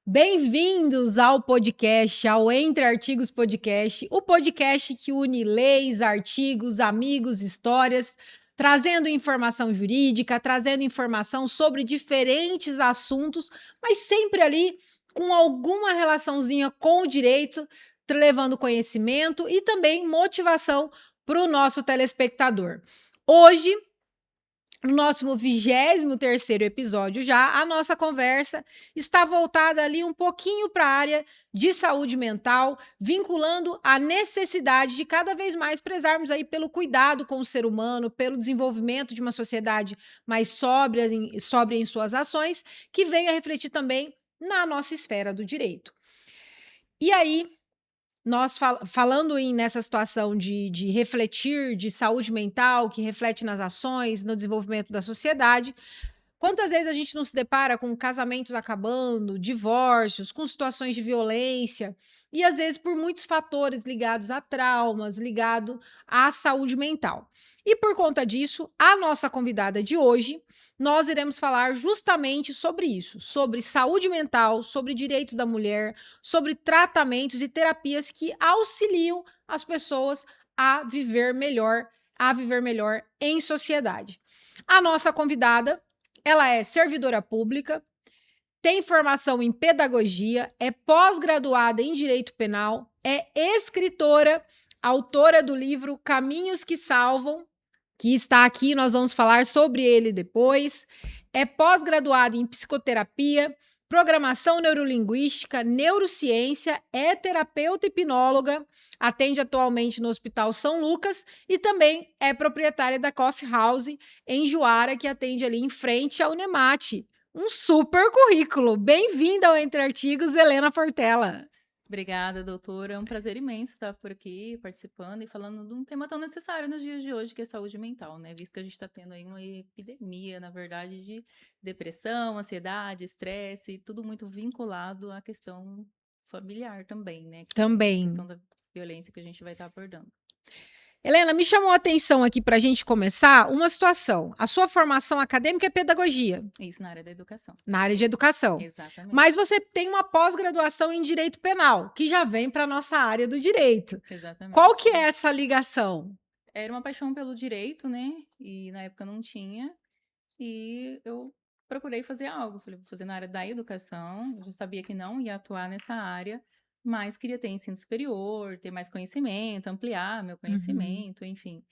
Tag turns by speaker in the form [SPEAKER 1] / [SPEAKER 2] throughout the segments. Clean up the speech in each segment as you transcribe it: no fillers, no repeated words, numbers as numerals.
[SPEAKER 1] Bem-vindos ao podcast, ao Entre Artigos Podcast, o podcast que une leis, artigos, amigos, histórias, trazendo informação jurídica, trazendo informação sobre diferentes assuntos, mas sempre ali com alguma relaçãozinha com o direito, levando conhecimento e também motivação para o nosso telespectador. Hoje, no nosso 23º episódio já, a nossa conversa está voltada ali um pouquinho para a área de saúde mental, vinculando a necessidade de cada vez mais prezarmos aí pelo cuidado com o ser humano, pelo desenvolvimento de uma sociedade mais sóbria em suas ações, que venha refletir também na nossa esfera do direito. E aí, nós falando nessa situação de refletir, de saúde mental, que reflete nas ações, no desenvolvimento da sociedade, quantas vezes a gente não se depara com casamentos acabando, divórcios, com situações de violência, e às vezes por muitos fatores ligados a traumas, ligado à saúde mental. E por conta disso, a nossa convidada de hoje, nós iremos falar justamente sobre isso, sobre saúde mental, sobre direitos da mulher, sobre tratamentos e terapias que auxiliam as pessoas a viver melhor em sociedade. A nossa convidada, ela é servidora pública, tem formação em pedagogia, é pós-graduada em direito penal, é escritora, autora do livro Caminhos que Salvam, que está aqui, nós vamos falar sobre ele depois. É pós-graduada em psicoterapia, programação neurolinguística, neurociência, é terapeuta hipnóloga, atende atualmente no Hospital São Lucas e também é proprietária da Coffee House em Juara, que atende ali em frente ao Unemate. Um super currículo. Bem-vinda ao Entre Artigos, Helena Portela.
[SPEAKER 2] Obrigada, doutora. É um prazer imenso estar por aqui, participando e falando de um tema tão necessário nos dias de hoje, que é saúde mental, né? Visto que a gente está tendo aí uma epidemia, na verdade, de depressão, ansiedade, estresse, tudo muito vinculado à questão familiar também, né? Que é a questão da violência que a gente vai estar abordando.
[SPEAKER 1] Helena, me chamou a atenção aqui para a gente começar uma situação. A sua formação acadêmica é pedagogia.
[SPEAKER 2] Isso, na área da educação.
[SPEAKER 1] Na área de educação.
[SPEAKER 2] Exatamente.
[SPEAKER 1] Mas você tem uma pós-graduação em direito penal, que já vem para a nossa área do direito.
[SPEAKER 2] Exatamente.
[SPEAKER 1] Qual que é essa ligação?
[SPEAKER 2] Era uma paixão pelo direito, né? E na época não tinha. E eu procurei fazer algo. Falei, vou fazer na área da educação. Eu já sabia que não ia atuar nessa área, mas queria ter ensino superior, ter mais conhecimento, ampliar meu conhecimento, enfim.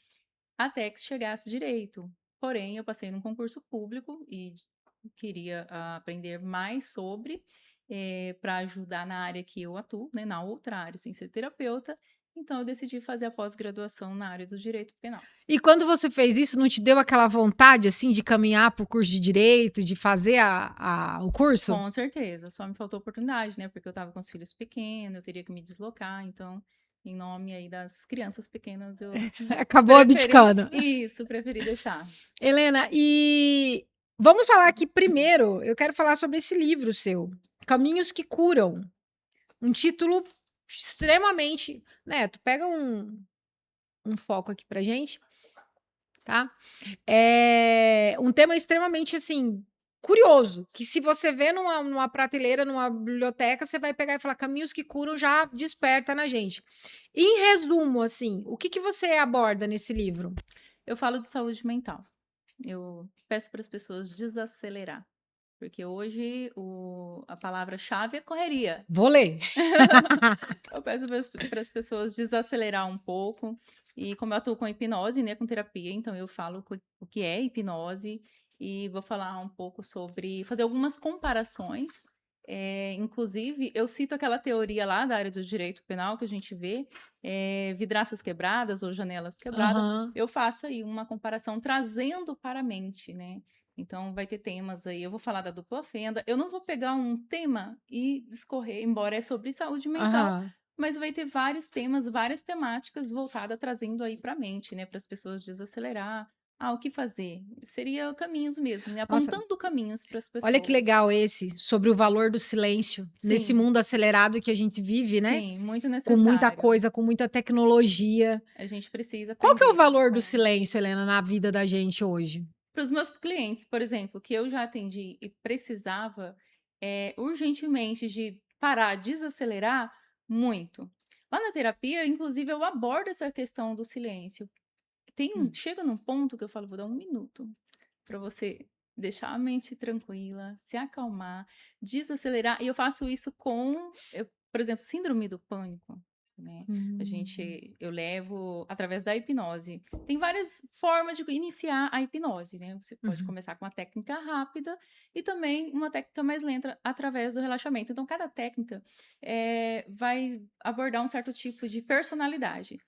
[SPEAKER 2] Até que chegasse direito. Porém, eu passei num concurso público e queria aprender mais sobre, para ajudar na área que eu atuo, né, na outra área, sem ser terapeuta. Então, eu decidi fazer a pós-graduação na área do direito penal.
[SPEAKER 1] E quando você fez isso, não te deu aquela vontade, assim, de caminhar para o curso de direito, de fazer o curso?
[SPEAKER 2] Com certeza, só me faltou oportunidade, né? Porque eu estava com os filhos pequenos, eu teria que me deslocar, então, em nome aí das crianças pequenas, eu
[SPEAKER 1] Acabou abdicando.
[SPEAKER 2] Isso, preferi deixar.
[SPEAKER 1] Helena, e vamos falar aqui primeiro, eu quero falar sobre esse livro seu, Caminhos que Curam. Um título extremamente... Neto, pega um foco aqui pra gente, tá? É um tema extremamente, assim, curioso, que se você vê numa prateleira, numa biblioteca, você vai pegar e falar Caminhos que Curam, já desperta na gente. Em resumo, assim, o que você aborda nesse livro?
[SPEAKER 2] Eu falo de saúde mental. Eu peço para as pessoas desacelerar, porque hoje a palavra-chave é correria.
[SPEAKER 1] Vou ler.
[SPEAKER 2] Eu peço para as pessoas desacelerar um pouco. E como eu atuo com hipnose, né, com terapia, então eu falo o que é hipnose e vou falar um pouco sobre, fazer algumas comparações. Inclusive, eu cito aquela teoria lá da área do direito penal que a gente vê, vidraças quebradas ou janelas quebradas. Eu faço aí uma comparação trazendo para a mente, né? Então, vai ter temas aí. Eu vou falar da dupla fenda. Eu não vou pegar um tema e discorrer, embora é sobre saúde mental, mas vai ter vários temas, várias temáticas voltadas trazendo aí para a mente, né? Para as pessoas desacelerar. O que fazer? Seria caminhos mesmo, né? Apontando caminhos para as pessoas.
[SPEAKER 1] Olha que legal esse, sobre o valor do silêncio. Sim. Nesse mundo acelerado que a gente vive, né?
[SPEAKER 2] Sim, muito necessário.
[SPEAKER 1] Com muita coisa, com muita tecnologia.
[SPEAKER 2] A gente precisa aprender.
[SPEAKER 1] Qual que é o valor do silêncio, Helena, na vida da gente hoje?
[SPEAKER 2] Para os meus clientes, por exemplo, que eu já atendi e precisava urgentemente de parar, desacelerar, muito. Lá na terapia, inclusive, eu abordo essa questão do silêncio.
[SPEAKER 1] Hum.
[SPEAKER 2] Chega num ponto que eu falo, vou dar 1 minuto para você deixar a mente tranquila, se acalmar, desacelerar. E eu faço isso por exemplo, síndrome do pânico, né?
[SPEAKER 1] Hum.
[SPEAKER 2] Eu levo através da hipnose. Tem várias formas de iniciar a hipnose, né? Você pode
[SPEAKER 1] Uhum.
[SPEAKER 2] começar com uma técnica rápida e também uma técnica mais lenta através do relaxamento. Então, cada técnica vai abordar um certo tipo de personalidade.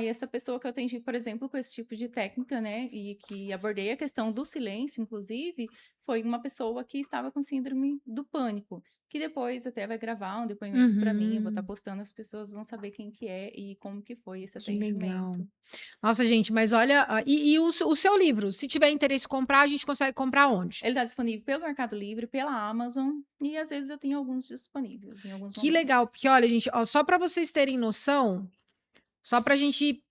[SPEAKER 2] E essa pessoa que eu atendi, por exemplo, com esse tipo de técnica, né, e que abordei a questão do silêncio, inclusive, foi uma pessoa que estava com síndrome do pânico, que depois até vai gravar um depoimento para mim, eu vou estar
[SPEAKER 1] Uhum.
[SPEAKER 2] postando, as pessoas vão saber quem que é e como que foi esse
[SPEAKER 1] Que legal.
[SPEAKER 2] atendimento.
[SPEAKER 1] Nossa, gente, mas olha, e o seu livro? Se tiver interesse em comprar, a gente consegue comprar onde?
[SPEAKER 2] Ele está disponível pelo Mercado Livre, pela Amazon, e às vezes eu tenho alguns disponíveis em alguns
[SPEAKER 1] Que
[SPEAKER 2] momentos.
[SPEAKER 1] legal, porque olha, gente, ó, só para vocês terem noção, só pra gente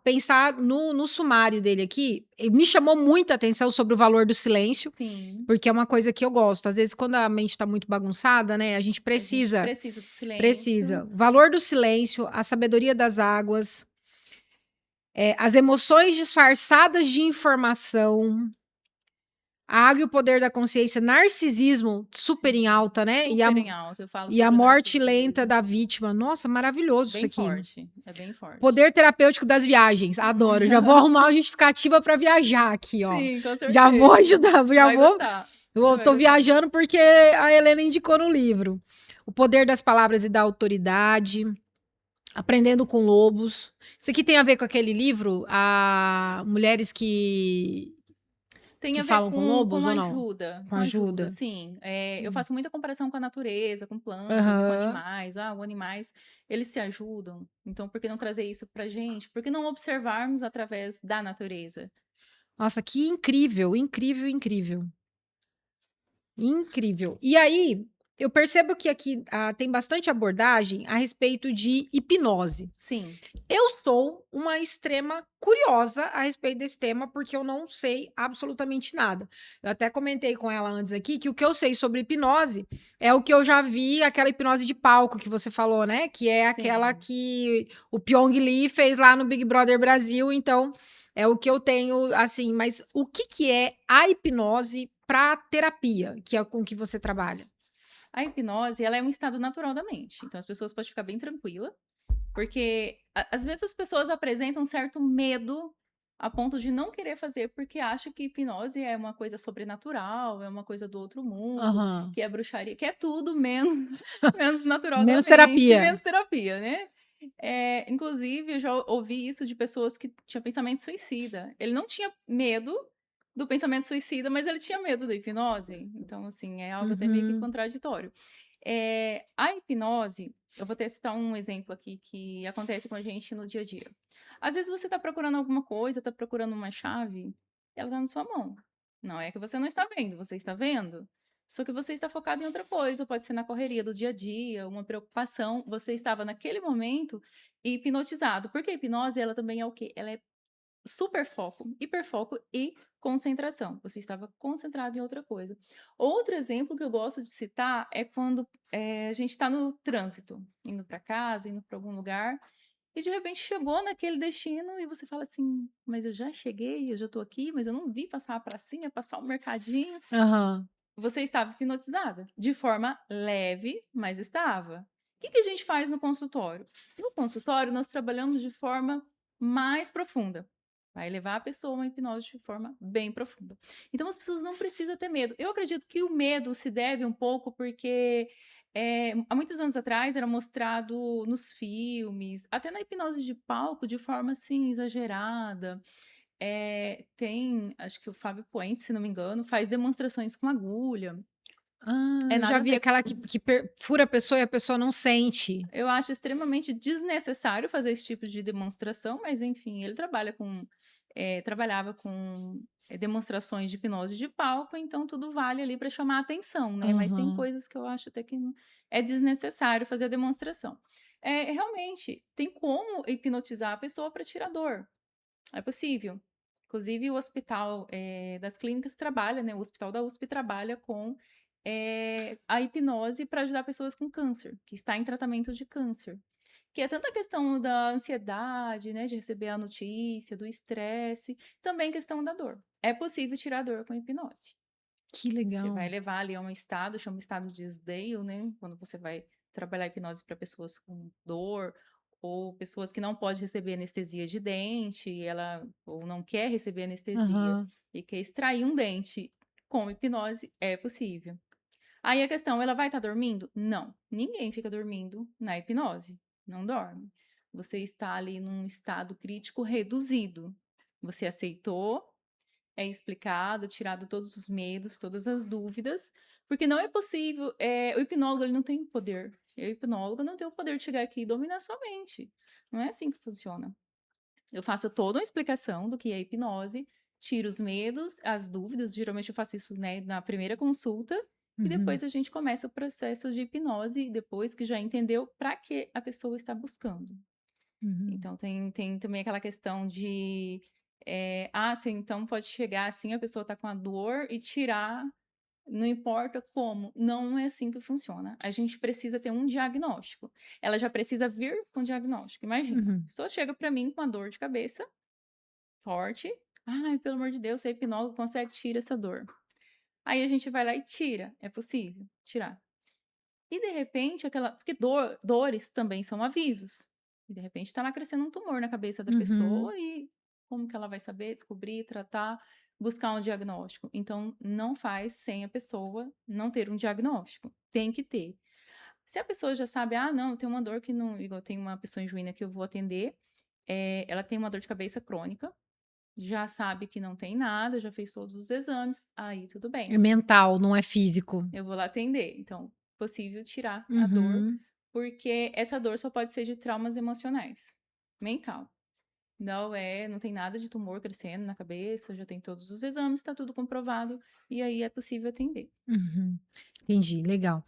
[SPEAKER 1] pensar no sumário dele aqui, me chamou muita atenção sobre o valor do silêncio,
[SPEAKER 2] Sim,
[SPEAKER 1] porque é uma coisa que eu gosto. Às vezes, quando a mente tá muito bagunçada, né, a gente
[SPEAKER 2] a gente
[SPEAKER 1] precisa,
[SPEAKER 2] precisa do silêncio.
[SPEAKER 1] precisa. Valor do silêncio, a sabedoria das águas, as emoções disfarçadas de informação, a água e o poder da consciência, narcisismo super em
[SPEAKER 2] Sim,
[SPEAKER 1] alta, né,
[SPEAKER 2] super em alta. Eu falo
[SPEAKER 1] e a
[SPEAKER 2] sobre o
[SPEAKER 1] morte lenta
[SPEAKER 2] narcisismo.
[SPEAKER 1] da vítima. Nossa, maravilhoso isso
[SPEAKER 2] Bem
[SPEAKER 1] aqui.
[SPEAKER 2] forte, é bem forte.
[SPEAKER 1] Poder terapêutico das viagens, adoro. Já vou arrumar uma justificativa para viajar aqui, ó.
[SPEAKER 2] Sim, com
[SPEAKER 1] Já vou
[SPEAKER 2] certeza.
[SPEAKER 1] ajudar, já
[SPEAKER 2] Vai
[SPEAKER 1] vou.
[SPEAKER 2] gostar, você
[SPEAKER 1] Eu
[SPEAKER 2] vai
[SPEAKER 1] tô
[SPEAKER 2] gostar.
[SPEAKER 1] viajando porque a Helena indicou no livro. O poder das palavras e da autoridade, aprendendo com lobos. Isso aqui tem a ver com aquele livro, a mulheres
[SPEAKER 2] Tem
[SPEAKER 1] que
[SPEAKER 2] a ver
[SPEAKER 1] falam com lobos ou não? Com
[SPEAKER 2] com ajuda,
[SPEAKER 1] ajuda.
[SPEAKER 2] sim. Eu
[SPEAKER 1] Hum.
[SPEAKER 2] faço muita comparação com a natureza, com plantas, com
[SPEAKER 1] Aham.
[SPEAKER 2] animais. Os animais, eles se ajudam. Então, por que não trazer isso pra gente? Por que não observarmos através da natureza?
[SPEAKER 1] Nossa, que incrível, incrível, incrível. Incrível. E aí, eu percebo que aqui tem bastante abordagem a respeito de hipnose.
[SPEAKER 2] Sim,
[SPEAKER 1] Eu sou uma extrema curiosa a respeito desse tema, porque eu não sei absolutamente nada. Eu até comentei com ela antes aqui que o que eu sei sobre hipnose é o que eu já vi, aquela hipnose de palco que você falou, né? Que é aquela
[SPEAKER 2] sim.
[SPEAKER 1] que o Pyong Lee fez lá no Big Brother Brasil. Então, é o que eu tenho, assim. Mas o que, que é a hipnose para terapia, que é com que você trabalha?
[SPEAKER 2] A hipnose, ela é um estado natural da mente. Então, as pessoas podem ficar bem tranquila, porque às vezes as pessoas apresentam um certo medo a ponto de não querer fazer porque acham que hipnose é uma coisa sobrenatural, é uma coisa do outro mundo,
[SPEAKER 1] Aham.
[SPEAKER 2] que é bruxaria, que é tudo menos, menos natural da
[SPEAKER 1] Menos
[SPEAKER 2] mente, e
[SPEAKER 1] terapia.
[SPEAKER 2] menos terapia, né? Inclusive, eu já ouvi isso de pessoas que tinham pensamento suicida. Ele não tinha medo do pensamento suicida, mas ele tinha medo da hipnose. Então, assim, é algo até meio que
[SPEAKER 1] Uhum.
[SPEAKER 2] contraditório. A hipnose, eu vou até citar um exemplo aqui que acontece com a gente no dia a dia. Às vezes você está procurando alguma coisa, está procurando uma chave, ela está na sua mão. Não é que você não está vendo, você está vendo. Só que você está focado em outra coisa, pode ser na correria do dia a dia, uma preocupação. Você estava naquele momento hipnotizado. Porque a hipnose, ela também é o quê? Ela é super foco, hiperfoco e concentração. Você estava concentrado em outra coisa. Outro exemplo que eu gosto de citar é quando a gente está no trânsito, indo para casa, indo para algum lugar, e de repente chegou naquele destino e você fala assim: mas eu já cheguei, eu já estou aqui, mas eu não vi passar a pracinha, passar o mercadinho.
[SPEAKER 1] Aham.
[SPEAKER 2] Você estava hipnotizada, de forma leve, mas estava. O que a gente faz no consultório? No consultório, nós trabalhamos de forma mais profunda. Vai levar a pessoa a uma hipnose de forma bem profunda. Então, as pessoas não precisam ter medo. Eu acredito que o medo se deve um pouco porque há muitos anos atrás era mostrado nos filmes, até na hipnose de palco, de forma assim exagerada. Acho que o Fábio Puente, se não me engano, faz demonstrações com agulha. É
[SPEAKER 1] Eu já
[SPEAKER 2] nada a
[SPEAKER 1] vi
[SPEAKER 2] ver.
[SPEAKER 1] aquela que fura a pessoa e a pessoa não sente.
[SPEAKER 2] Eu acho extremamente desnecessário fazer esse tipo de demonstração, mas enfim, ele trabalhava com demonstrações de hipnose de palco, então tudo vale ali para chamar a atenção, né? Mas tem
[SPEAKER 1] Aham.
[SPEAKER 2] coisas que eu acho até que é desnecessário fazer a demonstração. Realmente, tem como hipnotizar a pessoa para tirar dor. É possível. Inclusive, o hospital das clínicas trabalha, né? O hospital da USP trabalha com a hipnose para ajudar pessoas com câncer, que está em tratamento de câncer. Que é tanta questão da ansiedade, né, de receber a notícia, do estresse, também questão da dor. É possível tirar a dor com hipnose.
[SPEAKER 1] Que
[SPEAKER 2] Você vai
[SPEAKER 1] legal.
[SPEAKER 2] levar ali a um estado, chama estado de Sdale, né? Quando você vai trabalhar hipnose para pessoas com dor ou pessoas que não podem receber anestesia de dente, ela ou não quer receber anestesia
[SPEAKER 1] Aham.
[SPEAKER 2] e quer extrair um dente com hipnose, é possível. Aí a questão, ela vai estar dormindo? Não, ninguém fica dormindo na hipnose, não dorme. Você está ali num estado crítico reduzido. Você aceitou, é explicado, tirado todos os medos, todas as dúvidas, porque não é possível. O hipnólogo ele não tem poder. O hipnólogo não tem o poder de chegar aqui e dominar sua mente. Não é assim que funciona. Eu faço toda uma explicação do que é hipnose, tiro os medos, as dúvidas. Geralmente eu faço isso, né, na primeira consulta. E
[SPEAKER 1] Uhum.
[SPEAKER 2] depois a gente começa o processo de hipnose, depois que já entendeu para que a pessoa está buscando.
[SPEAKER 1] Uhum.
[SPEAKER 2] Então, tem também aquela questão de, você então pode chegar assim, a pessoa tá com a dor e tirar, não importa como. Não é assim que funciona. A gente precisa ter um diagnóstico. Ela já precisa vir com diagnóstico. Imagina, a
[SPEAKER 1] Uhum.
[SPEAKER 2] pessoa chega para mim com uma dor de cabeça forte. Ai, pelo amor de Deus, você é hipnólogo, consegue tirar essa dor. Aí a gente vai lá e tira. É possível tirar. E de repente, porque dores também são avisos. E de repente tá lá crescendo um tumor na cabeça da
[SPEAKER 1] Uhum.
[SPEAKER 2] pessoa e como que ela vai saber, descobrir, tratar, buscar um diagnóstico? Então, não faz sem a pessoa não ter um diagnóstico. Tem que ter. Se a pessoa já sabe, não, eu tenho uma dor que não. Igual tem uma pessoa em Juína que eu vou atender, ela tem uma dor de cabeça crônica, já sabe que não tem nada, já fez todos os exames, aí tudo
[SPEAKER 1] É
[SPEAKER 2] bem.
[SPEAKER 1] mental, não é físico.
[SPEAKER 2] Eu vou lá atender. Então, possível tirar a dor,
[SPEAKER 1] Uhum.
[SPEAKER 2] porque essa dor só pode ser de traumas emocionais, mental. Não tem nada de tumor crescendo na cabeça, já tem todos os exames, tá tudo comprovado, e aí é possível atender.
[SPEAKER 1] Uhum. Entendi, legal.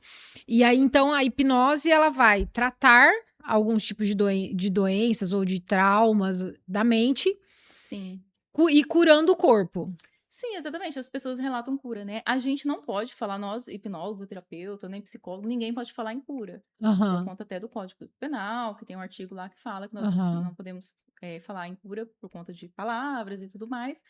[SPEAKER 1] E aí, então, a hipnose, ela vai tratar alguns tipos de doenças ou de traumas da mente
[SPEAKER 2] Sim.
[SPEAKER 1] e curando o corpo.
[SPEAKER 2] Sim, exatamente. As pessoas relatam cura, né? A gente não pode falar, nós, hipnólogos, terapeuta, nem psicólogo, ninguém pode falar em cura. Por
[SPEAKER 1] Aham,
[SPEAKER 2] conta até do Código Penal, que tem um artigo lá que fala que nós
[SPEAKER 1] aham,
[SPEAKER 2] não podemos falar em cura por conta de palavras e tudo mais.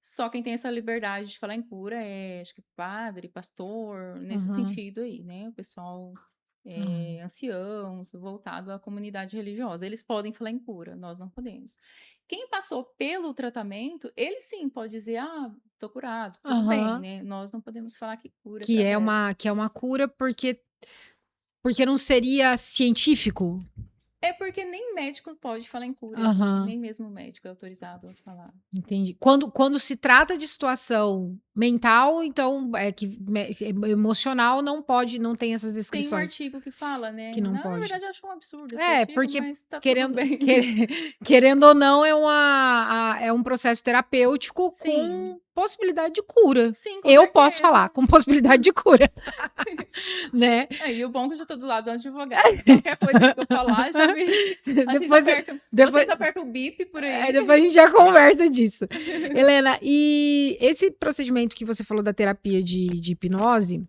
[SPEAKER 2] Só quem tem essa liberdade de falar em cura acho que padre, pastor, nesse
[SPEAKER 1] aham,
[SPEAKER 2] sentido aí, né? O pessoal
[SPEAKER 1] aham.
[SPEAKER 2] anciãos, voltado à comunidade religiosa. Eles podem falar em cura, nós não podemos. Quem passou pelo tratamento, ele sim pode dizer, tô curado, tudo bem,
[SPEAKER 1] Aham.
[SPEAKER 2] né? Nós não podemos falar que cura
[SPEAKER 1] Que é
[SPEAKER 2] através.
[SPEAKER 1] uma cura porque não seria científico?
[SPEAKER 2] É porque nem médico pode falar em cura aqui,
[SPEAKER 1] Aham,
[SPEAKER 2] nem mesmo médico é autorizado a falar.
[SPEAKER 1] entendi. Quando se trata de situação mental, então, emocional não pode, não tem essas
[SPEAKER 2] Tem um
[SPEAKER 1] descrições,
[SPEAKER 2] artigo que fala, né?
[SPEAKER 1] que não
[SPEAKER 2] Na
[SPEAKER 1] pode.
[SPEAKER 2] verdade, eu acho um absurdo esse
[SPEAKER 1] É,
[SPEAKER 2] artigo,
[SPEAKER 1] porque
[SPEAKER 2] mas tá tudo
[SPEAKER 1] querendo
[SPEAKER 2] bem.
[SPEAKER 1] querendo ou não, é um processo terapêutico
[SPEAKER 2] Sim,
[SPEAKER 1] com possibilidade de cura.
[SPEAKER 2] sim, com
[SPEAKER 1] Eu posso
[SPEAKER 2] certeza.
[SPEAKER 1] falar, com possibilidade de cura, né.
[SPEAKER 2] E o bom é que eu já tô do lado do advogado. Qualquer coisa que eu falar, já me.
[SPEAKER 1] Depois depois
[SPEAKER 2] Vocês apertam o bip por
[SPEAKER 1] é,
[SPEAKER 2] aí.
[SPEAKER 1] depois a gente já conversa disso. Helena, e esse procedimento que você falou da terapia de hipnose,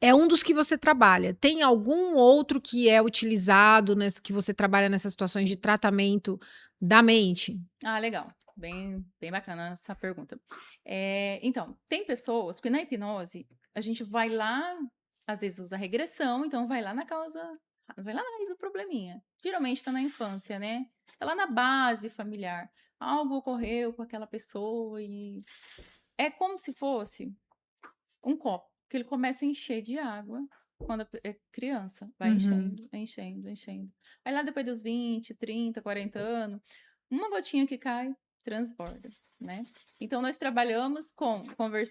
[SPEAKER 1] é um dos que você trabalha. Tem algum outro que é utilizado que você trabalha nessas situações de tratamento da mente?
[SPEAKER 2] Legal. Bem, bem bacana essa pergunta. Então, tem pessoas, porque na hipnose, a gente vai lá, às vezes usa regressão, então vai lá na causa, vai lá na raiz do probleminha. Geralmente está na infância, né? Tá lá na base familiar. Algo ocorreu com aquela pessoa e é como se fosse um copo, que ele começa a encher de água quando é criança. Vai
[SPEAKER 1] Uhum.
[SPEAKER 2] enchendo, enchendo, enchendo. Aí lá depois dos 20, 30, 40 anos, uma gotinha que cai, transborda, né? Então nós trabalhamos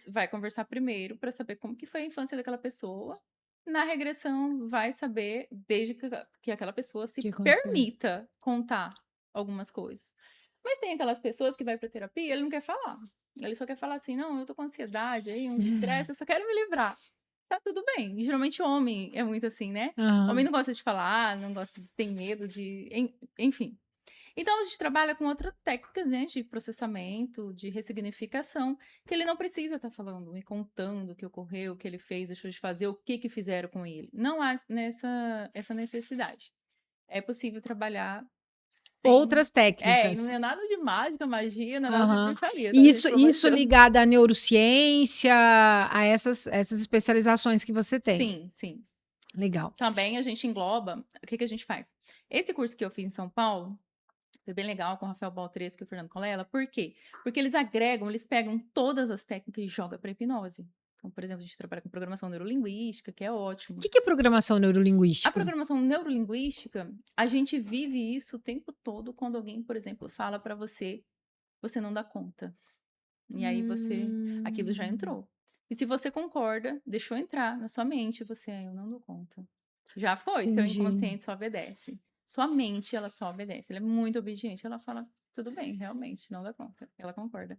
[SPEAKER 2] vai conversar primeiro para saber como que foi a infância daquela pessoa. Na regressão, vai saber desde que aquela pessoa se
[SPEAKER 1] Que aconteceu?
[SPEAKER 2] permita contar algumas coisas. Mas tem aquelas pessoas que vai para terapia, e ele não quer falar. Ele só quer falar assim, não, eu tô com ansiedade aí, um estresse, eu só quero me livrar. Tá tudo bem. E geralmente homem é muito assim, né? Homem
[SPEAKER 1] Aham.
[SPEAKER 2] não gosta de falar, não gosta, tem medo de, enfim. Então, a gente trabalha com outras técnicas, né, de processamento, de ressignificação, que ele não precisa estar falando e contando o que ocorreu, o que ele fez, deixou de fazer, o que fizeram com ele. Não há essa necessidade. É possível trabalhar sem...
[SPEAKER 1] Outras
[SPEAKER 2] É, e não
[SPEAKER 1] técnicas.
[SPEAKER 2] é nada de mágica, magia, não é nada de
[SPEAKER 1] Aham.
[SPEAKER 2] bruxaria, tá,
[SPEAKER 1] E
[SPEAKER 2] gente? Pelo amor de
[SPEAKER 1] isso
[SPEAKER 2] Deus.
[SPEAKER 1] ligado à neurociência, a essas especializações que você tem.
[SPEAKER 2] Sim, sim.
[SPEAKER 1] Legal.
[SPEAKER 2] Também a gente engloba... O que a gente faz? Esse curso que eu fiz em São Paulo, foi bem legal com o Rafael Baltresco e o Fernando Colella. Por quê? Porque eles agregam, eles pegam todas as técnicas e jogam para hipnose. Então, por exemplo, a gente trabalha com programação neurolinguística, que é ótimo.
[SPEAKER 1] O que é programação
[SPEAKER 2] A
[SPEAKER 1] neurolinguística?
[SPEAKER 2] programação neurolinguística, a gente vive isso o tempo todo quando alguém, por exemplo, fala para você, você não dá conta. E aí aquilo já entrou. E se você concorda, deixou entrar na sua mente, eu não dou conta. Já foi, seu
[SPEAKER 1] Entendi.
[SPEAKER 2] inconsciente só obedece. Sua mente, ela só obedece. Ela é muito obediente. Ela fala, tudo bem, realmente, não dá conta. Ela concorda.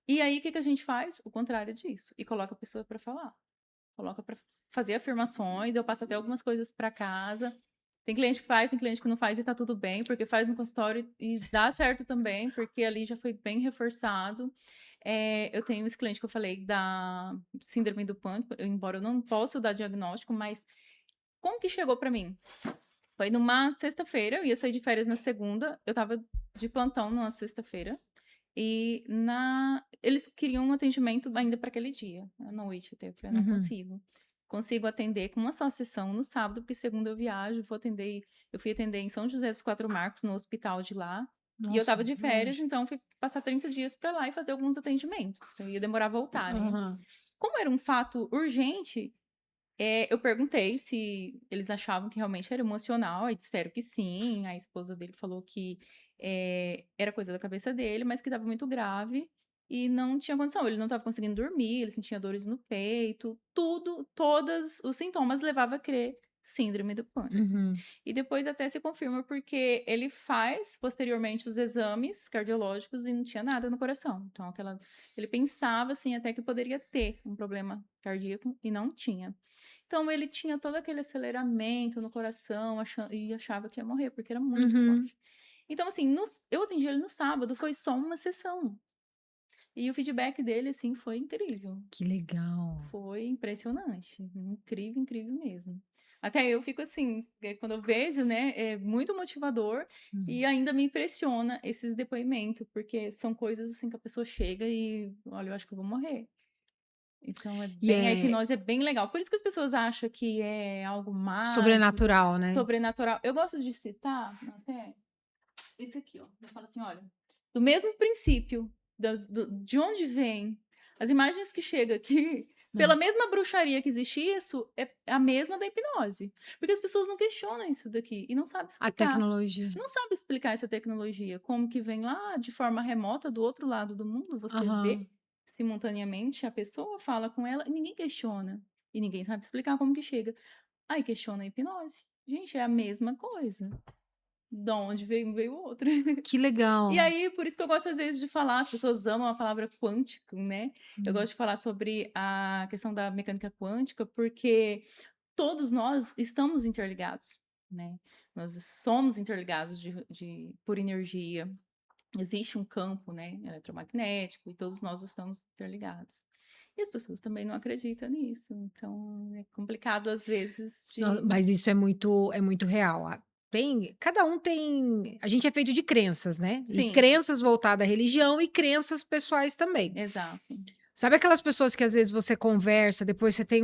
[SPEAKER 2] E aí, o que a gente faz? O contrário disso. E coloca a pessoa para falar. Coloca para fazer afirmações. Eu passo até algumas coisas para casa. Tem cliente que faz, tem cliente que não faz e tá tudo bem, porque faz no consultório e dá certo também, porque ali já foi bem reforçado. Eu tenho esse cliente que eu falei da síndrome do pânico, embora eu não possa dar diagnóstico, mas como que chegou para mim? Foi numa sexta-feira, eu ia sair de férias na segunda, eu tava de plantão numa sexta-feira, e eles queriam um atendimento ainda para aquele dia, à noite até. Eu falei, não consigo. Consigo atender com uma só sessão no sábado, porque segunda eu viajo, eu fui atender em São José dos Quatro Marcos, no hospital de lá, e eu tava de férias, então fui passar 30 dias para lá e fazer alguns atendimentos. Então ia demorar a voltar, né? Como era um fato urgente, eu perguntei se eles achavam que realmente era emocional, aí disseram que sim, a esposa dele falou que era coisa da cabeça dele, mas que estava muito grave e não tinha condição, ele não estava conseguindo dormir, ele sentia dores no peito, todos os sintomas levavam a crer síndrome do pânico. E depois até se confirma porque ele faz posteriormente os exames cardiológicos e não tinha nada no coração. Então ele pensava assim até que poderia ter um problema cardíaco e não tinha. Então ele tinha todo aquele aceleramento no coração e achava que ia morrer porque era muito forte. Então assim, eu atendi ele no sábado, foi só uma sessão. E o feedback dele, assim, foi incrível.
[SPEAKER 1] Que legal.
[SPEAKER 2] Foi impressionante. Incrível, incrível mesmo. Até eu fico assim, quando eu vejo, né, é muito motivador e ainda me impressiona esses depoimentos, porque são coisas assim que a pessoa chega e, olha, eu acho que eu vou morrer. Então a hipnose é bem legal. Por isso que as pessoas acham que é algo mágico,
[SPEAKER 1] sobrenatural, né?
[SPEAKER 2] sobrenatural. Eu gosto de citar até isso aqui, ó. Eu falo assim, olha, do mesmo princípio, de onde vem as imagens que chegam aqui, pela mesma bruxaria que existe isso, é a mesma da hipnose. Porque as pessoas não questionam isso daqui e não sabem explicar.
[SPEAKER 1] A tecnologia.
[SPEAKER 2] Não sabe explicar essa tecnologia. Como que vem lá de forma remota, do outro lado do mundo, você vê simultaneamente a pessoa, fala com ela e ninguém questiona. E ninguém sabe explicar como que chega. Aí questiona a hipnose. Gente, é a mesma coisa. De onde veio outra.
[SPEAKER 1] Que legal.
[SPEAKER 2] E aí, por isso que eu gosto às vezes de falar, as pessoas amam a palavra quântico, né? Eu gosto de falar sobre a questão da mecânica quântica, porque todos nós estamos interligados, né? Nós somos interligados por energia. Existe um campo, né, eletromagnético, e todos nós estamos interligados. E as pessoas também não acreditam nisso. Então, é complicado às vezes
[SPEAKER 1] Mas isso é muito real. Cada um tem. A gente é feito de crenças, né?
[SPEAKER 2] Sim.
[SPEAKER 1] E crenças voltadas à religião e crenças pessoais também.
[SPEAKER 2] Exato.
[SPEAKER 1] Sabe aquelas pessoas que às vezes você conversa, depois você tem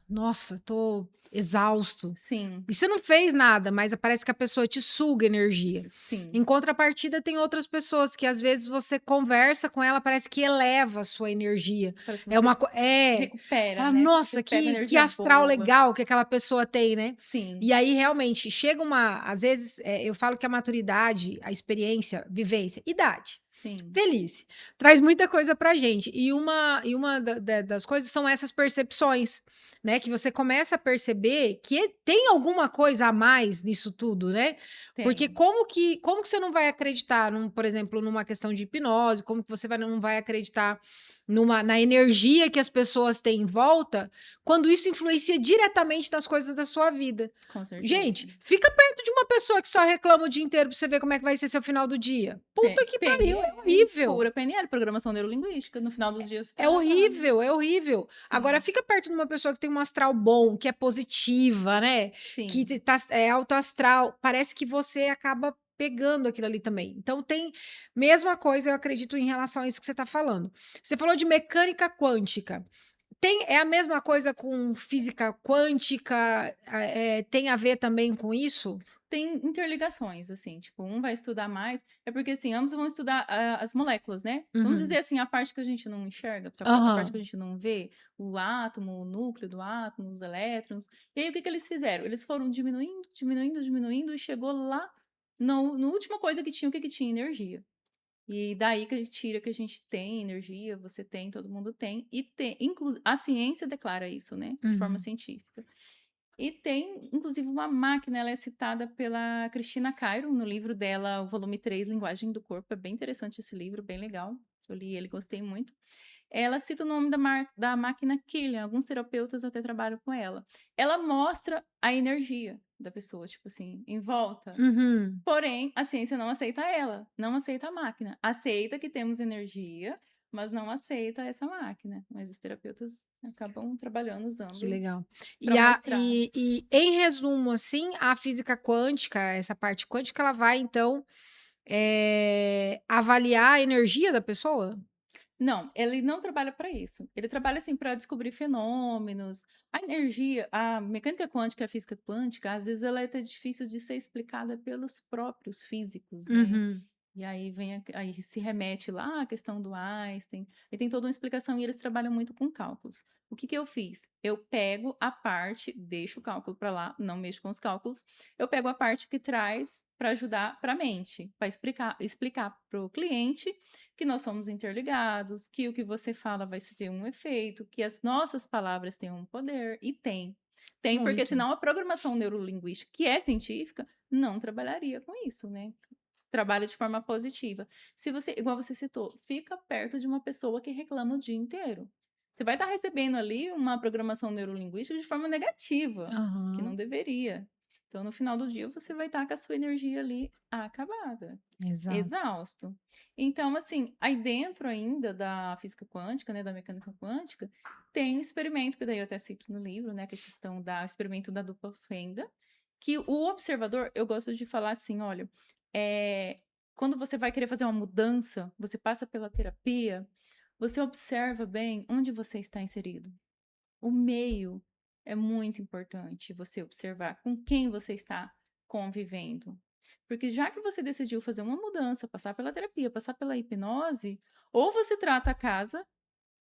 [SPEAKER 1] nossa, tô exausto.
[SPEAKER 2] Sim.
[SPEAKER 1] E você não fez nada, mas parece que a pessoa te suga energia.
[SPEAKER 2] Sim.
[SPEAKER 1] Em contrapartida, tem outras pessoas que às vezes você conversa com ela, parece que eleva a sua energia.
[SPEAKER 2] Recupera,
[SPEAKER 1] fala,
[SPEAKER 2] né?
[SPEAKER 1] nossa, que astral
[SPEAKER 2] boa.
[SPEAKER 1] legal que aquela pessoa tem, né?
[SPEAKER 2] Sim.
[SPEAKER 1] E aí, realmente, às vezes, eu falo que a maturidade, a experiência, vivência, idade.
[SPEAKER 2] Sim,
[SPEAKER 1] Felice. Traz muita coisa pra gente. E uma das coisas são essas percepções, né? Que você começa a perceber que tem alguma coisa a mais nisso tudo, né? Porque
[SPEAKER 2] tem.
[SPEAKER 1] como que você não vai acreditar, por exemplo, numa questão de hipnose? Como que você não vai acreditar na energia que as pessoas têm em volta, quando isso influencia diretamente nas coisas da sua vida?
[SPEAKER 2] Com certeza.
[SPEAKER 1] Gente, fica perto de uma pessoa que só reclama o dia inteiro pra você ver como é que vai ser seu final do dia. Puta que pariu, é
[SPEAKER 2] PNL,
[SPEAKER 1] horrível.
[SPEAKER 2] pura PNL, programação neurolinguística. No final do dia você tá
[SPEAKER 1] É
[SPEAKER 2] travado.
[SPEAKER 1] horrível, é horrível. Agora,
[SPEAKER 2] Sim,
[SPEAKER 1] fica perto de uma pessoa que tem um astral bom, que é positiva, né? Que
[SPEAKER 2] sim.
[SPEAKER 1] é alto astral. Parece que você acaba pegando aquilo ali também. Então, tem mesma coisa, eu acredito, em relação a isso que você está falando. Você falou de mecânica quântica. É a mesma coisa com física quântica? Tem a ver também com isso?
[SPEAKER 2] Tem interligações, assim, tipo, um vai estudar mais, é porque, assim, ambos vão estudar as moléculas, né? Vamos
[SPEAKER 1] Uhum.
[SPEAKER 2] dizer assim, a parte que a gente não enxerga, a parte que a
[SPEAKER 1] Aham.
[SPEAKER 2] gente não vê, o átomo, o núcleo do átomo, os elétrons. E aí, o que que eles fizeram? Eles foram diminuindo, diminuindo, diminuindo, e chegou lá no última coisa que tinha, o que que tinha? Energia. E daí que a gente tira que a gente tem energia, você tem, todo mundo tem, e tem, a ciência declara isso, né? De forma
[SPEAKER 1] Uhum.
[SPEAKER 2] científica. E tem, inclusive, uma máquina, ela é citada pela Cristina Cairo no livro dela, o volume 3, Linguagem do Corpo. É bem interessante esse livro, bem legal. Eu li ele, gostei muito. Ela cita o nome da máquina Killian, alguns terapeutas até trabalham com ela. Ela mostra a energia da pessoa, tipo assim, em volta.
[SPEAKER 1] Uhum.
[SPEAKER 2] Porém, a ciência não aceita ela, não aceita a máquina. Aceita que temos energia, mas não aceita essa máquina. Mas os terapeutas acabam trabalhando
[SPEAKER 1] Que
[SPEAKER 2] usando
[SPEAKER 1] legal.
[SPEAKER 2] para mostrar.
[SPEAKER 1] Em resumo, assim, a física quântica, essa parte quântica, ela vai, então, avaliar a energia da pessoa?
[SPEAKER 2] Não, ele não trabalha para isso. Ele trabalha assim para descobrir fenômenos. A energia, a mecânica quântica, a física quântica, às vezes ela é até difícil de ser explicada pelos próprios físicos, né?
[SPEAKER 1] Uhum.
[SPEAKER 2] E aí aí se remete lá à questão do Einstein, e tem toda uma explicação e eles trabalham muito com cálculos. O que que eu fiz? Eu pego a parte, deixo o cálculo para lá, não mexo com os cálculos. Eu pego a parte que traz para ajudar para a mente, para explicar para o cliente que nós somos interligados, que o que você fala vai ter um efeito, que as nossas palavras têm um poder, e tem. Tem, porque
[SPEAKER 1] Muito.
[SPEAKER 2] senão a programação neurolinguística, que é científica, não trabalharia com isso, né? Trabalha de forma positiva. Se você, igual você citou, fica perto de uma pessoa que reclama o dia inteiro. Você vai estar recebendo ali uma programação neurolinguística de forma negativa, que não
[SPEAKER 1] Aham.
[SPEAKER 2] deveria. Então, no final do dia, você vai estar com a sua energia ali acabada,
[SPEAKER 1] Exato.
[SPEAKER 2] exausto. Então, assim, aí dentro ainda da física quântica, né, da mecânica quântica, tem um experimento, que daí eu até cito no livro, né, que é a questão do experimento da dupla fenda, que o observador, eu gosto de falar assim, olha, é, quando você vai querer fazer uma mudança, você passa pela terapia, você observa bem onde você está inserido. O meio é muito importante você observar com quem você está convivendo. Porque já que você decidiu fazer uma mudança, passar pela terapia, passar pela hipnose, ou você trata a casa,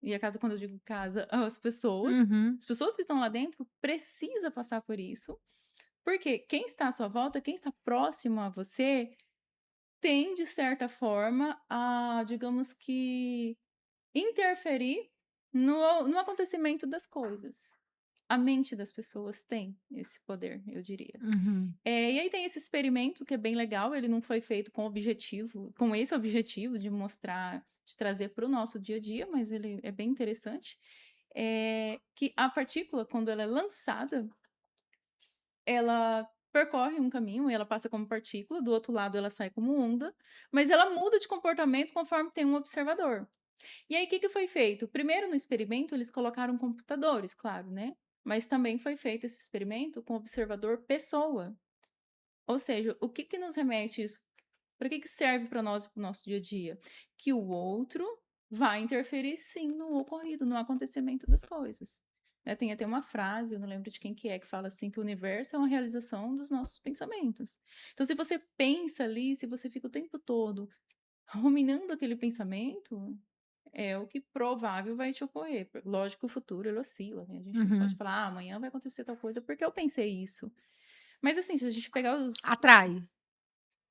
[SPEAKER 2] e a casa, quando eu digo casa,
[SPEAKER 1] Uhum.
[SPEAKER 2] as pessoas que estão lá dentro precisa passar por isso, porque quem está à sua volta, quem está próximo a você, tem, de certa forma, a, digamos que, interferir no acontecimento das coisas. A mente das pessoas tem esse poder, eu diria.
[SPEAKER 1] Uhum.
[SPEAKER 2] E aí tem esse experimento que é bem legal, ele não foi feito com esse objetivo de mostrar, de trazer para o nosso dia a dia, mas ele é bem interessante. Que a partícula, quando ela é lançada, ela percorre um caminho e ela passa como partícula, do outro lado ela sai como onda, mas ela muda de comportamento conforme tem um observador. E aí, o que que foi feito? Primeiro, no experimento, eles colocaram computadores, claro, né? Mas também foi feito esse experimento com observador pessoa. Ou seja, o que que nos remete isso? Para que que serve para nós e para o nosso dia a dia? Que o outro vai interferir sim no ocorrido, no acontecimento das coisas. Né, tem até uma frase, eu não lembro de quem que fala assim, que o universo é uma realização dos nossos pensamentos. Então, se você pensa ali, se você fica o tempo todo ruminando aquele pensamento, é o que provável vai te ocorrer. Lógico que o futuro ele oscila, né? A gente não pode
[SPEAKER 1] Uhum.
[SPEAKER 2] falar, amanhã vai acontecer tal coisa porque eu pensei isso. Mas assim, se a gente pegar os.
[SPEAKER 1] Atrai.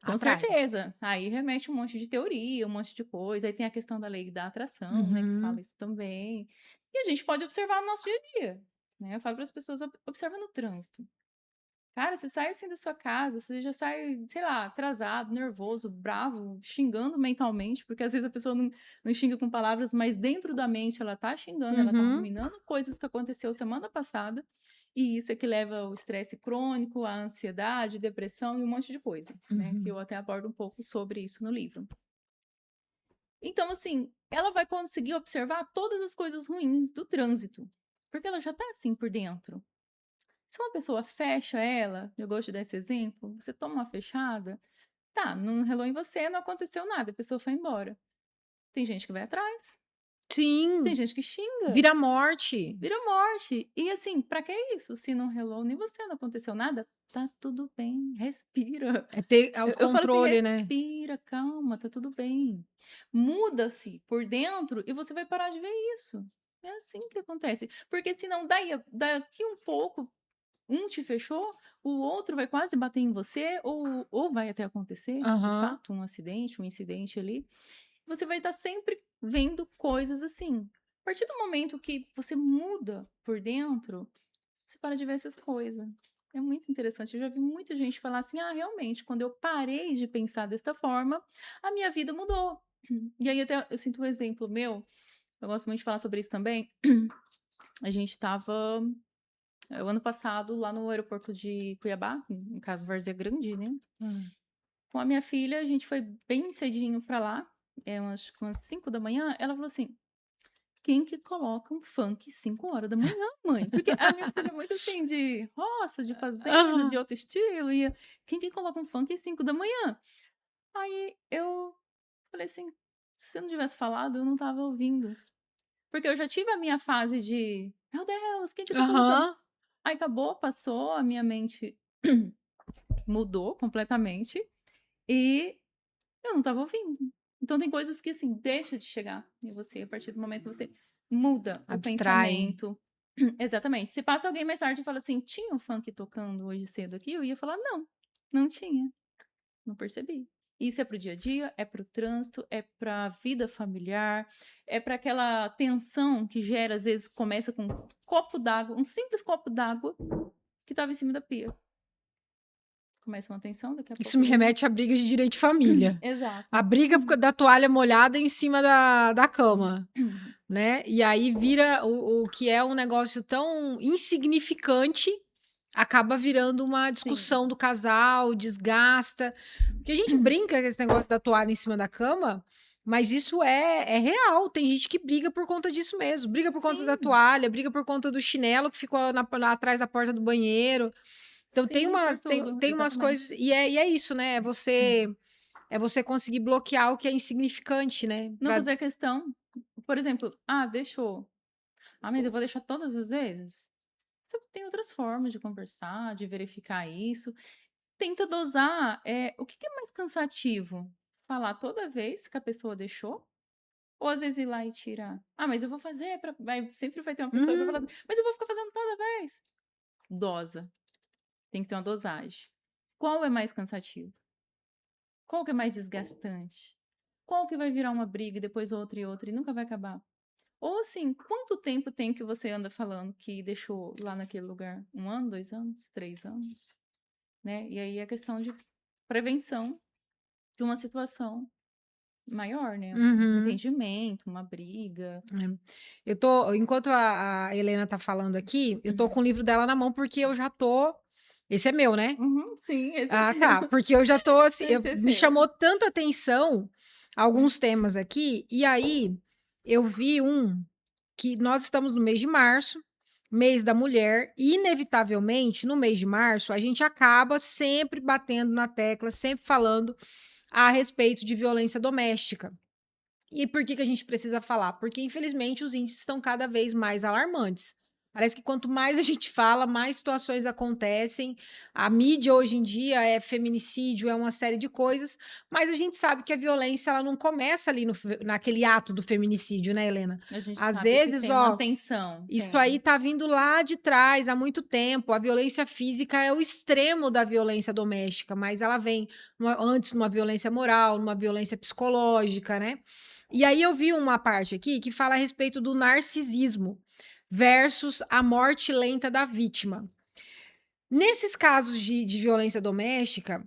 [SPEAKER 2] Com
[SPEAKER 1] Atrai.
[SPEAKER 2] certeza. Aí remete um monte de teoria, um monte de coisa. Aí tem a questão da lei da atração, né, que
[SPEAKER 1] Uhum.
[SPEAKER 2] fala isso também. E a gente pode observar no nosso dia a dia, né? Eu falo para as pessoas, observa no trânsito. Cara, você sai assim da sua casa, você já sai, sei lá, atrasado, nervoso, bravo, xingando mentalmente, porque às vezes a pessoa não xinga com palavras, mas dentro da mente ela tá xingando, ela tá
[SPEAKER 1] Uhum.
[SPEAKER 2] ruminando coisas que aconteceu semana passada, e isso é que leva ao estresse crônico, à ansiedade, depressão e um monte de coisa, né? Que
[SPEAKER 1] Uhum.
[SPEAKER 2] eu até abordo um pouco sobre isso no livro. Então, assim, ela vai conseguir observar todas as coisas ruins do trânsito, porque ela já tá assim por dentro. Se uma pessoa fecha ela, eu gosto de dar esse exemplo, você toma uma fechada, tá, não relou em você, não aconteceu nada, a pessoa foi embora. Tem gente que vai atrás, tem
[SPEAKER 1] Sim,
[SPEAKER 2] gente que xinga,
[SPEAKER 1] vira morte.
[SPEAKER 2] vira morte. E assim, pra que isso? Se não relou nem você, não aconteceu nada, tá tudo bem, respira.
[SPEAKER 1] É ter
[SPEAKER 2] Eu falo assim,
[SPEAKER 1] autocontrole, né?
[SPEAKER 2] respira, calma, tá tudo bem. Muda-se por dentro e você vai parar de ver isso. É assim que acontece. Porque senão daqui um pouco um te fechou, o outro vai quase bater em você, ou vai até acontecer, de
[SPEAKER 1] Aham.
[SPEAKER 2] fato, um acidente, um incidente ali. Você vai estar sempre vendo coisas assim. A partir do momento que você muda por dentro, você para de ver essas coisas. É muito interessante. Eu já vi muita gente falar assim: ah, realmente, quando eu parei de pensar desta forma, a minha vida mudou. E aí, até eu sinto um exemplo meu, eu gosto muito de falar sobre isso também. A gente estava o ano passado, lá no aeroporto de Cuiabá, em caso Várzea Grande, né?
[SPEAKER 1] Hum.
[SPEAKER 2] Com a minha filha, a gente foi bem cedinho pra lá, umas 5 da manhã. Ela falou assim: quem que coloca um funk 5 horas da manhã, mãe? Porque a minha filha é muito assim, de roça, de fazenda, de
[SPEAKER 1] Aham.
[SPEAKER 2] outro estilo, e quem que coloca um funk 5 da manhã? Aí eu falei assim: se você não tivesse falado, eu não tava ouvindo. Porque eu já tive a minha fase de, meu Deus, quem que tá colocando?
[SPEAKER 1] Aham.
[SPEAKER 2] Aí acabou, passou, a minha mente mudou completamente e eu não estava ouvindo. Então tem coisas que assim, deixa de chegar em você a partir do momento que você muda o
[SPEAKER 1] Abstrai.
[SPEAKER 2] pensamento. Exatamente. Se passa alguém mais tarde e fala assim: tinha um funk tocando hoje cedo aqui, eu ia falar: não, não tinha. Não percebi. Isso é pro dia a dia, é pro trânsito, é pra vida familiar, é para aquela tensão que gera, às vezes começa com um copo d'água, um simples copo d'água que estava em cima da pia. Começa uma tensão, daqui a
[SPEAKER 1] Isso
[SPEAKER 2] pouco
[SPEAKER 1] me
[SPEAKER 2] vem.
[SPEAKER 1] remete a briga de direito de família. A
[SPEAKER 2] Exato.
[SPEAKER 1] briga da toalha molhada em cima da cama, né? E aí vira o que é um negócio tão insignificante, acaba virando uma
[SPEAKER 2] Sim.
[SPEAKER 1] discussão do casal, desgasta. Porque a gente brinca com esse negócio da toalha em cima da cama, mas isso é real. Tem gente que briga por conta disso mesmo. Briga por conta da
[SPEAKER 2] Sim,
[SPEAKER 1] toalha, briga por conta do chinelo que ficou lá atrás da porta do banheiro. Então tem
[SPEAKER 2] sim, por
[SPEAKER 1] umas, tem,
[SPEAKER 2] tudo,
[SPEAKER 1] tem umas
[SPEAKER 2] exatamente.
[SPEAKER 1] coisas, e é isso, né? É você conseguir bloquear o que é insignificante, né?
[SPEAKER 2] Não fazer questão, por exemplo, ah, deixou. Ah, mas eu vou deixar todas as vezes? Você tem outras formas de conversar, de verificar isso. Tenta dosar, o que que é mais cansativo? Falar toda vez que a pessoa deixou? Ou às vezes ir lá e tirar? Ah, mas eu vou fazer, sempre vai ter uma pessoa que vai
[SPEAKER 1] Uhum.
[SPEAKER 2] falar assim, mas eu vou ficar fazendo toda vez. Dosa, tem que ter uma dosagem. Qual é mais cansativo? Qual que é mais desgastante? Qual que vai virar uma briga e depois outra e outra e nunca vai acabar? Ou assim, quanto tempo tem que você anda falando que deixou lá naquele lugar? 1 ano, 2 anos, 3 anos, né? E aí é questão de prevenção de uma situação maior, né? Um
[SPEAKER 1] Uhum.
[SPEAKER 2] desentendimento, uma briga.
[SPEAKER 1] Enquanto a Helena tá falando aqui, eu tô com o livro dela na mão porque eu já tô. Esse é meu, né?
[SPEAKER 2] Uhum, sim, esse é
[SPEAKER 1] Ah,
[SPEAKER 2] seu.
[SPEAKER 1] tá. Porque eu já tô assim,
[SPEAKER 2] Esse é
[SPEAKER 1] me
[SPEAKER 2] seu.
[SPEAKER 1] chamou tanta atenção alguns temas aqui, e aí eu vi um que nós estamos no mês de março, mês da mulher, e inevitavelmente, no mês de março, a gente acaba sempre batendo na tecla, sempre falando a respeito de violência doméstica. E por que que a gente precisa falar? Porque, infelizmente, os índices estão cada vez mais alarmantes. Parece que quanto mais a gente fala, mais situações acontecem. A mídia hoje em dia é feminicídio, é uma série de coisas, mas a gente sabe que a violência ela não começa ali naquele ato do feminicídio, né, Helena?
[SPEAKER 2] A gente
[SPEAKER 1] Às
[SPEAKER 2] sabe que
[SPEAKER 1] vezes,
[SPEAKER 2] tem uma
[SPEAKER 1] ó,
[SPEAKER 2] tensão,
[SPEAKER 1] isso aí
[SPEAKER 2] tem.
[SPEAKER 1] tá vindo lá de trás há muito tempo. A violência física é o extremo da violência doméstica, mas ela vem antes numa violência moral, numa violência psicológica, né? E aí eu vi uma parte aqui que fala a respeito do narcisismo versus a morte lenta da vítima. Nesses casos de violência doméstica,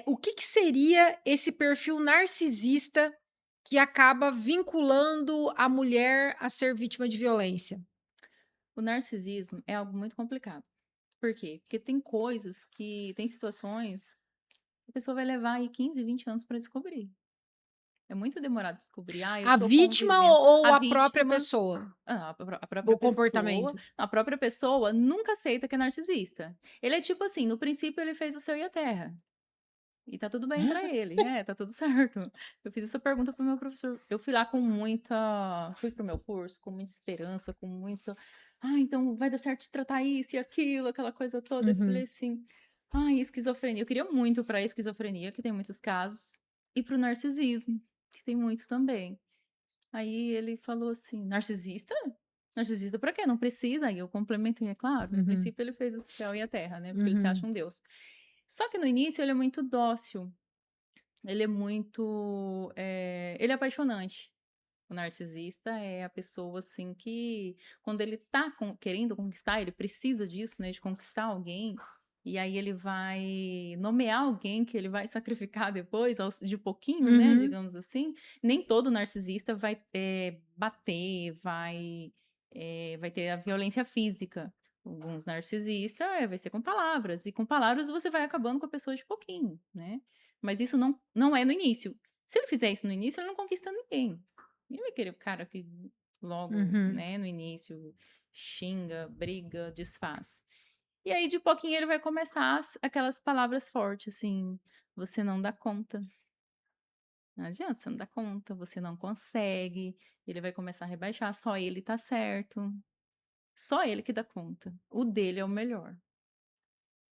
[SPEAKER 1] o que, que seria esse perfil narcisista que acaba vinculando a mulher a ser vítima de violência?
[SPEAKER 2] O narcisismo é algo muito complicado. Por quê? Porque tem situações que a pessoa vai levar aí 15, 20 anos para descobrir. É muito demorado descobrir. Ah, eu
[SPEAKER 1] A
[SPEAKER 2] tô
[SPEAKER 1] vítima
[SPEAKER 2] convivendo.
[SPEAKER 1] ou
[SPEAKER 2] A
[SPEAKER 1] a própria
[SPEAKER 2] vítima,
[SPEAKER 1] pessoa?
[SPEAKER 2] a própria
[SPEAKER 1] O
[SPEAKER 2] pessoa,
[SPEAKER 1] comportamento?
[SPEAKER 2] a própria pessoa nunca aceita que é narcisista. Ele é tipo assim, no princípio ele fez o céu e a terra. E tá tudo bem pra ele, tá tudo certo. Eu fiz essa pergunta pro meu professor. Eu fui lá fui pro meu curso com muita esperança, com muita, então vai dar certo de tratar isso e aquilo, aquela coisa toda. Eu falei
[SPEAKER 1] Uhum,
[SPEAKER 2] assim, esquizofrenia. Eu queria muito pra esquizofrenia, que tem muitos casos, e pro narcisismo, que tem muito também. Aí ele falou assim, narcisista? Narcisista pra quê? Não precisa. Aí eu complementei, é claro. No
[SPEAKER 1] uhum,
[SPEAKER 2] princípio ele fez o céu e a terra, né? Porque ele se acha
[SPEAKER 1] uhum,
[SPEAKER 2] um deus. Só que no início ele é muito dócil. Ele é muito, ele é apaixonante. O narcisista é a pessoa, assim, que quando ele tá querendo conquistar, ele precisa disso, né, de conquistar alguém, e aí ele vai nomear alguém que ele vai sacrificar depois, de pouquinho, né,
[SPEAKER 1] uhum,
[SPEAKER 2] digamos assim. Nem todo narcisista vai bater, vai ter a violência física. Alguns narcisistas vai ser com palavras, e com palavras você vai acabando com a pessoa de pouquinho, né? Mas isso não é no início. Se ele fizer isso no início, ele não conquista ninguém. Ninguém vai querer o cara que logo,
[SPEAKER 1] uhum.
[SPEAKER 2] né, no início, xinga, briga, desfaz. E aí, de pouquinho, ele vai começar aquelas palavras fortes, assim, você não dá conta. Não adianta, você não dá conta, você não consegue. Ele vai começar a rebaixar, só ele tá certo. Só ele que dá conta. O dele é o melhor.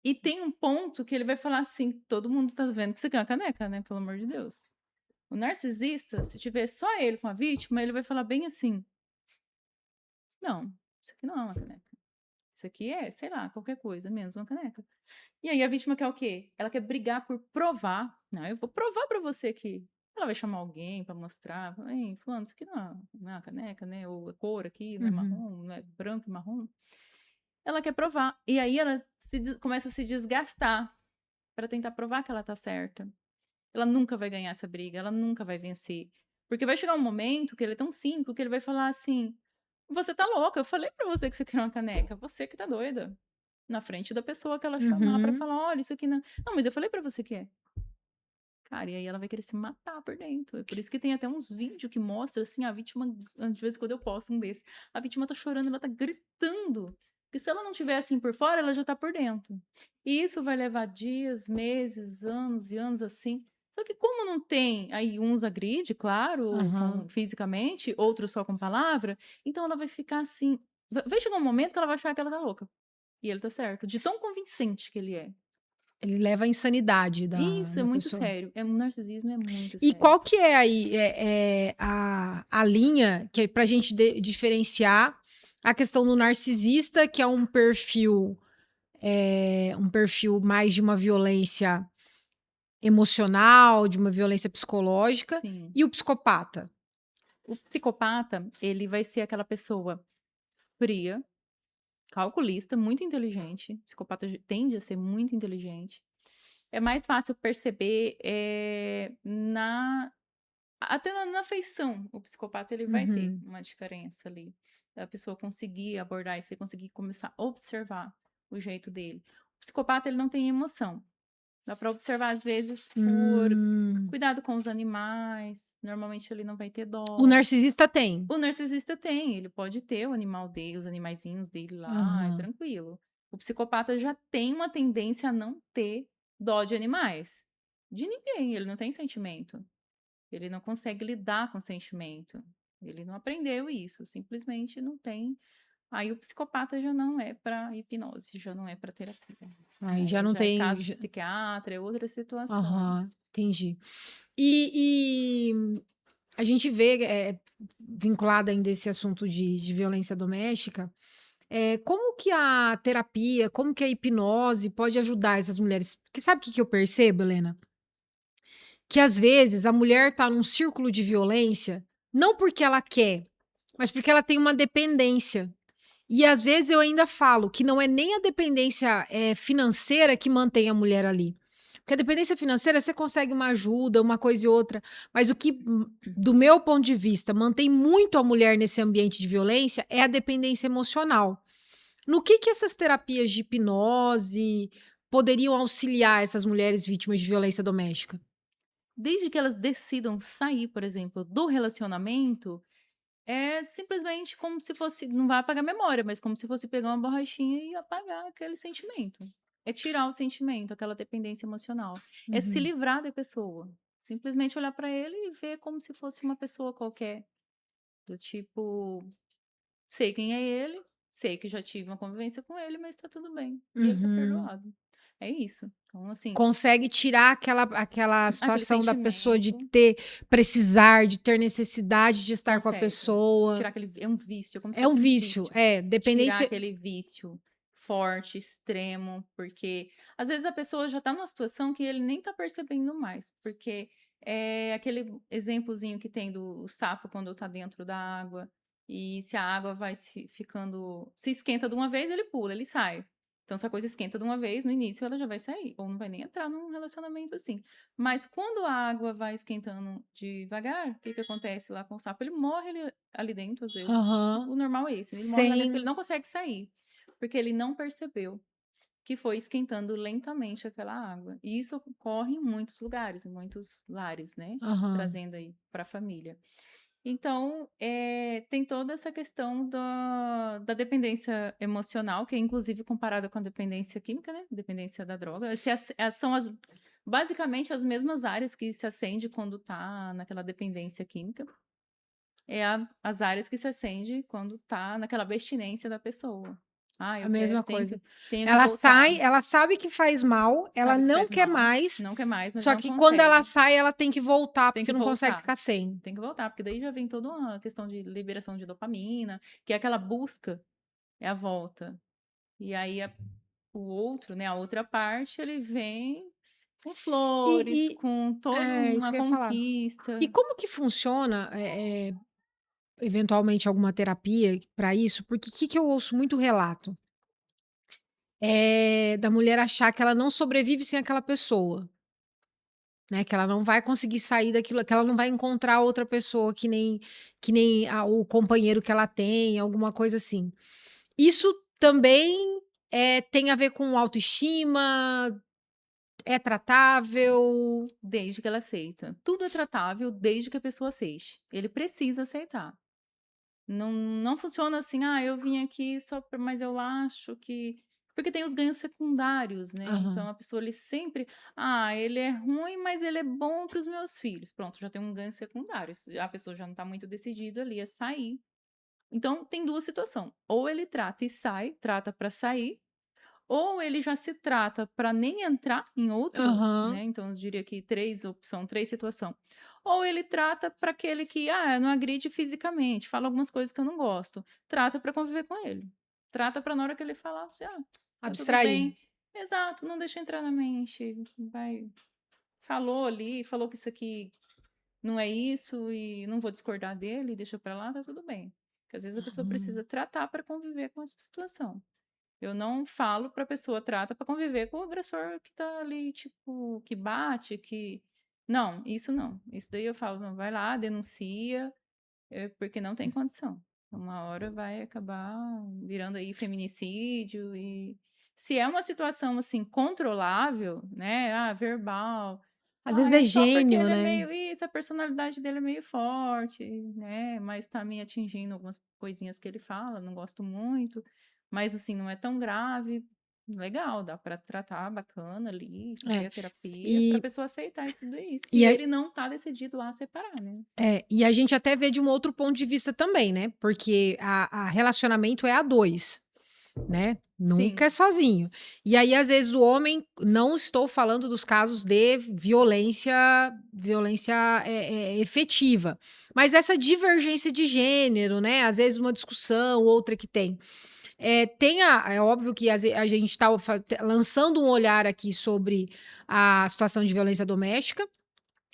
[SPEAKER 2] E tem um ponto que ele vai falar assim: todo mundo tá vendo que você quer uma caneca, né? Pelo amor de Deus. O narcisista, se tiver só ele com a vítima, ele vai falar bem assim: não, isso aqui não é uma caneca. Isso aqui é, sei lá, qualquer coisa, menos uma caneca. E aí a vítima quer o quê? Ela quer brigar por provar. Não, eu vou provar pra você que. Ela vai chamar alguém pra mostrar. Ei, fulano, isso aqui não é uma caneca, né? Ou a cor aqui não é
[SPEAKER 1] Uhum.
[SPEAKER 2] marrom, não é branco e marrom. Ela quer provar. E aí ela começa a se desgastar pra tentar provar que ela tá certa. Ela nunca vai ganhar essa briga, ela nunca vai vencer. Porque vai chegar um momento que ele é tão simples que ele vai falar assim: você tá louca, eu falei pra você que você quer uma caneca, você que tá doida. Na frente da pessoa que ela chamar pra
[SPEAKER 1] Uhum.
[SPEAKER 2] falar: olha, isso aqui não. Não, mas eu falei pra você que é. Cara, e aí ela vai querer se matar por dentro. É por isso que tem até uns vídeos que mostram assim, a vítima, de vez em quando eu posto um desse, a vítima tá chorando, ela tá gritando. Porque se ela não tiver assim por fora, ela já tá por dentro. E isso vai levar dias, meses, anos e anos assim. Só que como não tem, aí uns agride, claro,
[SPEAKER 1] Aham.
[SPEAKER 2] fisicamente, outros só com palavra, então ela vai ficar assim. Vai chegar um momento que ela vai achar que ela tá louca. E ele tá certo, de tão convincente que ele é.
[SPEAKER 1] Ele leva à insanidade
[SPEAKER 2] Isso é
[SPEAKER 1] da
[SPEAKER 2] muito
[SPEAKER 1] pessoa.
[SPEAKER 2] sério. O narcisismo é muito
[SPEAKER 1] E
[SPEAKER 2] sério.
[SPEAKER 1] qual que é aí a linha que é pra gente diferenciar a questão do narcisista, que é um perfil mais de uma violência emocional, de uma violência psicológica,
[SPEAKER 2] Sim.
[SPEAKER 1] e o psicopata?
[SPEAKER 2] O psicopata, ele vai ser aquela pessoa fria, calculista, muito inteligente. O psicopata tende a ser muito inteligente. É mais fácil perceber até na feição. O psicopata ele vai ter
[SPEAKER 1] Uhum,
[SPEAKER 2] uma diferença ali. A pessoa conseguir abordar isso e conseguir começar a observar o jeito dele. O psicopata ele não tem emoção. Dá para observar às vezes por
[SPEAKER 1] hum.
[SPEAKER 2] cuidado com os animais. Normalmente ele não vai ter
[SPEAKER 1] O
[SPEAKER 2] dó.
[SPEAKER 1] narcisista tem.
[SPEAKER 2] O narcisista tem, ele pode ter o animal dele, os animaizinhos dele lá, é
[SPEAKER 1] Aham.
[SPEAKER 2] tranquilo. O psicopata já tem uma tendência a não ter dó de animais. De ninguém, ele não tem sentimento. Ele não consegue lidar com sentimento. Ele não aprendeu isso, simplesmente não tem. aí o psicopata já não é para hipnose, já não é para terapia.
[SPEAKER 1] Aí já
[SPEAKER 2] Aí
[SPEAKER 1] não
[SPEAKER 2] já é
[SPEAKER 1] tem.
[SPEAKER 2] caso de psiquiatra, é outras
[SPEAKER 1] Aham,
[SPEAKER 2] situações.
[SPEAKER 1] entendi. E a gente vê, vinculada ainda a esse assunto de violência doméstica, como que a terapia, como que a hipnose pode ajudar essas mulheres? Porque sabe o que que eu percebo, Helena? Que às vezes a mulher tá num círculo de violência, não porque ela quer, mas porque ela tem uma dependência. E às vezes eu ainda falo que não é nem a dependência financeira que mantém a mulher ali. Porque a dependência financeira você consegue uma ajuda, uma coisa e outra. Mas o que, do meu ponto de vista, mantém muito a mulher nesse ambiente de violência é a dependência emocional. No que essas terapias de hipnose poderiam auxiliar essas mulheres vítimas de violência doméstica?
[SPEAKER 2] Desde que elas decidam sair, por exemplo, do relacionamento, é simplesmente como se fosse, não vai apagar a memória, mas como se fosse pegar uma borrachinha e apagar aquele sentimento. É tirar o sentimento, aquela dependência emocional. É se
[SPEAKER 1] Uhum.
[SPEAKER 2] livrar da pessoa. Simplesmente olhar para ele e ver como se fosse uma pessoa qualquer. Do tipo, sei quem é ele, sei que já tive uma convivência com ele, mas tá tudo bem. E ele tá
[SPEAKER 1] Uhum.
[SPEAKER 2] perdoado. É isso. Então, assim,
[SPEAKER 1] Consegue tirar aquela
[SPEAKER 2] aquele
[SPEAKER 1] situação da pessoa de
[SPEAKER 2] sentimento.
[SPEAKER 1] precisar, de ter necessidade de estar com a
[SPEAKER 2] Consegue.
[SPEAKER 1] pessoa.
[SPEAKER 2] Tirar aquele é um vício, como se
[SPEAKER 1] É um
[SPEAKER 2] fosse um
[SPEAKER 1] vício,
[SPEAKER 2] vício.
[SPEAKER 1] é,
[SPEAKER 2] Tirar
[SPEAKER 1] dependência.
[SPEAKER 2] aquele vício forte, extremo, porque às vezes a pessoa já tá numa situação que ele nem tá percebendo mais, porque é aquele exemplozinho que tem do sapo quando tá dentro da água, e se a água vai se esquenta de uma vez, ele pula, ele sai. Então, se a coisa esquenta de uma vez, no início ela já vai sair, ou não vai nem entrar num relacionamento assim. Mas quando a água vai esquentando devagar, o que que acontece lá com o sapo? Ele morre ali dentro, às vezes.
[SPEAKER 1] Aham.
[SPEAKER 2] O normal é esse, ele morre lá dentro, ele
[SPEAKER 1] Sem.
[SPEAKER 2] não consegue sair, porque ele não percebeu que foi esquentando lentamente aquela água. E isso ocorre em muitos lugares, em muitos lares, né?
[SPEAKER 1] Aham.
[SPEAKER 2] Trazendo aí para a família. Então, tem toda essa questão da dependência emocional, que é inclusive comparada com a dependência química, né? Dependência da droga. São basicamente as mesmas áreas que se acende quando tá naquela dependência química. As áreas que se acende quando tá naquela abstinência da pessoa. Ah,
[SPEAKER 1] A
[SPEAKER 2] eu quero,
[SPEAKER 1] mesma coisa.
[SPEAKER 2] tenho que
[SPEAKER 1] Ela
[SPEAKER 2] voltar.
[SPEAKER 1] sai, ela sabe que faz mal, ela
[SPEAKER 2] Sabe que
[SPEAKER 1] não
[SPEAKER 2] faz
[SPEAKER 1] quer
[SPEAKER 2] mal,
[SPEAKER 1] mais,
[SPEAKER 2] não quer mais, mas
[SPEAKER 1] só
[SPEAKER 2] não
[SPEAKER 1] que quando ela
[SPEAKER 2] consegue.
[SPEAKER 1] sai, ela tem que voltar,
[SPEAKER 2] Tem
[SPEAKER 1] porque
[SPEAKER 2] que
[SPEAKER 1] não consegue
[SPEAKER 2] voltar.
[SPEAKER 1] ficar sem.
[SPEAKER 2] Tem que voltar, porque daí já vem toda uma questão de liberação de dopamina, que é aquela busca, é a volta. E aí o outro, né, a outra parte, ele vem com flores,
[SPEAKER 1] E
[SPEAKER 2] com toda
[SPEAKER 1] é isso
[SPEAKER 2] uma
[SPEAKER 1] que eu ia falar. E
[SPEAKER 2] conquista.
[SPEAKER 1] como que funciona, eventualmente, alguma terapia para isso? Porque o que que eu ouço muito relato? Da mulher achar que ela não sobrevive sem aquela pessoa, né, que ela não vai conseguir sair daquilo, que ela não vai encontrar outra pessoa que nem o companheiro que ela tem, alguma coisa assim. Isso também, tem a ver com autoestima, é tratável?
[SPEAKER 2] Desde que ela aceita. Tudo é tratável desde que a pessoa aceite. Ele precisa aceitar. Não funciona assim, ah, eu vim aqui só pra, mas eu acho que. Porque tem os ganhos secundários, né? Então
[SPEAKER 1] Aham,
[SPEAKER 2] a pessoa ele sempre, ah, ele é ruim, mas ele é bom para os meus filhos. Pronto, já tem um ganho secundário. A pessoa já não tá muito decidida ali a sair. Então tem duas situações. Ou ele trata e sai, trata para sair, ou ele já se trata para nem entrar em outro,
[SPEAKER 1] aham,
[SPEAKER 2] né? Então eu diria que três situações. Ou ele trata para aquele que, não agride fisicamente, fala algumas coisas que eu não gosto. Trata para conviver com ele. Trata para na hora que ele falar, você, tá tudo
[SPEAKER 1] abstrair.
[SPEAKER 2] bem. Exato, não deixa entrar na mente. Vai, falou ali, falou que isso aqui não é isso e não vou discordar dele, deixa para lá, tá tudo bem. Porque às vezes a pessoa
[SPEAKER 1] Aham,
[SPEAKER 2] precisa tratar para conviver com essa situação. Eu não falo pra pessoa, trata pra conviver com o agressor que tá ali, tipo, que bate, que. Não, isso não. Isso daí eu falo, não, vai lá, denuncia, porque não tem condição. Uma hora vai acabar virando aí feminicídio e. Se é uma situação assim controlável, né? Ah, verbal.
[SPEAKER 1] às vezes
[SPEAKER 2] Ah,
[SPEAKER 1] é
[SPEAKER 2] é só porque
[SPEAKER 1] gênio,
[SPEAKER 2] ele é
[SPEAKER 1] né.
[SPEAKER 2] meio isso, a personalidade dele é meio forte, né? Mas tá me atingindo algumas coisinhas que ele fala, não gosto muito. Mas assim, não é tão grave. legal, dá para tratar bacana ali, fazer
[SPEAKER 1] É,
[SPEAKER 2] a terapia, para a
[SPEAKER 1] e,
[SPEAKER 2] pessoa aceitar e tudo isso, se
[SPEAKER 1] e, a,
[SPEAKER 2] ele não tá decidido a separar, né?
[SPEAKER 1] e a gente até vê de um outro ponto de vista também, né? Porque a relacionamento é a dois. Né, nunca
[SPEAKER 2] Sim,
[SPEAKER 1] é sozinho. E aí, às vezes, o homem não estou falando dos casos de violência, efetiva, mas essa divergência de gênero, né, às vezes uma discussão, outra que tem. É óbvio que a gente está lançando um olhar aqui sobre a situação de violência doméstica,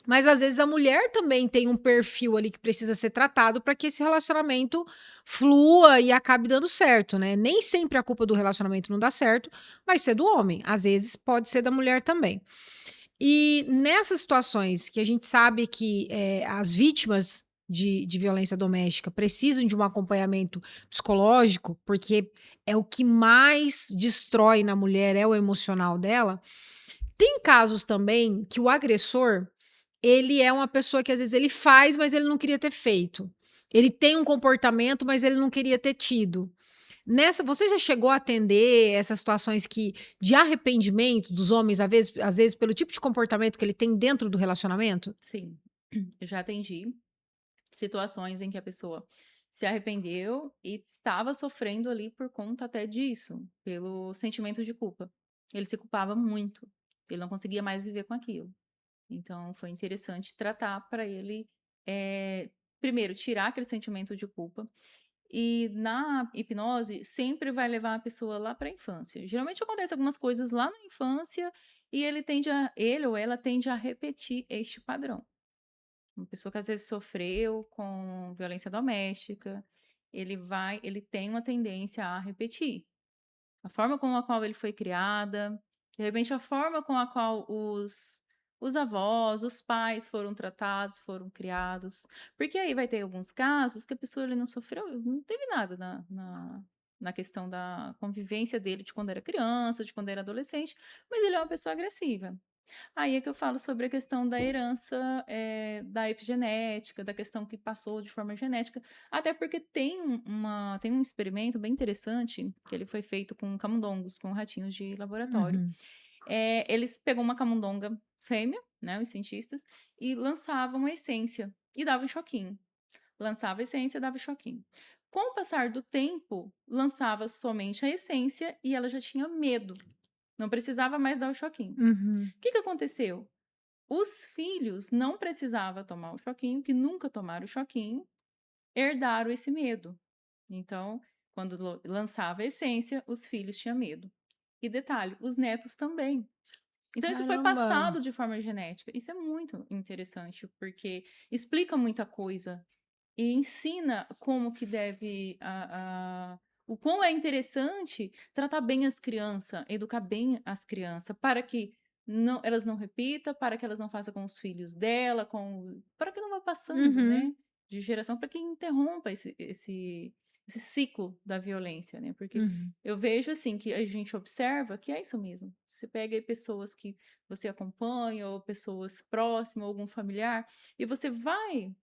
[SPEAKER 1] mas às vezes a mulher também tem um perfil ali que precisa ser tratado para que esse relacionamento flua e acabe dando certo, né? Nem sempre a culpa do relacionamento não dá certo vai ser do homem, às vezes pode ser da mulher também. E nessas situações que a gente sabe que as vítimas de violência doméstica precisam de um acompanhamento psicológico, porque é o que mais destrói na mulher, é o emocional dela. Tem casos também que o agressor ele é uma pessoa que às vezes ele faz, mas ele não queria ter feito. Ele tem um comportamento, mas ele não queria ter tido. Você já chegou a atender essas situações de arrependimento dos homens, às vezes pelo tipo de comportamento que ele tem dentro do relacionamento?
[SPEAKER 2] sim. Eu já atendi situações em que a pessoa se arrependeu e estava sofrendo ali por conta até disso, pelo sentimento de culpa. Ele se culpava muito, ele não conseguia mais viver com aquilo. Então, foi interessante tratar para ele, primeiro, tirar aquele sentimento de culpa. E na hipnose, sempre vai levar a pessoa lá para a infância. Geralmente acontece algumas coisas lá na infância e ele ou ela tende a repetir este padrão. Uma pessoa que às vezes sofreu com violência doméstica, ele tem uma tendência a repetir. A forma com a qual ele foi criada, de repente a forma com a qual os avós, os pais foram tratados, foram criados. Porque aí vai ter alguns casos que a pessoa ele não sofreu, não teve nada na questão da convivência dele de quando era criança, de quando era adolescente, mas ele é uma pessoa agressiva. Aí é que eu falo sobre a questão da herança, da epigenética, da questão que passou de forma genética, até porque tem um experimento bem interessante, que ele foi feito com camundongos, com ratinhos de laboratório.
[SPEAKER 1] Uhum.
[SPEAKER 2] Eles pegam uma camundonga fêmea, né, os cientistas, e lançavam uma essência, e dava um choquinho. Lançava a essência, dava choquinho. Com o passar do tempo, lançava somente a essência e ela já tinha medo. Não precisava mais dar o choquinho.
[SPEAKER 1] Uhum.
[SPEAKER 2] O que aconteceu? Os filhos não precisavam tomar o choquinho, que nunca tomaram o choquinho, herdaram esse medo. Então, quando lançava a essência, os filhos tinham medo. E detalhe, os netos também. Então, isso foi
[SPEAKER 1] Caramba!
[SPEAKER 2] passado de forma genética. Isso é muito interessante, porque explica muita coisa e ensina como que deve o quão é interessante tratar bem as crianças, educar bem as crianças, para que elas não repitam, para que elas não façam com os filhos dela, para que não vá passando, né,
[SPEAKER 1] Uhum.
[SPEAKER 2] de geração, para que interrompa esse ciclo da violência, né? Porque
[SPEAKER 1] Uhum.
[SPEAKER 2] eu vejo assim que a gente observa que é isso mesmo. Você pega aí pessoas que você acompanha, ou pessoas próximas, ou algum familiar, e você vai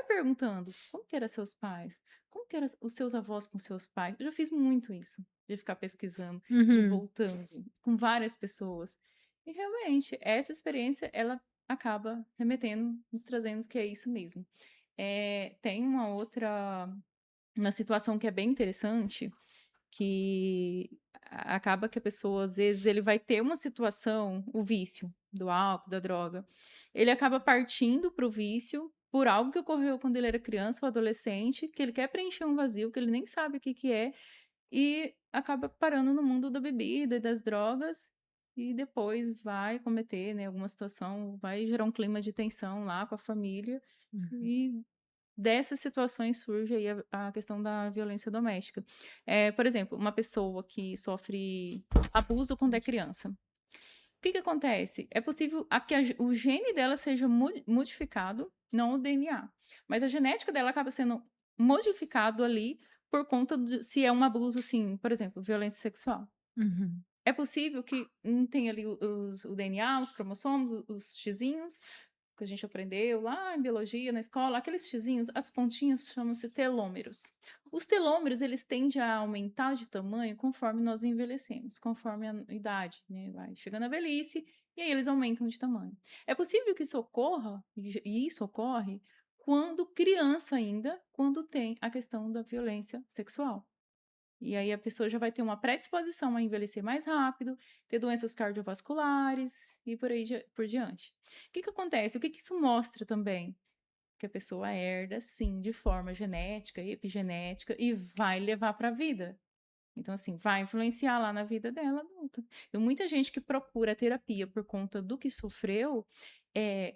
[SPEAKER 2] perguntando como que eram seus pais, como que eram os seus avós com seus pais. Eu já fiz muito isso, de ficar pesquisando, de ir
[SPEAKER 1] Uhum.
[SPEAKER 2] voltando com várias pessoas. E realmente, essa experiência, ela acaba remetendo, nos trazendo que é isso mesmo. Tem uma situação que é bem interessante, que acaba que a pessoa, às vezes, ele vai ter uma situação, o vício do álcool, da droga, ele acaba partindo para o vício por algo que ocorreu quando ele era criança ou adolescente, que ele quer preencher um vazio, que ele nem sabe o que que é, e acaba parando no mundo da bebida e das drogas, e depois vai cometer, né, alguma situação, vai gerar um clima de tensão lá com a família,
[SPEAKER 1] Uhum.
[SPEAKER 2] e dessas situações surge aí a questão da violência doméstica. Por exemplo, uma pessoa que sofre abuso quando é criança. O que acontece? É possível que o gene dela seja modificado, não o DNA, mas a genética dela acaba sendo modificado ali por conta de se é um abuso, assim, por exemplo, violência sexual.
[SPEAKER 1] Uhum.
[SPEAKER 2] É possível que não tenha ali o DNA, os cromossomos, os xizinhos, que a gente aprendeu lá em biologia, na escola, aqueles xizinhos, as pontinhas chamam-se telômeros. Os telômeros, eles tendem a aumentar de tamanho conforme nós envelhecemos, conforme a idade, né? Vai chegando a velhice, e aí eles aumentam de tamanho. É possível que isso ocorra, e isso ocorre, quando criança ainda, quando tem a questão da violência sexual. E aí a pessoa já vai ter uma predisposição a envelhecer mais rápido, ter doenças cardiovasculares e por aí por diante. O que que acontece? O que que isso mostra também? Que a pessoa herda, sim, de forma genética e epigenética e vai levar para a vida. Então, assim, vai influenciar lá na vida dela adulta. E muita gente que procura terapia por conta do que sofreu,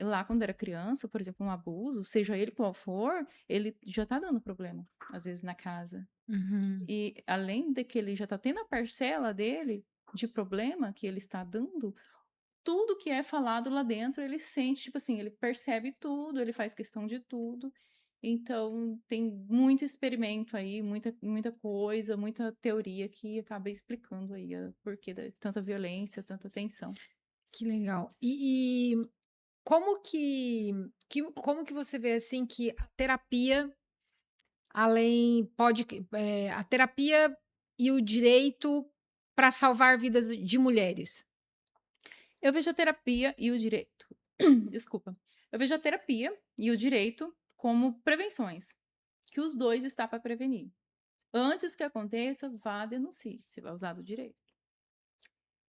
[SPEAKER 2] lá quando era criança, por exemplo, um abuso, seja ele qual for, ele já tá dando problema, às vezes, na casa.
[SPEAKER 1] Uhum.
[SPEAKER 2] E além de que ele já está tendo a parcela dele de problema que ele está dando, tudo que é falado lá dentro, ele sente, tipo assim, ele percebe tudo, ele faz questão de tudo. Então, tem muito experimento aí, muita coisa, muita teoria que acaba explicando aí o porquê de tanta violência, tanta tensão.
[SPEAKER 1] Que legal. E como como que você vê, assim, que a terapia, além pode a terapia e o direito para salvar vidas de mulheres?
[SPEAKER 2] Eu vejo a terapia e o direito. Desculpa. Eu vejo a terapia e o direito como prevenções, que os dois está para prevenir. Antes que aconteça, vá denuncie, se vai usar do direito.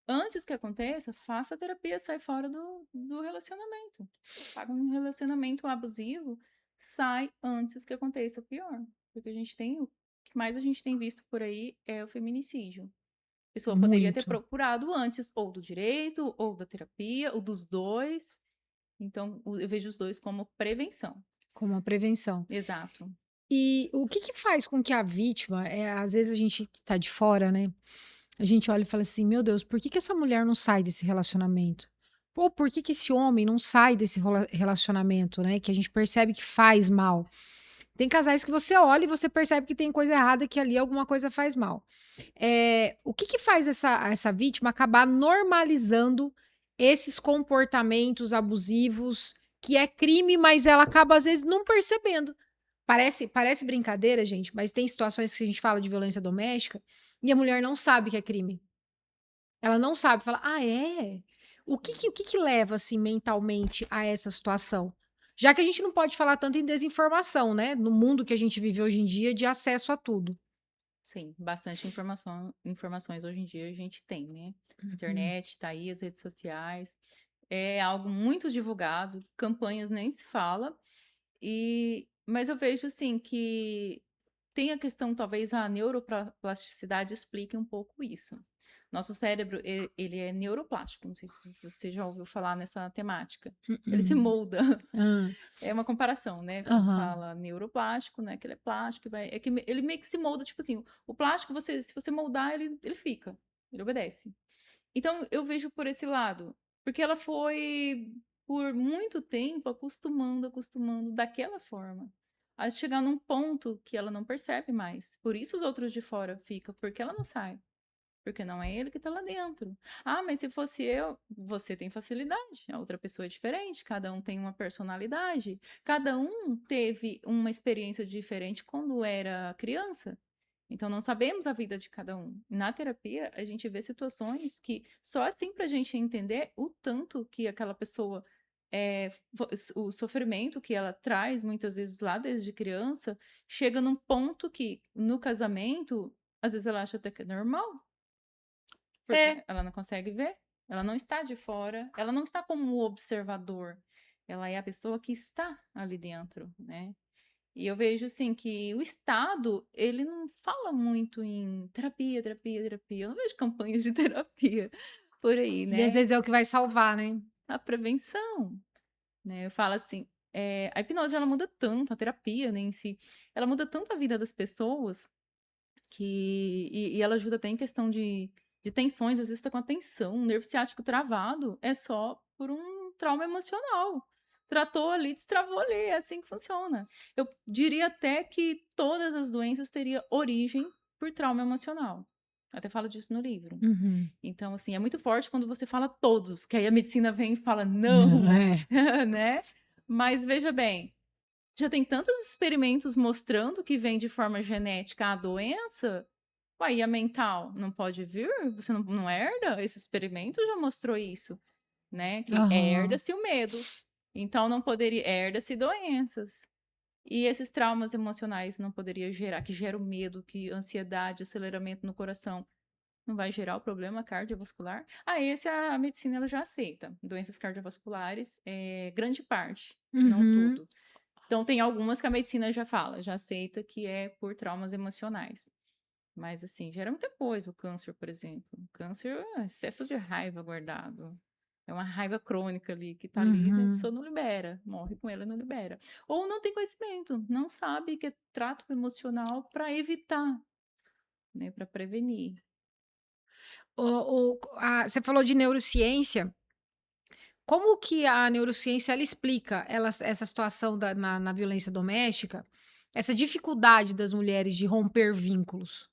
[SPEAKER 2] Antes que aconteça, faça a terapia, sai fora do relacionamento. Paga um relacionamento abusivo, sai antes que aconteça o pior. Porque o que mais a gente tem visto por aí é o feminicídio. A pessoa poderia ter
[SPEAKER 1] Muito.
[SPEAKER 2] procurado antes, ou do direito, ou da terapia, ou dos dois. Então, eu vejo os dois como prevenção.
[SPEAKER 1] Como a prevenção.
[SPEAKER 2] Exato.
[SPEAKER 1] E o que que faz com que a vítima, às vezes a gente que tá de fora, né, a gente olha e fala assim: "Meu Deus, por que que essa mulher não sai desse relacionamento? Pô, por que que esse homem não sai desse relacionamento, né, que a gente percebe que faz mal?" Tem casais que você olha e você percebe que tem coisa errada, que ali alguma coisa faz mal. O que que faz essa vítima acabar normalizando esses comportamentos abusivos, que é crime, mas ela acaba às vezes não percebendo? Parece brincadeira, gente, mas tem situações que a gente fala de violência doméstica e a mulher não sabe que é crime. Ela não sabe, fala: "Ah, é? O que que leva, assim, mentalmente a essa situação?" Já que a gente não pode falar tanto em desinformação, né, no mundo que a gente vive hoje em dia de acesso a tudo.
[SPEAKER 2] Sim, bastante informações hoje em dia a gente tem, né?
[SPEAKER 1] Uhum.
[SPEAKER 2] Internet, tá aí, as redes sociais. É algo muito divulgado, campanhas nem se fala. Mas eu vejo assim que tem a questão, talvez a neuroplasticidade explique um pouco isso. Nosso cérebro, ele é neuroplástico, não sei se você já ouviu falar nessa temática. Ele se
[SPEAKER 1] Mm.
[SPEAKER 2] molda.
[SPEAKER 1] Hã.
[SPEAKER 2] É uma comparação, né, quando
[SPEAKER 1] Aham.
[SPEAKER 2] fala neuroplástico, né, que ele é plástico, é que ele meio que se molda, tipo assim, o plástico, se você moldar, ele fica, ele obedece. Então, eu vejo por esse lado, porque ela foi, por muito tempo, acostumando daquela forma, a chegar num ponto que ela não percebe mais. Por isso os outros de fora ficam, porque ela não sai. Porque não é ele que tá lá dentro. Ah, mas se fosse eu, você tem facilidade, a outra pessoa é diferente, cada um tem uma personalidade, cada um teve uma experiência diferente quando era criança. Então não sabemos a vida de cada um. Na terapia, a gente vê situações que só assim pra gente entender o tanto que aquela pessoa o sofrimento que ela traz muitas vezes lá desde criança, chega num ponto que no casamento, às vezes ela acha até que é normal.
[SPEAKER 1] É,
[SPEAKER 2] Porque ela não consegue ver, ela não está de fora, ela não está como um observador, ela é a pessoa que está ali dentro, né? E eu vejo assim que o Estado, ele não fala muito em terapia, terapia, terapia. Eu não vejo campanhas de terapia por aí,
[SPEAKER 1] e às
[SPEAKER 2] né?
[SPEAKER 1] vezes é o que vai salvar, né.
[SPEAKER 2] A prevenção, né? Eu falo assim, a hipnose ela muda tanto, a terapia, né, em si, ela muda tanto a vida das pessoas e ela ajuda até em questão de tensões, às vezes tá com a tensão, um nervo ciático travado, é só por um trauma emocional. Tratou ali, destravou ali, é assim que funciona. Eu diria até que todas as doenças teriam origem por trauma emocional. Até falo disso no livro.
[SPEAKER 1] Uhum.
[SPEAKER 2] Então, assim, é muito forte quando você fala todos, que aí a medicina vem e fala,
[SPEAKER 1] Não,
[SPEAKER 2] não,
[SPEAKER 1] é.
[SPEAKER 2] né? Mas veja bem, já tem tantos experimentos mostrando que vem de forma genética a doença. Ué, e a mental não pode vir? Você não herda? Esse experimento já mostrou isso, né? Que
[SPEAKER 1] Aham.
[SPEAKER 2] herda-se o medo. Então, não poderia... Herda-se doenças. E esses traumas emocionais não poderia gerar, que gera o medo, que ansiedade, aceleramento no coração, não vai gerar o problema cardiovascular? Ah, esse a medicina ela já aceita. Doenças cardiovasculares, grande parte, não
[SPEAKER 1] Uhum.
[SPEAKER 2] tudo. Então, tem algumas que a medicina já fala, já aceita que é por traumas emocionais. Mas, assim, gera muita coisa. O câncer, por exemplo. O câncer é excesso de raiva guardado. É uma raiva crônica ali, que tá ali, e a
[SPEAKER 1] Uhum.
[SPEAKER 2] pessoa não libera. Morre com ela e não libera. Ou não tem conhecimento, não sabe que é trato emocional para evitar, né? Para prevenir.
[SPEAKER 1] Você falou de neurociência. Como que a neurociência ela explica essa situação na violência doméstica, essa dificuldade das mulheres de romper vínculos?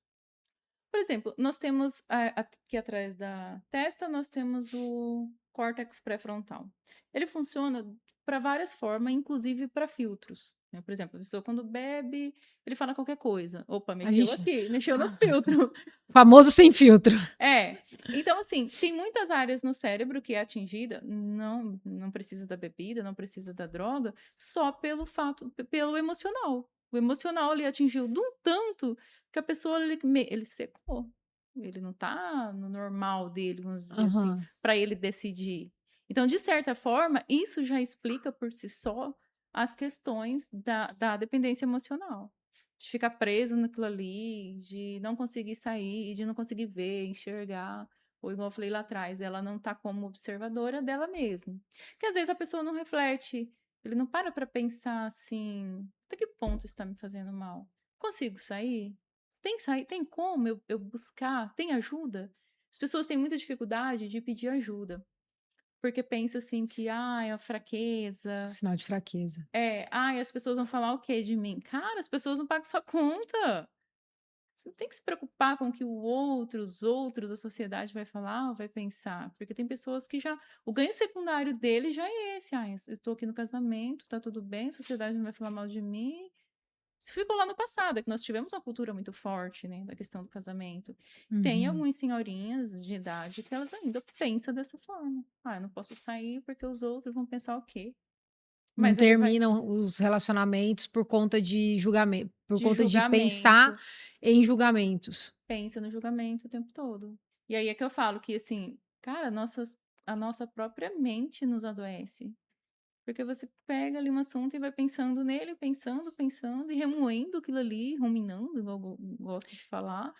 [SPEAKER 2] Por exemplo, nós temos aqui atrás da testa, nós temos o córtex pré-frontal. Ele funciona para várias formas, inclusive para filtros, né? Por exemplo, a pessoa quando bebe, ele fala qualquer coisa. Opa,
[SPEAKER 1] A
[SPEAKER 2] mexeu
[SPEAKER 1] gente
[SPEAKER 2] aqui, mexeu no filtro.
[SPEAKER 1] famoso sem filtro.
[SPEAKER 2] É. Então, assim, tem muitas áreas no cérebro que é atingida, não precisa da bebida, não precisa da droga, só pelo fato, pelo emocional. O emocional ele atingiu de um tanto que a pessoa ele secou. Ele não tá no normal dele, vamos dizer assim,
[SPEAKER 1] Aham.
[SPEAKER 2] para ele decidir. Então, de certa forma, isso já explica por si só as questões da dependência emocional. De ficar preso naquilo ali, de não conseguir sair, de não conseguir ver, enxergar. Ou igual eu falei lá atrás, ela não tá como observadora dela mesma. Que às vezes a pessoa não reflete, ele não para pensar assim, até que ponto está me fazendo mal? Consigo sair? Tem como eu buscar? Tem ajuda? As pessoas têm muita dificuldade de pedir ajuda, porque pensa assim que, é a fraqueza,
[SPEAKER 1] Sinal de fraqueza.
[SPEAKER 2] ai, as pessoas vão falar o quê de mim? Cara, as pessoas não pagam sua conta. Você não tem que se preocupar com o que os outros, a sociedade vai falar ou vai pensar. Porque tem pessoas que já. O ganho secundário dele já é esse. Eu estou aqui no casamento, tá tudo bem, a sociedade não vai falar mal de mim. Isso ficou lá no passado, é que nós tivemos uma cultura muito forte, né, da questão do casamento. Tem
[SPEAKER 1] Uhum.
[SPEAKER 2] algumas senhorinhas de idade que elas ainda pensam dessa forma. Eu não posso sair porque os outros vão pensar o quê?
[SPEAKER 1] Não
[SPEAKER 2] Mas aí vai
[SPEAKER 1] terminam os relacionamentos por conta de julgamento, por
[SPEAKER 2] de
[SPEAKER 1] conta de pensar
[SPEAKER 2] julgamento.
[SPEAKER 1] em julgamentos.
[SPEAKER 2] Pensa no julgamento o tempo todo. E aí é que eu falo que, assim, cara, a nossa própria mente nos adoece. Porque você pega ali um assunto e vai pensando nele, pensando, e remoendo aquilo ali, ruminando, igual eu gosto de falar,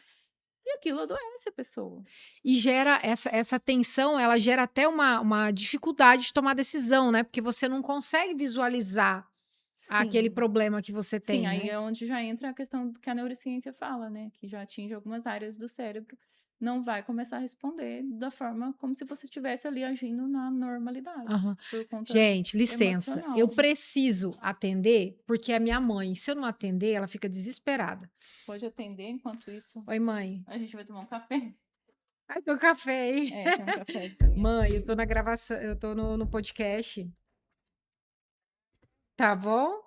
[SPEAKER 2] e aquilo adoece a pessoa.
[SPEAKER 1] E gera essa tensão, ela gera até uma dificuldade de tomar decisão, né, porque você não consegue visualizar aquele
[SPEAKER 2] Sim.
[SPEAKER 1] problema que você
[SPEAKER 2] Sim,
[SPEAKER 1] tem,
[SPEAKER 2] aí
[SPEAKER 1] né.
[SPEAKER 2] é onde já entra a questão que a neurociência fala, né? Que já atinge algumas áreas do cérebro, não vai começar a responder da forma como se você estivesse ali agindo na normalidade,
[SPEAKER 1] Aham.
[SPEAKER 2] por conta
[SPEAKER 1] Gente, licença, eu
[SPEAKER 2] emocional.
[SPEAKER 1] preciso atender, porque é minha mãe, se eu não atender, ela fica desesperada.
[SPEAKER 2] Pode atender, enquanto isso,
[SPEAKER 1] "Oi, mãe.
[SPEAKER 2] a gente vai tomar um café.
[SPEAKER 1] Ai, tem um café aí".
[SPEAKER 2] É, tem um cafezinho
[SPEAKER 1] "Mãe, eu tô
[SPEAKER 2] aqui.
[SPEAKER 1] na gravação, eu tô no podcast, tá bom?".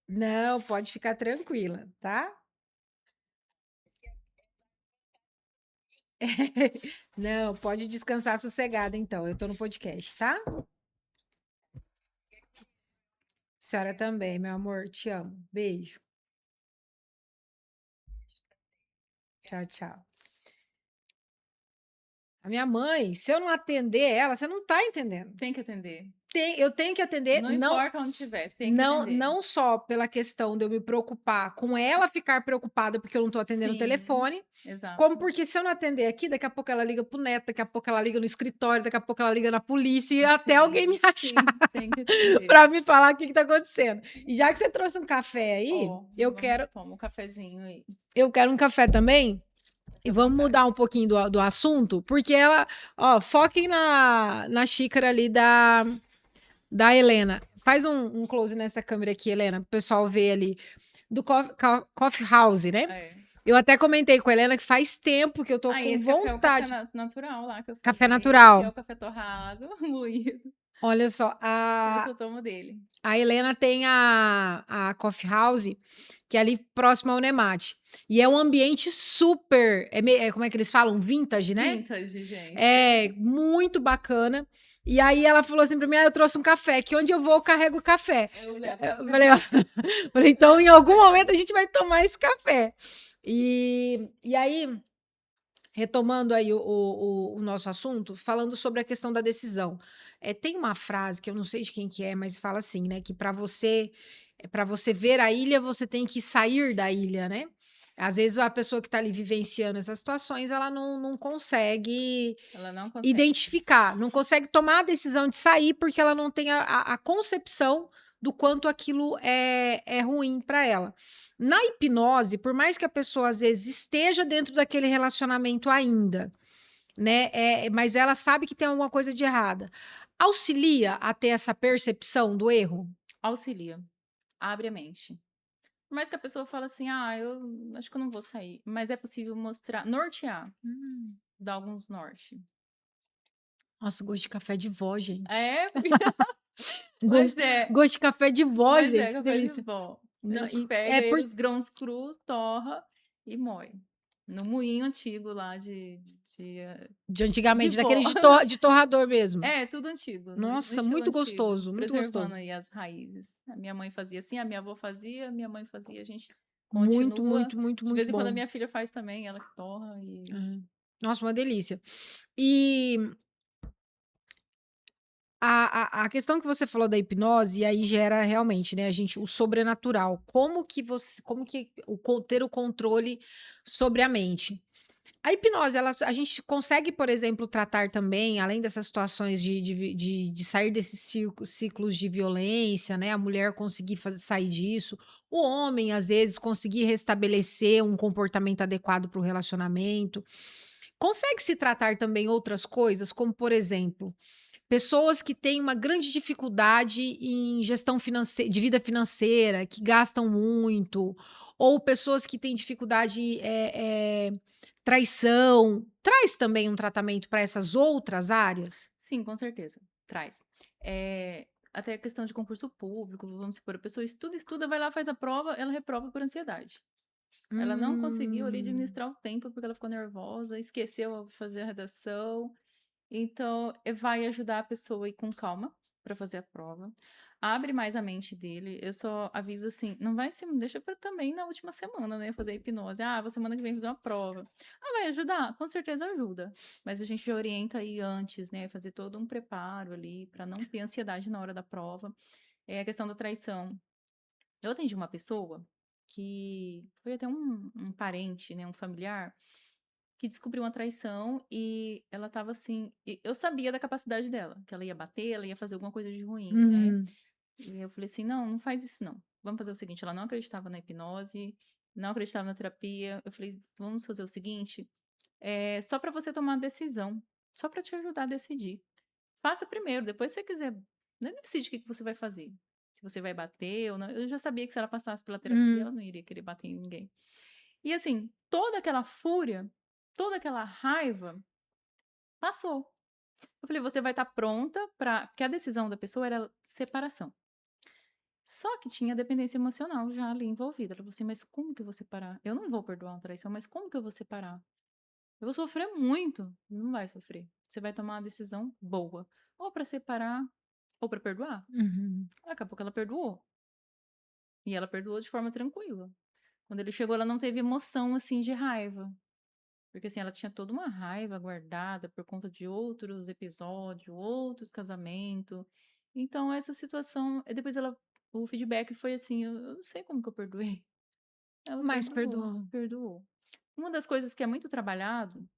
[SPEAKER 1] "Não, pode ficar tranquila, tá?". "Não, pode descansar sossegada então, eu tô no podcast, tá?". "Senhora também, meu amor, te amo. Beijo. Tchau, tchau". A minha mãe, se eu não atender ela, você não tá entendendo.
[SPEAKER 2] Tem que atender.
[SPEAKER 1] Eu tenho que atender,
[SPEAKER 2] Não importa onde estiver, tem que
[SPEAKER 1] não,
[SPEAKER 2] atender.
[SPEAKER 1] não só pela questão de eu me preocupar com ela ficar preocupada porque eu não tô atendendo o
[SPEAKER 2] Sim,
[SPEAKER 1] telefone, como
[SPEAKER 2] exato.
[SPEAKER 1] porque se eu não atender aqui, daqui a pouco ela liga pro neto, daqui a pouco ela liga no escritório, daqui a pouco ela liga na polícia e até alguém me
[SPEAKER 2] Sim,
[SPEAKER 1] achar
[SPEAKER 2] sim, tem que atender.
[SPEAKER 1] para me falar o que tá acontecendo. E já que você trouxe um café aí,
[SPEAKER 2] Ó, vamos tomar um cafezinho aí.
[SPEAKER 1] eu quero um café também. E
[SPEAKER 2] Fica à
[SPEAKER 1] vamos mudar um
[SPEAKER 2] vontade.
[SPEAKER 1] pouquinho do assunto, porque ela, ó, foquem na xícara ali da Helena. Faz um close nessa câmera aqui, Helena, pro pessoal ver ali. do Coffee House, né?
[SPEAKER 2] É.
[SPEAKER 1] Eu até comentei com a Helena que faz tempo que eu tô com
[SPEAKER 2] Esse café é o café
[SPEAKER 1] vontade.
[SPEAKER 2] natural lá que eu
[SPEAKER 1] Café
[SPEAKER 2] falei, que é
[SPEAKER 1] natural.
[SPEAKER 2] o café torrado, moído.
[SPEAKER 1] Olha só,
[SPEAKER 2] Eu só tomo dele.
[SPEAKER 1] a Helena tem a Coffee House, que é ali próximo ao Nemate. E é um ambiente super, como é que eles falam? Vintage, né?
[SPEAKER 2] Vintage, gente.
[SPEAKER 1] É, muito bacana. E aí ela falou assim pra mim, eu trouxe um café, que onde eu vou eu carrego o café.
[SPEAKER 2] Eu levo
[SPEAKER 1] Eu
[SPEAKER 2] café.
[SPEAKER 1] falei, falei, então em algum momento a gente vai tomar esse café. E aí, retomando aí o nosso assunto, falando sobre a questão da decisão. Tem uma frase que eu não sei de quem que é, mas fala assim, né? Que para você ver a ilha, você tem que sair da ilha, né? Às vezes a pessoa que está ali vivenciando essas situações, ela não consegue
[SPEAKER 2] Ela não consegue.
[SPEAKER 1] identificar, não consegue tomar a decisão de sair porque ela não tem a concepção do quanto aquilo é ruim para ela. Na hipnose, por mais que a pessoa às vezes esteja dentro daquele relacionamento ainda, né? Mas ela sabe que tem alguma coisa de errada. Auxilia a ter essa percepção do erro?
[SPEAKER 2] Auxilia. Abre a mente. Por mais que a pessoa fale assim, eu acho que eu não vou sair. Mas é possível mostrar, nortear. Dar alguns norte.
[SPEAKER 1] Nossa, gosto de café de vó, gente.
[SPEAKER 2] É, mas
[SPEAKER 1] Gosto,
[SPEAKER 2] é.
[SPEAKER 1] gosto de café de vó,
[SPEAKER 2] Mas é
[SPEAKER 1] gente. Que
[SPEAKER 2] café de
[SPEAKER 1] delícia.
[SPEAKER 2] vó. A
[SPEAKER 1] Não,
[SPEAKER 2] gente pega ele, os grãos crus, torra e moe. No moinho antigo lá
[SPEAKER 1] de
[SPEAKER 2] de
[SPEAKER 1] antigamente,
[SPEAKER 2] vó.
[SPEAKER 1] daquele de torrador mesmo.
[SPEAKER 2] É, tudo antigo. No
[SPEAKER 1] Nossa,
[SPEAKER 2] estilo
[SPEAKER 1] muito
[SPEAKER 2] antigo.
[SPEAKER 1] gostoso, muito
[SPEAKER 2] Preservando
[SPEAKER 1] gostoso.
[SPEAKER 2] aí as raízes. A minha mãe fazia assim, a minha avó fazia, a minha mãe fazia, a gente
[SPEAKER 1] Muito,
[SPEAKER 2] continua.
[SPEAKER 1] muito, muito,
[SPEAKER 2] De vez
[SPEAKER 1] muito
[SPEAKER 2] em quando a
[SPEAKER 1] bom.
[SPEAKER 2] minha filha faz também, ela que torra e...
[SPEAKER 1] Nossa, uma delícia. E a questão que você falou da hipnose, e aí gera realmente, né, a gente, o sobrenatural. Como que ter o controle sobre a mente? A hipnose, a gente consegue, por exemplo, tratar também, além dessas situações de sair desses ciclos de violência, né? A mulher conseguir sair disso, o homem, às vezes, conseguir restabelecer um comportamento adequado para o relacionamento. Consegue se tratar também outras coisas, como, por exemplo, pessoas que têm uma grande dificuldade em gestão de vida financeira, que gastam muito, ou pessoas que têm dificuldade, traição. Traz também um tratamento para essas outras áreas?
[SPEAKER 2] Sim, com certeza. Traz. Até a questão de concurso público, vamos supor, a pessoa estuda, vai lá, faz a prova, ela reprova por ansiedade. Ela não conseguiu ali
[SPEAKER 1] Hum.
[SPEAKER 2] administrar o tempo porque ela ficou nervosa, esqueceu de fazer a redação. Então, vai ajudar a pessoa a ir com calma para fazer a prova. Abre mais a mente dele. Eu só aviso assim, não vai ser, deixa para também na última semana, né, fazer a hipnose. Vou semana que vem fazer uma prova. Vai ajudar? Com certeza ajuda. Mas a gente já orienta aí antes, né, fazer todo um preparo ali para não ter ansiedade na hora da prova. É a questão da traição. Eu atendi uma pessoa que foi até um parente, né, um familiar, que descobriu uma traição e ela estava assim. Eu sabia da capacidade dela, que ela ia bater, ela ia fazer alguma coisa de ruim, né?
[SPEAKER 1] Uhum.
[SPEAKER 2] E eu falei assim: não, não faz isso não. Vamos fazer o seguinte: ela não acreditava na hipnose, não acreditava na terapia. Eu falei: vamos fazer o seguinte, só para você tomar a decisão, só para te ajudar a decidir. Faça primeiro, depois se você quiser, né, decide o que você vai fazer. Se você vai bater ou não. Eu já sabia que se ela passasse pela terapia, ela não iria querer bater em ninguém. E assim, toda aquela fúria, toda aquela raiva passou. Eu falei, você vai estar pronta para. Porque a decisão da pessoa era separação. Só que tinha dependência emocional já ali envolvida. Ela falou assim: mas como que eu vou separar? Eu não vou perdoar uma traição, mas como que eu vou separar? Eu vou sofrer muito. Não vai sofrer. Você vai tomar uma decisão boa. Ou para separar, ou para perdoar.
[SPEAKER 1] Uhum.
[SPEAKER 2] Acabou que ela perdoou. E ela perdoou de forma tranquila. Quando ele chegou, ela não teve emoção assim de raiva. Porque assim, ela tinha toda uma raiva guardada por conta de outros episódios, outros casamentos. Então, essa situação, depois o feedback foi assim, eu não sei como que eu perdoei. Ela
[SPEAKER 1] Mas
[SPEAKER 2] perdoou,
[SPEAKER 1] perdoa.
[SPEAKER 2] perdoou. Uma das coisas que é muito trabalhado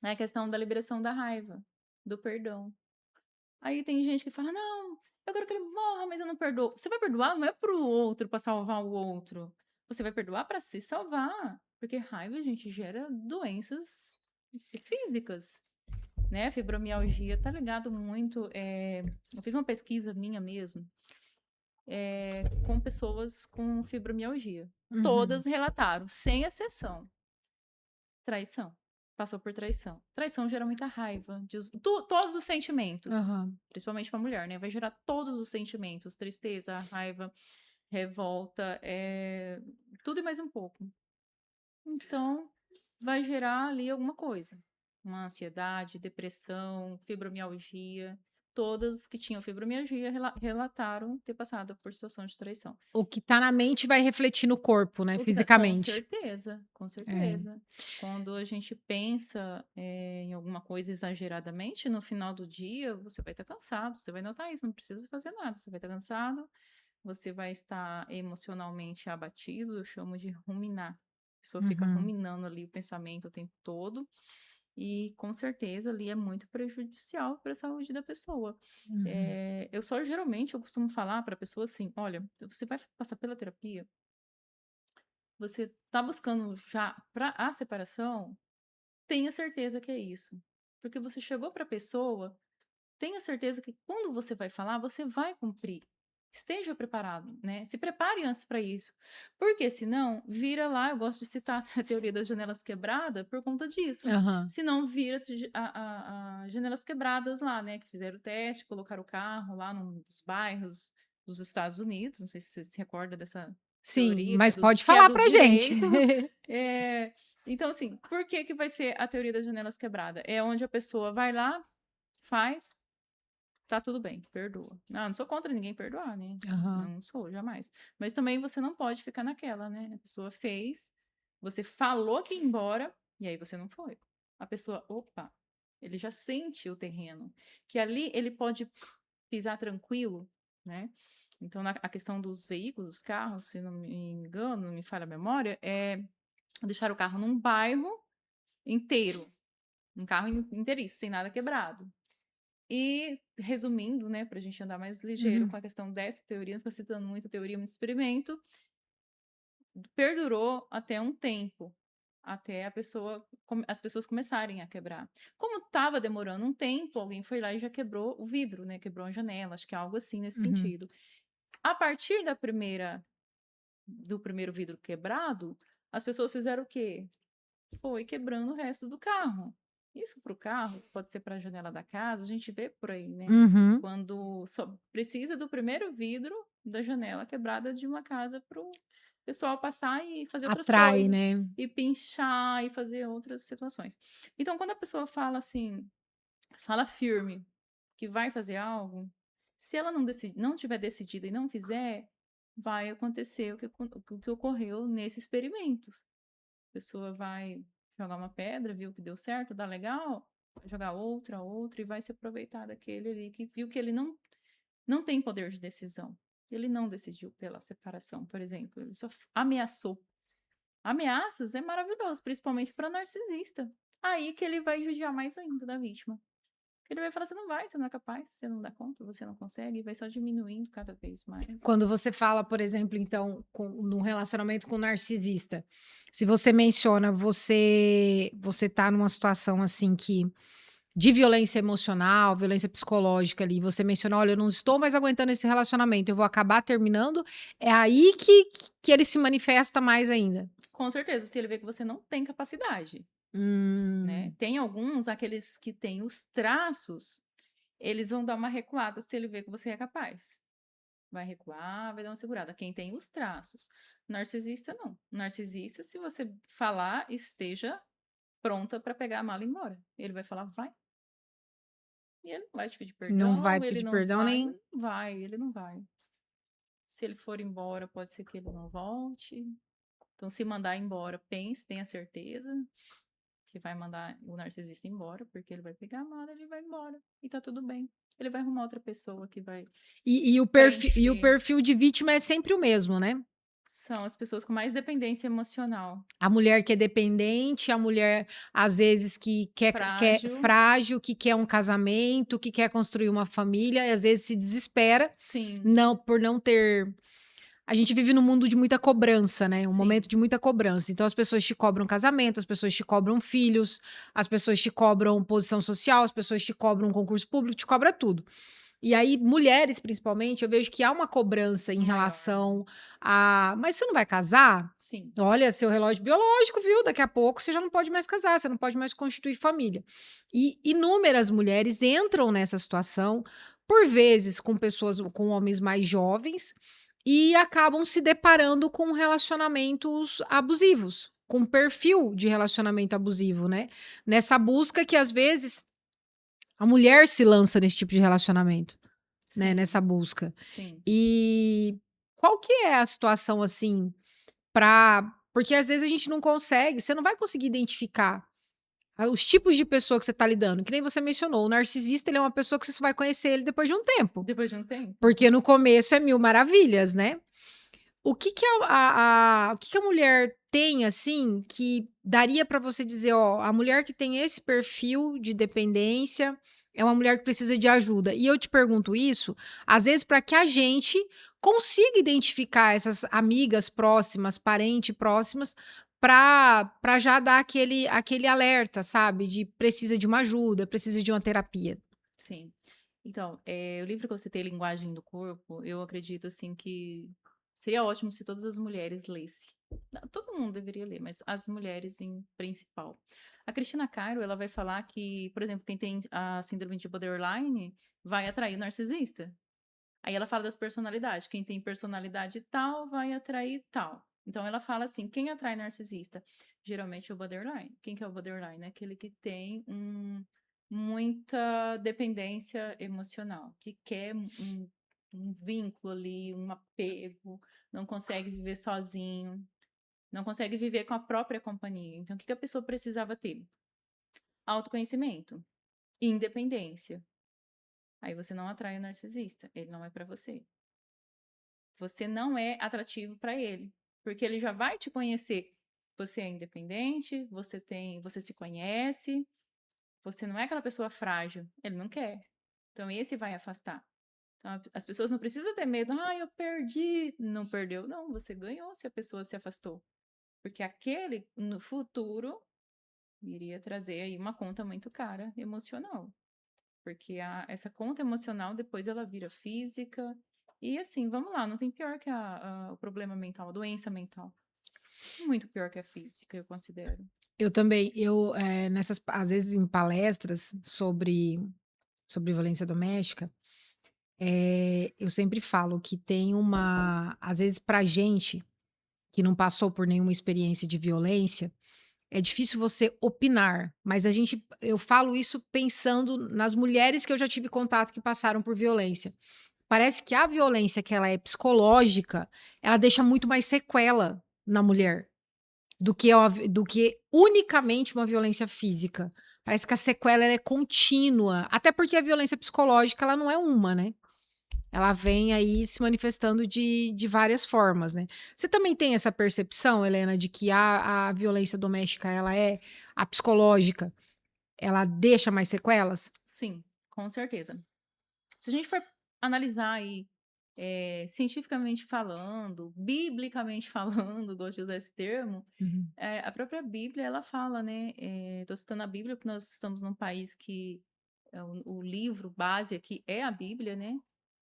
[SPEAKER 2] é a questão da liberação da raiva, do perdão. Aí tem gente que fala, não, eu quero que ele morra, mas eu não perdoo. Você vai perdoar não é pro outro, para salvar o outro. Você vai perdoar para se salvar. Porque raiva, gente, gera doenças físicas, né? Fibromialgia tá ligado muito. Eu fiz uma pesquisa minha mesmo. com pessoas com fibromialgia.
[SPEAKER 1] Uhum.
[SPEAKER 2] Todas relataram, sem exceção, traição. Passou por traição. Traição gera muita raiva. Todos os sentimentos.
[SPEAKER 1] Aham.
[SPEAKER 2] Principalmente pra mulher, né? Vai gerar todos os sentimentos. Tristeza, raiva, revolta, tudo e mais um pouco. Então, vai gerar ali alguma coisa. Uma ansiedade, depressão, fibromialgia. Todas que tinham fibromialgia relataram ter passado por situação de traição.
[SPEAKER 1] O que tá na mente vai refletir no corpo, né?
[SPEAKER 2] Com
[SPEAKER 1] Fisicamente.
[SPEAKER 2] certeza, com certeza. Quando a gente pensa em alguma coisa exageradamente, no final do dia você vai estar cansado, você vai notar isso, não precisa fazer nada, você vai estar cansado, você vai estar emocionalmente abatido, eu chamo de ruminar. A pessoa fica ruminando ali o pensamento o tempo todo. E com certeza ali é muito prejudicial para a saúde da pessoa. Eu costumo falar para a pessoa assim: olha, você vai passar pela terapia, você está buscando já para a separação, tenha certeza que é isso. Porque você chegou para a pessoa, tenha certeza que quando você vai falar, você vai cumprir. Esteja preparado, né? Se prepare antes para isso. Porque senão, vira lá, eu gosto de citar a teoria das janelas quebradas por conta disso. Senão, vira a janelas quebradas lá, né? Que fizeram o teste, colocaram o carro lá num dos bairros dos Estados Unidos. Não sei se você se recorda dessa teoria.
[SPEAKER 1] Sim, mas pode
[SPEAKER 2] que é
[SPEAKER 1] falar
[SPEAKER 2] do
[SPEAKER 1] pra
[SPEAKER 2] direito.
[SPEAKER 1] gente.
[SPEAKER 2] Então, assim, por que vai ser a teoria das janelas quebradas? É onde a pessoa vai lá, faz, tá tudo bem, perdoa. Não sou contra ninguém perdoar, né? Não sou, jamais. Mas também você não pode ficar naquela, né? A pessoa fez, você falou que ia embora, e aí você não foi. A pessoa, opa, ele já sente o terreno. Que ali ele pode pisar tranquilo, né? Então, a questão dos veículos, dos carros, se não me engano, não me falha a memória, é deixar o carro num bairro inteiro. Um carro inteiriço, sem nada quebrado. E, resumindo, né, pra gente andar mais ligeiro com a questão dessa teoria, não fico citando muita teoria, muito experimento, perdurou até um tempo, até as pessoas começarem a quebrar. Como estava demorando um tempo, alguém foi lá e já quebrou o vidro, né, quebrou a janela, acho que é algo assim nesse sentido. A partir do primeiro vidro quebrado, as pessoas fizeram o quê? Foi quebrando o resto do carro. Isso para o carro, pode ser para a janela da casa, a gente vê por aí, né? Quando só precisa do primeiro vidro da janela quebrada de uma casa para o pessoal passar e fazer outras
[SPEAKER 1] Atrai,
[SPEAKER 2] coisas.
[SPEAKER 1] né?
[SPEAKER 2] E pinchar e fazer outras situações. Então, quando a pessoa fala assim, fala firme que vai fazer algo, se ela não tiver decidida e não fizer, vai acontecer o que ocorreu nesse experimento. A pessoa vai jogar uma pedra, viu que deu certo, dá legal, vai jogar outra, e vai se aproveitar daquele ali que viu que ele não tem poder de decisão. Ele não decidiu pela separação, por exemplo, ele só ameaçou. Ameaças é maravilhoso, principalmente para narcisista. Aí que ele vai judiar mais ainda da vítima. Ele vai falar, você não é capaz, você não dá conta, você não consegue, e vai só diminuindo cada vez mais.
[SPEAKER 1] Quando você fala, por exemplo, então, num relacionamento com um narcisista, se você menciona, você tá numa situação assim de violência emocional, violência psicológica ali, você menciona, olha, eu não estou mais aguentando esse relacionamento, eu vou acabar terminando, é aí que ele se manifesta mais ainda.
[SPEAKER 2] Com certeza, se ele vê que você não tem capacidade. Né? Tem alguns, aqueles que têm os traços, eles vão dar uma recuada se ele vê que você é capaz. Vai recuar, vai dar uma segurada. Quem tem os traços. Narcisista, não. Narcisista, se você falar, esteja pronta para pegar a mala e ir embora. Ele vai falar, vai. E ele não vai te pedir perdão.
[SPEAKER 1] Não vai pedir perdão nem...
[SPEAKER 2] Ele não vai. Se ele for embora, pode ser que ele não volte. Então, se mandar embora, pense, tenha certeza que vai mandar o narcisista embora, porque ele vai pegar a mala, ele vai embora. E tá tudo bem. Ele vai arrumar outra pessoa que vai
[SPEAKER 1] e o perfil de vítima é sempre o mesmo, né?
[SPEAKER 2] São as pessoas com mais dependência emocional.
[SPEAKER 1] A mulher que é dependente, a mulher, às vezes, que quer frágil, que quer um casamento, que quer construir uma família, e às vezes se desespera.
[SPEAKER 2] Sim.
[SPEAKER 1] Por não ter... A gente vive num mundo de muita cobrança, né? Um momento de muita cobrança. Então, as pessoas te cobram casamento, as pessoas te cobram filhos, as pessoas te cobram posição social, as pessoas te cobram concurso público, te cobra tudo. E aí, mulheres, principalmente, eu vejo que há uma cobrança em
[SPEAKER 2] Maior, né?
[SPEAKER 1] relação a: "Mas você não vai casar?
[SPEAKER 2] Sim,
[SPEAKER 1] Olha, seu relógio biológico, viu? Daqui a pouco você já não pode mais casar, você não pode mais constituir família". E inúmeras mulheres entram nessa situação, por vezes com pessoas com homens mais jovens, e acabam se deparando com relacionamentos abusivos, com perfil de relacionamento abusivo, né. Nessa busca que, às vezes, a mulher se lança nesse tipo de relacionamento. Né,
[SPEAKER 2] sim,
[SPEAKER 1] nessa busca.
[SPEAKER 2] sim.
[SPEAKER 1] E qual que é a situação, assim, porque às vezes a gente não consegue, você não vai conseguir identificar os tipos de pessoa que você tá lidando, que nem você mencionou, o narcisista ele é uma pessoa que você só vai conhecer ele depois de um tempo,
[SPEAKER 2] Depois de um tempo?
[SPEAKER 1] porque no começo é mil maravilhas, né. O que que o que que a mulher tem, assim, que daria pra você dizer: "Ó, a mulher que tem esse perfil de dependência é uma mulher que precisa de ajuda"? E eu te pergunto isso, às vezes, para que a gente consiga identificar essas amigas próximas, parente próximas, pra já dar aquele alerta, sabe, de precisa de uma ajuda, precisa de uma terapia.
[SPEAKER 2] Sim. Então, o livro que eu citei, Linguagem do Corpo, eu acredito, assim, que seria ótimo se todas as mulheres lessem. Não, todo mundo deveria ler, mas as mulheres em principal. A Cristina Cairo, ela vai falar que, por exemplo, quem tem a síndrome de borderline vai atrair o narcisista. Aí ela fala das personalidades. Quem tem personalidade tal vai atrair tal. Então ela fala assim: quem atrai narcisista? Geralmente é o borderline. Quem que é o borderline? É aquele que tem muita dependência emocional, que quer um vínculo ali, um apego, não consegue viver sozinho, não consegue viver com a própria companhia. Então, o que que a pessoa precisava ter? Autoconhecimento, independência. Aí você não atrai o narcisista, ele não é para você. Você não é atrativo para ele, porque ele já vai te conhecer. Você é independente, você se conhece, você não é aquela pessoa frágil, ele não quer. Então esse vai afastar. Então, as pessoas não precisam ter medo, ah, eu perdi. Não perdeu, não, você ganhou se a pessoa se afastou. Porque aquele, no futuro, iria trazer aí uma conta muito cara emocional. Porque essa conta emocional depois ela vira física. E assim, vamos lá, não tem pior que o problema mental, a doença mental. Muito pior que a física, eu considero.
[SPEAKER 1] Eu também, nessas às vezes em palestras sobre violência doméstica, eu sempre falo que tem às vezes pra gente, que não passou por nenhuma experiência de violência, é difícil você opinar, mas eu falo isso pensando nas mulheres que eu já tive contato que passaram por violência. Parece que a violência que ela é psicológica, ela deixa muito mais sequela na mulher. Do que unicamente uma violência física. Parece que a sequela ela é contínua, até porque a violência psicológica ela não é uma, né. Ela vem aí se manifestando de várias formas, né. Você também tem essa percepção, Helena, de que a violência doméstica a psicológica, ela deixa mais sequelas?
[SPEAKER 2] Sim, com certeza. Se a gente for analisar aí, cientificamente falando, biblicamente falando, gosto de usar esse termo,
[SPEAKER 1] Uhum.
[SPEAKER 2] a própria Bíblia, ela fala, né? Estou citando a Bíblia porque nós estamos num país que o livro base aqui é a Bíblia, né?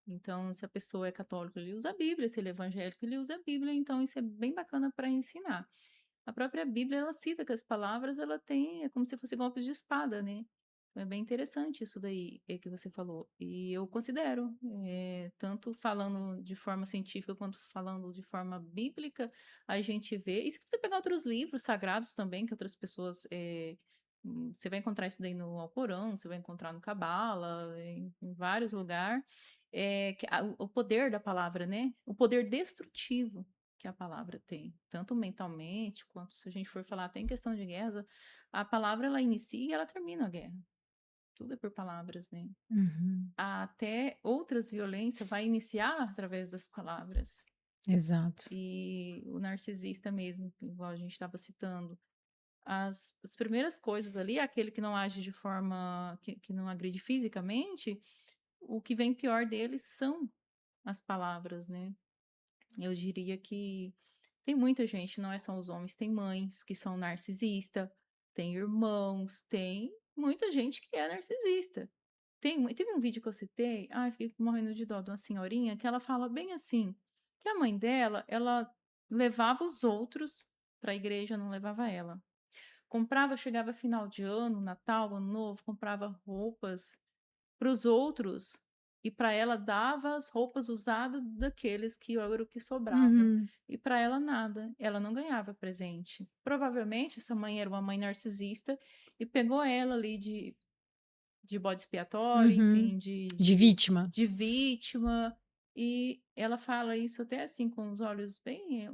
[SPEAKER 2] Então, se a pessoa é católica, ele usa a Bíblia, se ele é evangélico, ele usa a Bíblia, então isso é bem bacana para ensinar. A própria Bíblia, ela cita que as palavras, ela tem, é como se fosse golpes de espada, né? Então, é bem interessante isso daí que você falou. E eu considero, tanto falando de forma científica quanto falando de forma bíblica, a gente vê. E se você pegar outros livros sagrados também, que outras pessoas. Você vai encontrar isso daí no Alcorão, você vai encontrar no Cabala, em vários lugares. O poder da palavra, né? O poder destrutivo que a palavra tem, tanto mentalmente quanto se a gente for falar até em questão de guerra, a palavra ela inicia e ela termina a guerra. Tudo é por palavras, né?
[SPEAKER 1] Uhum.
[SPEAKER 2] Até outras violências vai iniciar através das palavras.
[SPEAKER 1] Exato.
[SPEAKER 2] E o narcisista mesmo, igual a gente estava citando, as primeiras coisas ali, aquele que não age de forma, que não agride fisicamente, o que vem pior deles são as palavras, né? Eu diria que tem muita gente, não é só os homens, tem mães que são narcisistas, tem irmãos, tem muita gente que é narcisista. Teve um vídeo que eu citei, ai, fiquei morrendo de dó de uma senhorinha, que ela fala bem assim, que a mãe dela, ela levava os outros para a igreja, não levava ela. Chegava final de ano, Natal, Ano Novo, comprava roupas para os outros e para ela dava as roupas usadas daqueles que era o que sobrava.
[SPEAKER 1] Uhum.
[SPEAKER 2] E para ela nada, ela não ganhava presente. Provavelmente essa mãe era uma mãe narcisista e pegou ela ali de bode expiatório,
[SPEAKER 1] Uhum.
[SPEAKER 2] enfim,
[SPEAKER 1] De vítima.
[SPEAKER 2] de vítima. E ela fala isso até assim, com os olhos bem.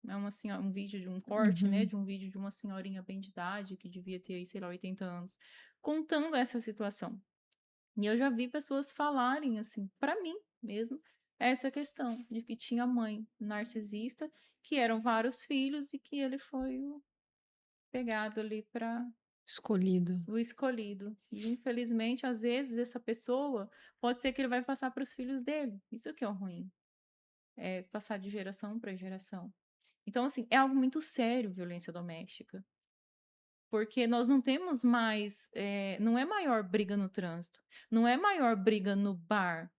[SPEAKER 2] É uma senhora, um vídeo de um corte, né?
[SPEAKER 1] Uhum.
[SPEAKER 2] De um vídeo de uma senhorinha bem de idade, que devia ter aí, sei lá, 80 anos, contando essa situação. E eu já vi pessoas falarem assim, para mim mesmo, essa questão de que tinha mãe narcisista, que eram vários filhos e que ele foi o pegado ali para
[SPEAKER 1] Escolhido.
[SPEAKER 2] o escolhido. E infelizmente, às vezes, essa pessoa pode ser que ele vai passar para os filhos dele. Isso que é o ruim. É passar de geração para geração. Então, assim, é algo muito sério violência doméstica. Porque nós não temos mais. Não é maior briga no trânsito. Não é maior briga no bar.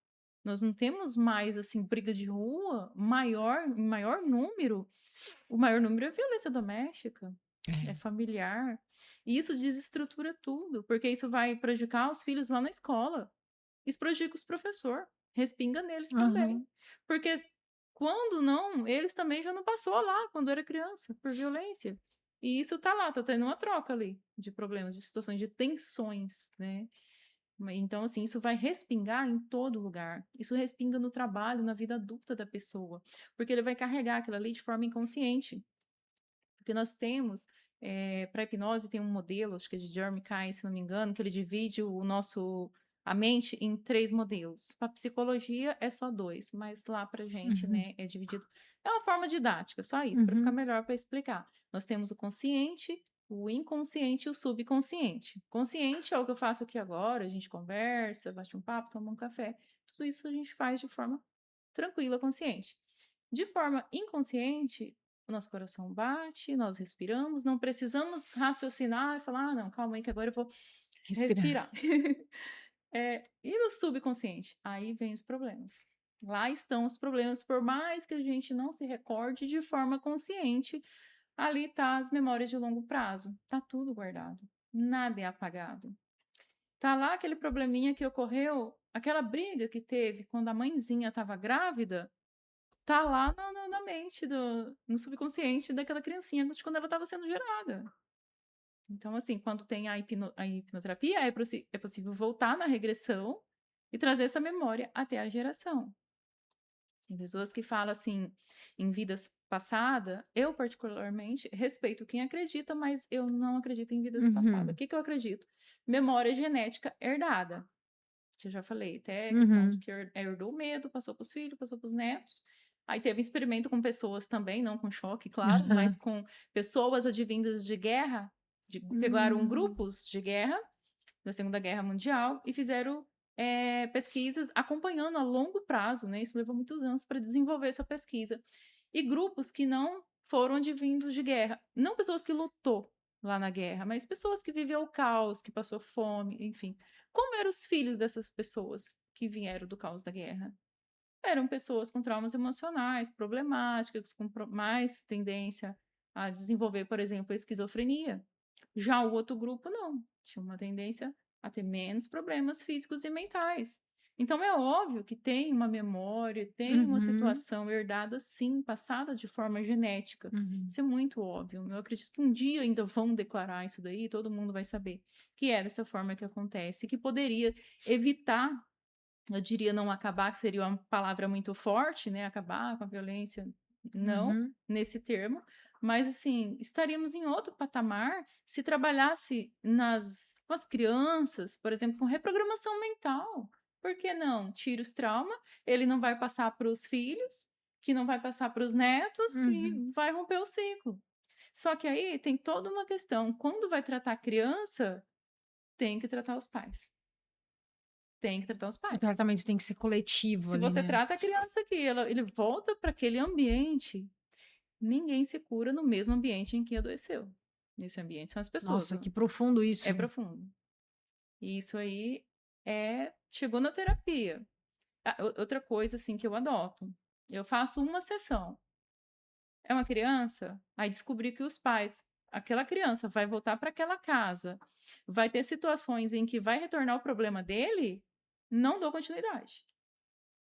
[SPEAKER 2] Nós não temos mais, assim, briga de rua em maior número. O maior número é violência doméstica. É familiar. E isso desestrutura tudo, porque isso vai prejudicar os filhos lá na escola. Isso prejudica os professores. Respinga neles também.
[SPEAKER 1] Aham.
[SPEAKER 2] Porque quando não, eles também já não passou lá quando era criança, por violência. E isso tá lá, tá tendo uma troca ali de problemas, de situações, de tensões, né? Então, assim, isso vai respingar em todo lugar. Isso respinga no trabalho, na vida adulta da pessoa. Porque ele vai carregar aquilo ali de forma inconsciente. Porque nós temos, para hipnose, tem um modelo, acho que é de Jeremy Kyle, se não me engano, que ele divide a mente em 3 modelos. Para psicologia é só 2, mas lá para gente,
[SPEAKER 1] Uhum.
[SPEAKER 2] né, é dividido. É uma forma didática, só isso, para ficar
[SPEAKER 1] Uhum.
[SPEAKER 2] melhor para explicar. Nós temos o consciente, o inconsciente e o subconsciente. Consciente é o que eu faço aqui agora, a gente conversa, bate um papo, toma um café. Tudo isso a gente faz de forma tranquila, consciente. De forma inconsciente, o nosso coração bate, nós respiramos, não precisamos raciocinar e falar, ah, não, calma aí que agora eu vou
[SPEAKER 1] Respirar.
[SPEAKER 2] respirar. E no subconsciente? Aí vem os problemas. Lá estão os problemas, por mais que a gente não se recorde de forma consciente, ali tá as memórias de longo prazo. Tá tudo guardado. Nada é apagado. Tá lá aquele probleminha que ocorreu, aquela briga que teve quando a mãezinha estava grávida, tá lá na mente, no subconsciente daquela criancinha de quando ela estava sendo gerada. Então, assim, quando tem a hipnoterapia, é possível voltar na regressão e trazer essa memória até a geração. Tem pessoas que falam assim, em vidas passadas, eu particularmente respeito quem acredita, mas eu não acredito em vidas passadas. O
[SPEAKER 1] Uhum.
[SPEAKER 2] que eu acredito? Memória genética herdada. Que eu já falei, até a questão de
[SPEAKER 1] Uhum.
[SPEAKER 2] que herdou o medo, passou para os filhos, passou para os netos. Aí teve experimento com pessoas também, não com choque, claro, mas
[SPEAKER 1] Aham.
[SPEAKER 2] com pessoas advindas de guerra, pegaram
[SPEAKER 1] Hum.
[SPEAKER 2] grupos de guerra da Segunda Guerra Mundial e fizeram pesquisas acompanhando a longo prazo, né? Isso levou muitos anos para desenvolver essa pesquisa. E grupos que não foram advindos de guerra, não pessoas que lutou lá na guerra, mas pessoas que viveu o caos, que passou fome, enfim. Como eram os filhos dessas pessoas que vieram do caos da guerra? Eram pessoas com traumas emocionais, problemáticas, com mais tendência a desenvolver, por exemplo, a esquizofrenia. Já o outro grupo não, tinha uma tendência a ter menos problemas físicos e mentais. Então é óbvio que tem uma memória, tem uma
[SPEAKER 1] Uhum.
[SPEAKER 2] situação herdada, sim, passada de forma genética.
[SPEAKER 1] Uhum.
[SPEAKER 2] Isso é muito óbvio. Eu acredito que um dia ainda vão declarar isso daí, e todo mundo vai saber que é dessa forma que acontece, que poderia evitar, eu diria não acabar, que seria uma palavra muito forte, né? Acabar com a violência, não
[SPEAKER 1] Uhum.
[SPEAKER 2] nesse termo, mas assim, estaríamos em outro patamar se trabalhasse com as crianças, por exemplo, com reprogramação mental. Por que não? Tira os traumas, ele não vai passar para os filhos, que não vai passar para os netos
[SPEAKER 1] Uhum.
[SPEAKER 2] e vai romper o ciclo. Só que aí tem toda uma questão. Quando vai tratar a criança, tem que tratar os pais. Tem que tratar os
[SPEAKER 1] O
[SPEAKER 2] pais.
[SPEAKER 1] tratamento tem que ser coletivo
[SPEAKER 2] Se
[SPEAKER 1] ali,
[SPEAKER 2] você
[SPEAKER 1] né?
[SPEAKER 2] trata a criança aqui, ele volta para aquele ambiente, ninguém se cura no mesmo ambiente em que adoeceu. Nesse ambiente são as pessoas,
[SPEAKER 1] Nossa,
[SPEAKER 2] né?
[SPEAKER 1] que profundo
[SPEAKER 2] É
[SPEAKER 1] isso.
[SPEAKER 2] profundo. E isso aí chegou na terapia. Outra coisa, assim, que eu adoto. Eu faço uma sessão. É uma criança? Aí descobri que os pais, aquela criança vai voltar para aquela casa, vai ter situações em que vai retornar o problema dele, não dou continuidade.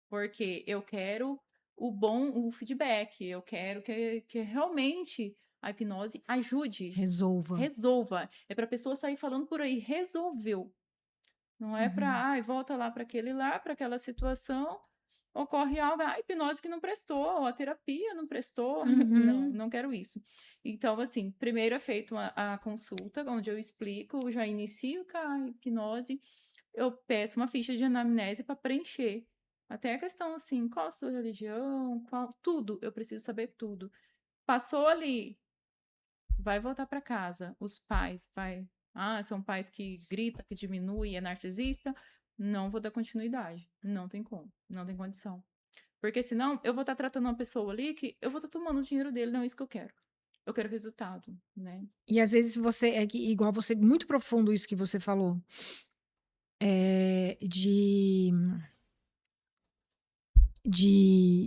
[SPEAKER 2] Porque eu quero o feedback, eu quero que realmente a hipnose ajude, resolva. É para a pessoa sair falando por aí, resolveu. Não é para, volta lá para aquela situação, ocorre algo, a hipnose que não prestou, a terapia não prestou. Não, não quero isso. Então, assim, primeiro é feito a consulta, onde eu explico, já inicio com a hipnose, eu peço uma ficha de anamnese para preencher. Até a questão, assim, qual a sua religião, tudo, eu preciso saber tudo. Passou ali, vai voltar para casa, os pais, são pais que grita, que diminui, é narcisista, não vou dar continuidade, não tem como, não tem condição. Porque senão eu vou estar tratando uma pessoa ali que eu vou estar tomando o dinheiro dele, não é isso que eu quero resultado, né?
[SPEAKER 1] E às vezes igual você, muito profundo isso que você falou, de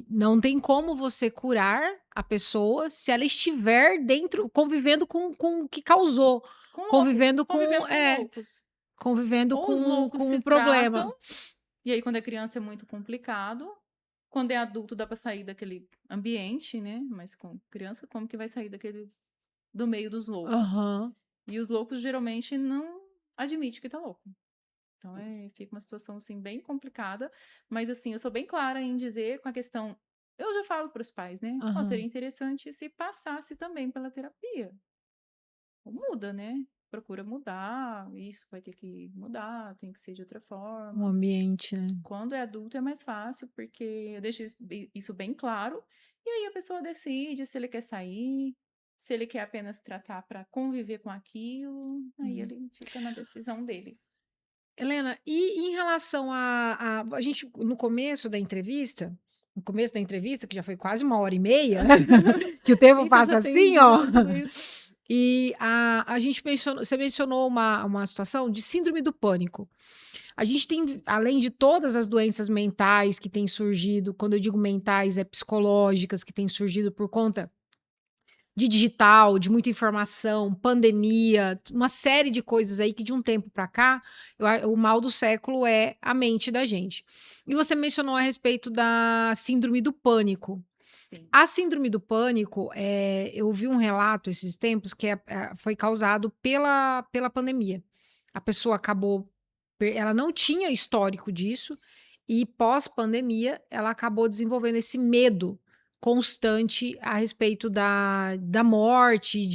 [SPEAKER 1] não tem como você curar a pessoa se ela estiver dentro, convivendo com o que causou, convivendo com
[SPEAKER 2] loucos.
[SPEAKER 1] Convivendo
[SPEAKER 2] Ou os loucos
[SPEAKER 1] com
[SPEAKER 2] que
[SPEAKER 1] o problema.
[SPEAKER 2] tratam, e aí quando é criança é muito complicado, quando é adulto dá para sair daquele ambiente, né? Mas com criança, como que vai sair do meio dos loucos? E os loucos geralmente não admitem que tá louco. Então, fica uma situação, assim, bem complicada. Mas, assim, eu sou bem clara em dizer com a questão... Eu já falo para os pais, né? Seria interessante se passasse também pela terapia. Muda, né? Procura mudar. Isso vai ter que mudar, tem que ser de outra forma.
[SPEAKER 1] O ambiente, né?
[SPEAKER 2] Quando é adulto é mais fácil, porque eu deixo isso bem claro. E aí a pessoa decide se ele quer sair, se ele quer apenas tratar para conviver com aquilo. Aí ele fica na decisão dele.
[SPEAKER 1] Helena, e em relação a gente, no começo da entrevista, que já foi quase 1h30, que o tempo passa assim, ó. E a gente você mencionou uma situação de síndrome do pânico. A gente tem, além de todas as doenças mentais que têm surgido, quando eu digo mentais, é psicológicas, que têm surgido por conta de digital, de muita informação, pandemia, uma série de coisas aí que de um tempo para cá, o mal do século é a mente da gente. E você mencionou a respeito da síndrome do pânico.
[SPEAKER 2] Sim.
[SPEAKER 1] A síndrome do pânico, eu vi um relato esses tempos que foi causado pela pandemia. A pessoa ela não tinha histórico disso e pós-pandemia ela acabou desenvolvendo esse medo constante a respeito da morte,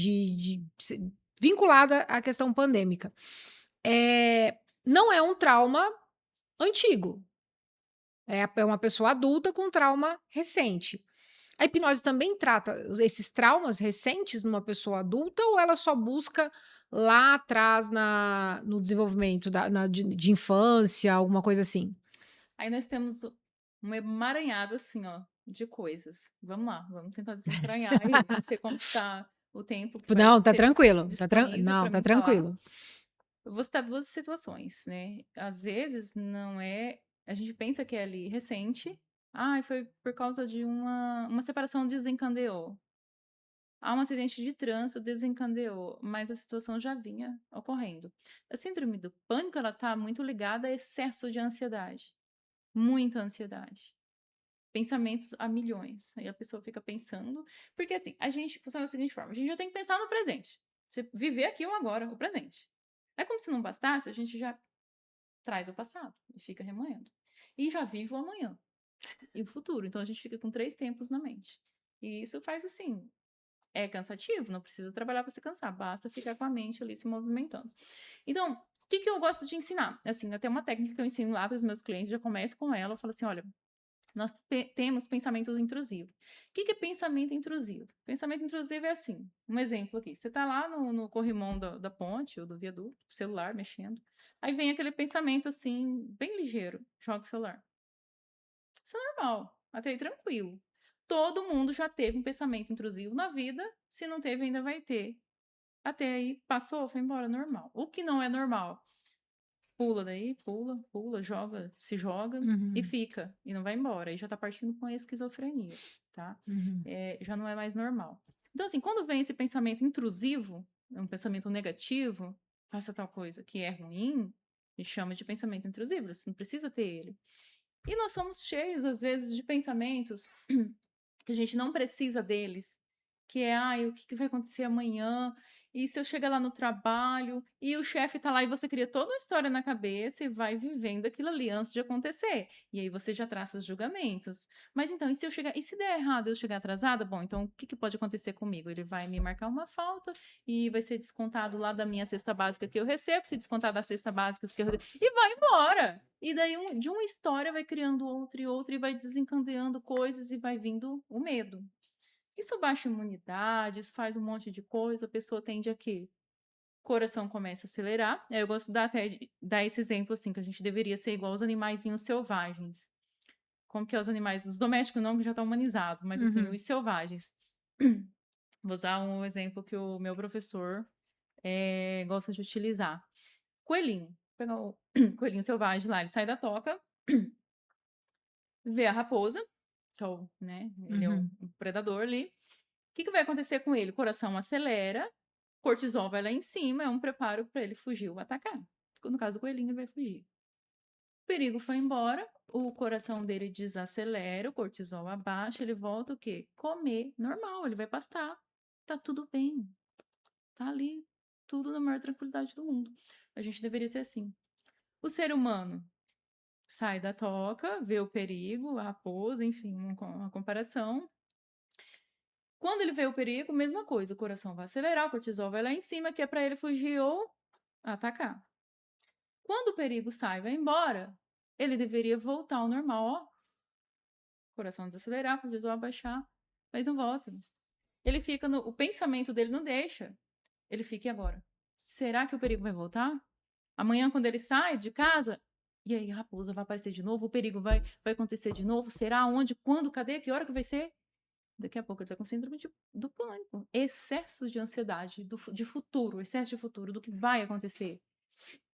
[SPEAKER 1] vinculada à questão pandêmica. Não é um trauma antigo. É uma pessoa adulta com trauma recente. A hipnose também trata esses traumas recentes numa pessoa adulta ou ela só busca lá atrás no desenvolvimento de infância, alguma coisa assim?
[SPEAKER 2] Aí nós temos um emaranhado, assim, ó, de coisas. Vamos lá, vamos tentar desentranhar aí. Não sei como está o tempo que vai
[SPEAKER 1] Não, tá
[SPEAKER 2] ser
[SPEAKER 1] tranquilo.
[SPEAKER 2] disponível para
[SPEAKER 1] Tá
[SPEAKER 2] mim falar.
[SPEAKER 1] tranquilo.
[SPEAKER 2] Eu vou citar duas situações, né? Às vezes não é... A gente pensa que é ali recente. Foi por causa de uma separação desencadeou. Um acidente de trânsito desencadeou, mas a situação já vinha ocorrendo. A síndrome do pânico, ela tá muito ligada a excesso de ansiedade. Muita ansiedade. Pensamentos a milhões. Aí a pessoa fica pensando... Porque, assim, a gente funciona da seguinte forma. A gente já tem que pensar no presente. Você viver aqui ou agora, o presente. É como se não bastasse, a gente já traz o passado e fica remoendo. E já vive o amanhã e o futuro. Então, a gente fica com 3 tempos na mente. E isso faz, assim... É cansativo, não precisa trabalhar para se cansar, basta ficar com a mente ali se movimentando. Então, o que eu gosto de ensinar? Assim, até uma técnica que eu ensino lá para os meus clientes, já começo com ela, eu falo assim, olha, nós temos pensamentos intrusivos. O que é pensamento intrusivo? Pensamento intrusivo é assim, um exemplo aqui, você está lá no corrimão da ponte ou do viaduto, celular mexendo, aí vem aquele pensamento assim, bem ligeiro, joga o celular. Isso é normal, até aí tranquilo. Todo mundo já teve um pensamento intrusivo na vida, se não teve ainda vai ter. Até aí passou, foi embora, normal. O que não é normal? pula daí, pula, pula, joga, se joga e
[SPEAKER 1] Uhum.
[SPEAKER 2] fica, e não vai embora. Aí já tá partindo com a esquizofrenia, tá?
[SPEAKER 1] Uhum.
[SPEAKER 2] Já não é mais normal. Então, assim, quando vem esse pensamento intrusivo, um pensamento negativo, faça tal coisa que é ruim, a gente chama de pensamento intrusivo, você não precisa ter ele. E nós somos cheios, às vezes, de pensamentos que a gente não precisa deles, que é, ai, o que que vai acontecer amanhã? E se eu chegar lá no trabalho e o chefe tá lá e você cria toda uma história na cabeça e vai vivendo aquilo ali antes de acontecer. E aí você já traça os julgamentos. Mas então, e se eu chegar, e se der errado eu chegar atrasada? Bom, então o que que pode acontecer comigo? Ele vai me marcar uma falta e vai ser descontado lá da minha cesta básica que eu recebo, se descontar da cesta básica que eu recebo, e vai embora. E daí, de uma história, vai criando outra e outra, e vai desencadeando coisas, e vai vindo o medo. Isso baixa a imunidade, isso faz um monte de coisa, a pessoa tende a quê? O coração começa a acelerar. Eu gosto de dar até dar esse exemplo, assim, que a gente deveria ser igual os animaizinhos selvagens. Como que é os animais, os domésticos não, que já tá humanizado, mas assim,
[SPEAKER 1] Uhum.
[SPEAKER 2] os selvagens. Vou usar um exemplo que o meu professor gosta de utilizar. Coelhinho. Pegar o coelhinho selvagem lá, ele sai da toca, vê a raposa, que é o, né, ele é o
[SPEAKER 1] Uhum.
[SPEAKER 2] predador ali. O que que vai acontecer com ele? O coração acelera, cortisol vai lá em cima, é um preparo para ele fugir ou atacar. No caso, o coelhinho ele vai fugir. O perigo foi embora, o coração dele desacelera, o cortisol abaixa, ele volta o quê? Comer, normal, ele vai pastar. Tá tudo bem. Tá ali, tudo na maior tranquilidade do mundo. A gente deveria ser assim. O ser humano sai da toca, vê o perigo, a raposa, enfim, uma comparação. Quando ele vê o perigo, mesma coisa, o coração vai acelerar, o cortisol vai lá em cima, que é para ele fugir ou atacar. Quando o perigo sai e vai embora, ele deveria voltar ao normal, ó. Coração desacelerar, cortisol abaixar, mas não volta. Ele fica no. O pensamento dele não deixa. Ele fica, e agora? Será que o perigo vai voltar? Amanhã, quando ele sai de casa, e aí a raposa vai aparecer de novo, o perigo vai acontecer de novo? Será? Onde? Quando? Cadê? Que hora que vai ser? Daqui a pouco ele tá com síndrome do pânico. Excesso de ansiedade de futuro, excesso de futuro, do que vai acontecer.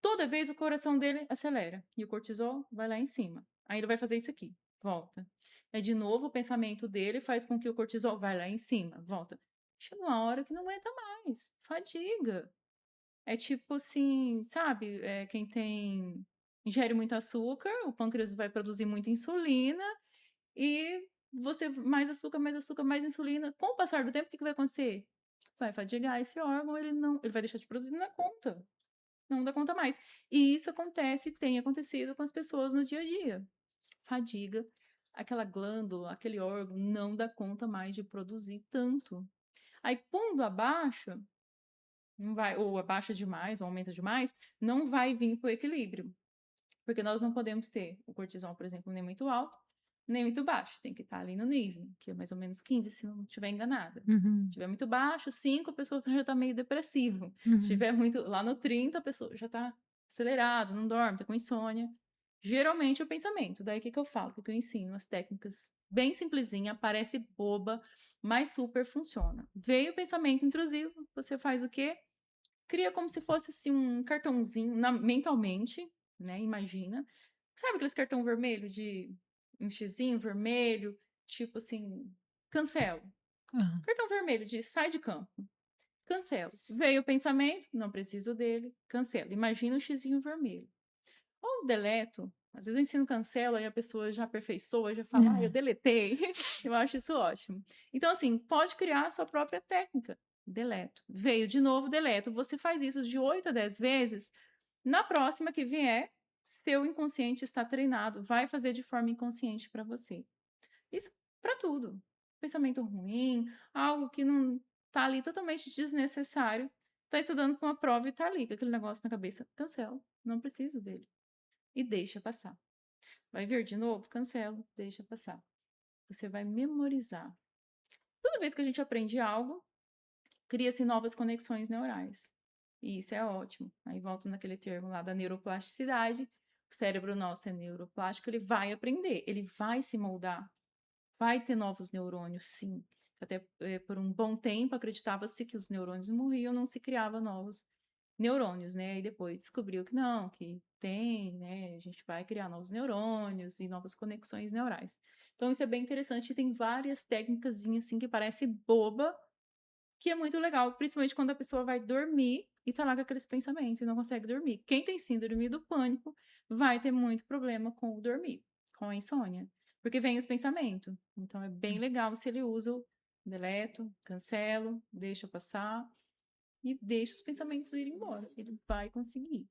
[SPEAKER 2] Toda vez o coração dele acelera e o cortisol vai lá em cima. Aí ele vai fazer isso aqui, volta. Aí de novo o pensamento dele faz com que o cortisol vai lá em cima, volta. Chega uma hora que não aguenta mais, fadiga. É tipo assim, sabe, quem ingere muito açúcar, o pâncreas vai produzir muita insulina e você mais açúcar, mais açúcar, mais insulina. Com o passar do tempo, o que que vai acontecer? Vai fadigar esse órgão, ele vai deixar de produzir na conta. Não dá conta mais. E isso acontece, tem acontecido com as pessoas no dia a dia. Fadiga, aquela glândula, aquele órgão não dá conta mais de produzir tanto. Aí, pondo abaixo, não vai, ou abaixa demais, ou aumenta demais, não vai vir para o equilíbrio. Porque nós não podemos ter o cortisol, por exemplo, nem muito alto, nem muito baixo. Tem que estar ali no nível, que é mais ou menos 15, se não estiver enganada.
[SPEAKER 1] Uhum.
[SPEAKER 2] Se tiver muito baixo, 5, a pessoa já está meio depressivo. Se
[SPEAKER 1] Uhum.
[SPEAKER 2] tiver muito lá no 30, a pessoa já está acelerado, não dorme, está com insônia. Geralmente é o pensamento. Daí o que eu falo? O que eu ensino? As técnicas bem simplesinha, parece boba, mas super funciona. Veio o pensamento intrusivo, você faz o quê? Cria como se fosse assim um cartãozinho mentalmente, né? Imagina. Sabe aqueles cartão vermelho de um xizinho vermelho, tipo assim, cancelo.
[SPEAKER 1] Aham.
[SPEAKER 2] Cartão vermelho de sai de campo. Cancelo. Veio o pensamento, não preciso dele, cancelo. Imagina um xizinho vermelho. Ou deleto. Às vezes eu ensino cancelo, aí a pessoa já aperfeiçoa, já fala, ah, eu deletei. Eu acho isso ótimo. Então, assim, pode criar a sua própria técnica. Deleto. Veio de novo, deleto. Você faz isso de 8 a 10 vezes. Na próxima que vier, seu inconsciente está treinado, vai fazer de forma inconsciente para você. Isso para tudo. Pensamento ruim, algo que não tá ali totalmente desnecessário. Tá estudando para uma prova e tá ali com aquele negócio na cabeça. Cancela. Não preciso dele. E deixa passar. Vai vir de novo? Cancelo. Deixa passar. Você vai memorizar. Toda vez que a gente aprende algo, cria-se novas conexões neurais. E isso é ótimo. Aí volto naquele termo lá da neuroplasticidade. O cérebro nosso é neuroplástico, ele vai aprender, ele vai se moldar, vai ter novos neurônios, sim. Até por um bom tempo acreditava-se que os neurônios morriam, não se criava novos. neurônios, né? E depois descobriu que não, que tem, né? A gente vai criar novos neurônios e novas conexões neurais. Então, isso é bem interessante. Tem várias técnicas, assim, que parece boba, que é muito legal, principalmente quando a pessoa vai dormir e tá lá com aqueles pensamentos e não consegue dormir. Quem tem síndrome do pânico vai ter muito problema com o dormir, com a insônia, porque vem os pensamentos. Então é bem legal se ele usa o deleto, cancelo, deixa passar e deixa os pensamentos irem embora. Ele vai conseguir.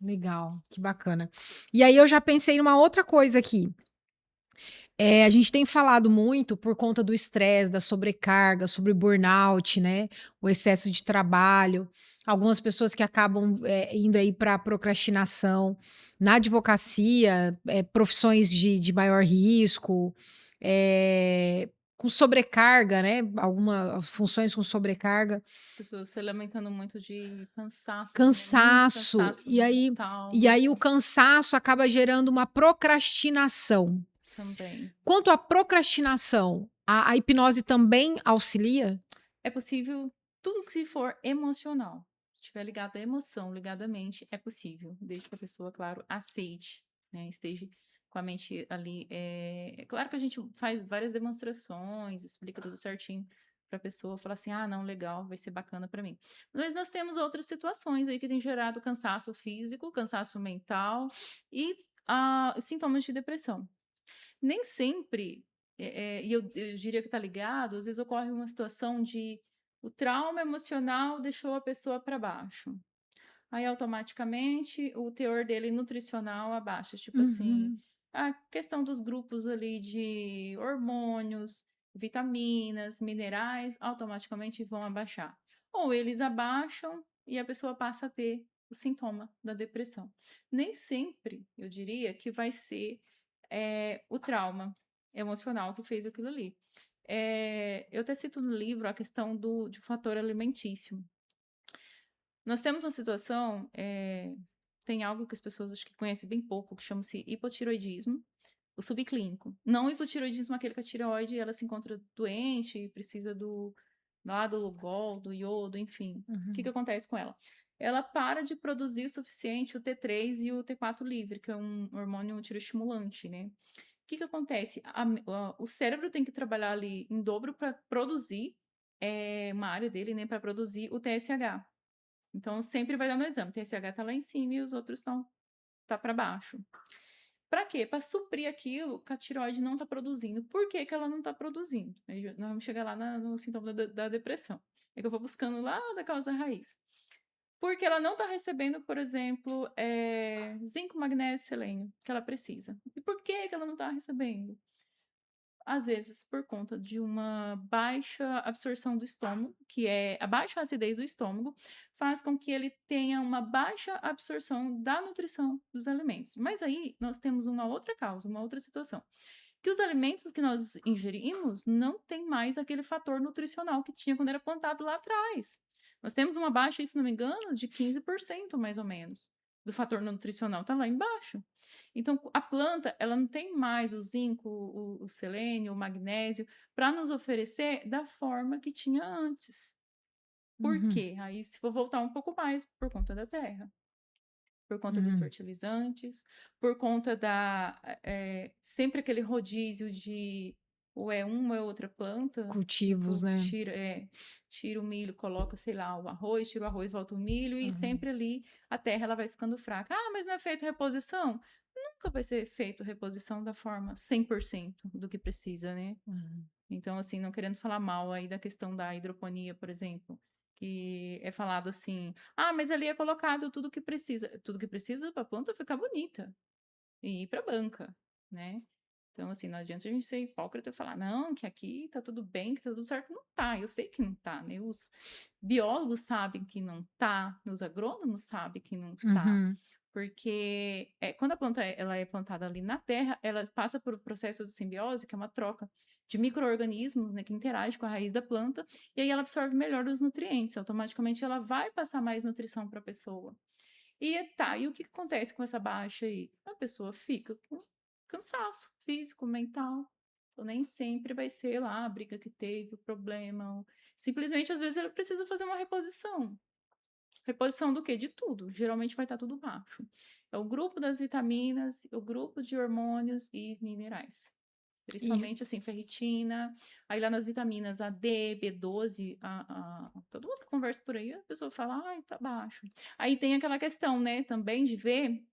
[SPEAKER 1] Legal, que bacana. E aí eu já pensei numa outra coisa aqui. A gente tem falado muito por conta do estresse, da sobrecarga, sobre burnout, né? O excesso de trabalho. Algumas pessoas que acabam indo aí para procrastinação. Na advocacia, profissões de maior risco, com sobrecarga, né? Algumas funções com sobrecarga.
[SPEAKER 2] As pessoas se lamentando muito de cansaço, né? Muito
[SPEAKER 1] Cansaço.
[SPEAKER 2] cansaço
[SPEAKER 1] E
[SPEAKER 2] mental
[SPEAKER 1] aí o cansaço acaba gerando uma procrastinação.
[SPEAKER 2] também.
[SPEAKER 1] Quanto à procrastinação, a hipnose também auxilia?
[SPEAKER 2] É possível tudo que se for emocional. Se estiver ligado à emoção, ligado à mente, é possível, desde que a pessoa, claro, aceite, né? Esteja com a mente ali. É claro que a gente faz várias demonstrações, explica tudo certinho para a pessoa falar assim: ah, não, legal, vai ser bacana para mim. Mas nós temos outras situações aí que têm gerado cansaço físico, cansaço mental e sintomas de depressão. Nem sempre, e eu diria que está ligado, às vezes ocorre uma situação de o trauma emocional deixou a pessoa para baixo. Aí, automaticamente, o teor dele nutricional abaixa. Tipo assim,
[SPEAKER 1] Uhum,
[SPEAKER 2] a questão dos grupos ali de hormônios, vitaminas, minerais, automaticamente vão abaixar. Ou eles abaixam e a pessoa passa a ter o sintoma da depressão. Nem sempre, eu diria, que vai ser o trauma emocional que fez aquilo ali. Eu até cito no livro a questão de fator alimentício. Nós temos uma situação, tem algo que as pessoas acho que conhecem bem pouco, que chama-se hipotiroidismo, o subclínico. Não o hipotiroidismo, aquele que a tireoide ela se encontra doente e precisa lá do Lugol, do iodo, enfim. O que
[SPEAKER 1] uhum.
[SPEAKER 2] acontece com ela? Ela para de produzir o suficiente o T3 e o T4 livre, que é um hormônio tiroestimulante, né? O que acontece? O cérebro tem que trabalhar ali em dobro para produzir uma área dele, né, para produzir o TSH. Então, sempre vai dar no exame. O TSH está lá em cima e os outros estão tá para baixo. Para quê? Para suprir aquilo que a tireoide não está produzindo. Por que, que ela não está produzindo? Aí nós vamos chegar lá no sintoma da depressão. É que eu vou buscando lá da causa raiz. Porque ela não está recebendo, por exemplo, zinco, magnésio, selênio, que ela precisa. E por que, que ela não está recebendo? Às vezes por conta de uma baixa absorção do estômago, que é a baixa acidez do estômago, faz com que ele tenha uma baixa absorção da nutrição dos alimentos. Mas aí nós temos uma outra causa, uma outra situação, que os alimentos que nós ingerimos não tem mais aquele fator nutricional que tinha quando era plantado lá atrás. Nós temos uma baixa, se não me engano, de 15% mais ou menos do fator nutricional, está lá embaixo. Então, a planta, ela não tem mais o zinco, o selênio, o magnésio, para nos oferecer da forma que tinha antes. Por
[SPEAKER 1] Uhum,
[SPEAKER 2] quê? Aí, se for voltar um pouco mais, por conta da terra, por conta dos
[SPEAKER 1] uhum.
[SPEAKER 2] fertilizantes, por conta sempre aquele rodízio de ou é uma ou é outra planta,
[SPEAKER 1] Cultivos,
[SPEAKER 2] tipo,
[SPEAKER 1] né?
[SPEAKER 2] tira o milho, coloca, sei lá, o arroz, tira o arroz, volta o milho, e
[SPEAKER 1] Uhum,
[SPEAKER 2] sempre ali a terra ela vai ficando fraca. Ah, mas não é feito reposição? Nunca vai ser feito reposição da forma 100% do que precisa, né?
[SPEAKER 1] uhum,
[SPEAKER 2] Então, assim, não querendo falar mal aí da questão da hidroponia, por exemplo, que é falado assim: ah, mas ali é colocado tudo que precisa para a planta ficar bonita e ir para a banca, né? Então, assim, não adianta a gente ser hipócrita e falar, não, que aqui tá tudo bem, que tá tudo certo. Não tá, eu sei que não tá, né? Os biólogos sabem que não tá, os agrônomos sabem que não tá.
[SPEAKER 1] uhum.
[SPEAKER 2] Porque quando a planta ela é plantada ali na terra, ela passa por um processo de simbiose, que é uma troca de micro-organismos, né, que interagem com a raiz da planta, e aí ela absorve melhor os nutrientes, automaticamente ela vai passar mais nutrição para a pessoa. E o que acontece com essa baixa aí? A pessoa fica com cansaço físico, mental. Então, nem sempre vai ser lá a briga que teve, o problema. Simplesmente, às vezes, ele precisa fazer uma reposição. Reposição do quê? De tudo. Geralmente vai estar tudo baixo. É o grupo das vitaminas, o grupo de hormônios e minerais.
[SPEAKER 1] E
[SPEAKER 2] Principalmente, assim, ferritina. Aí lá nas vitaminas A, D, B12, todo mundo que conversa por aí, a pessoa fala, ai, tá baixo. Aí tem aquela questão, né, também de ver,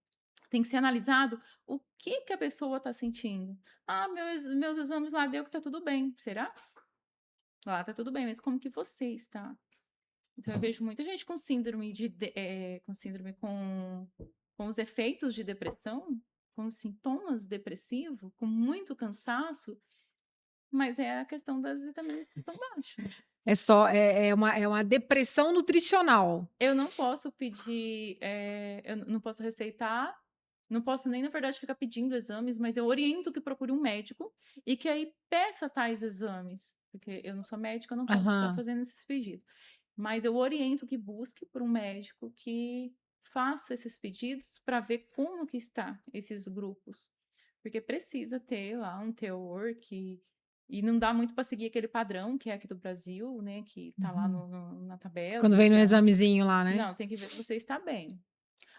[SPEAKER 2] tem que ser analisado o que que a pessoa tá sentindo. Ah, meus exames lá deu que tá tudo bem. Será? Lá tá tudo bem, mas como que você está? Então eu vejo muita gente com síndrome com síndrome com os efeitos de depressão, com os sintomas depressivos, com muito cansaço, mas é a questão das vitaminas que estão baixas.
[SPEAKER 1] é uma depressão nutricional.
[SPEAKER 2] Eu não posso pedir, eu não posso receitar, não posso nem, na verdade, ficar pedindo exames, mas eu oriento que procure um médico e que aí peça tais exames, porque eu não sou médica, eu não posso estar
[SPEAKER 1] Aham.
[SPEAKER 2] fazendo esses pedidos. Mas eu oriento que busque por um médico que faça esses pedidos para ver como que está esses grupos. Porque precisa ter lá um teor que... E não dá muito para seguir aquele padrão que é aqui do Brasil, né? Que tá lá
[SPEAKER 1] Uhum.
[SPEAKER 2] na tabela
[SPEAKER 1] Quando
[SPEAKER 2] de
[SPEAKER 1] vem no
[SPEAKER 2] exame.
[SPEAKER 1] examezinho lá, né?
[SPEAKER 2] Não, tem que ver se você está bem.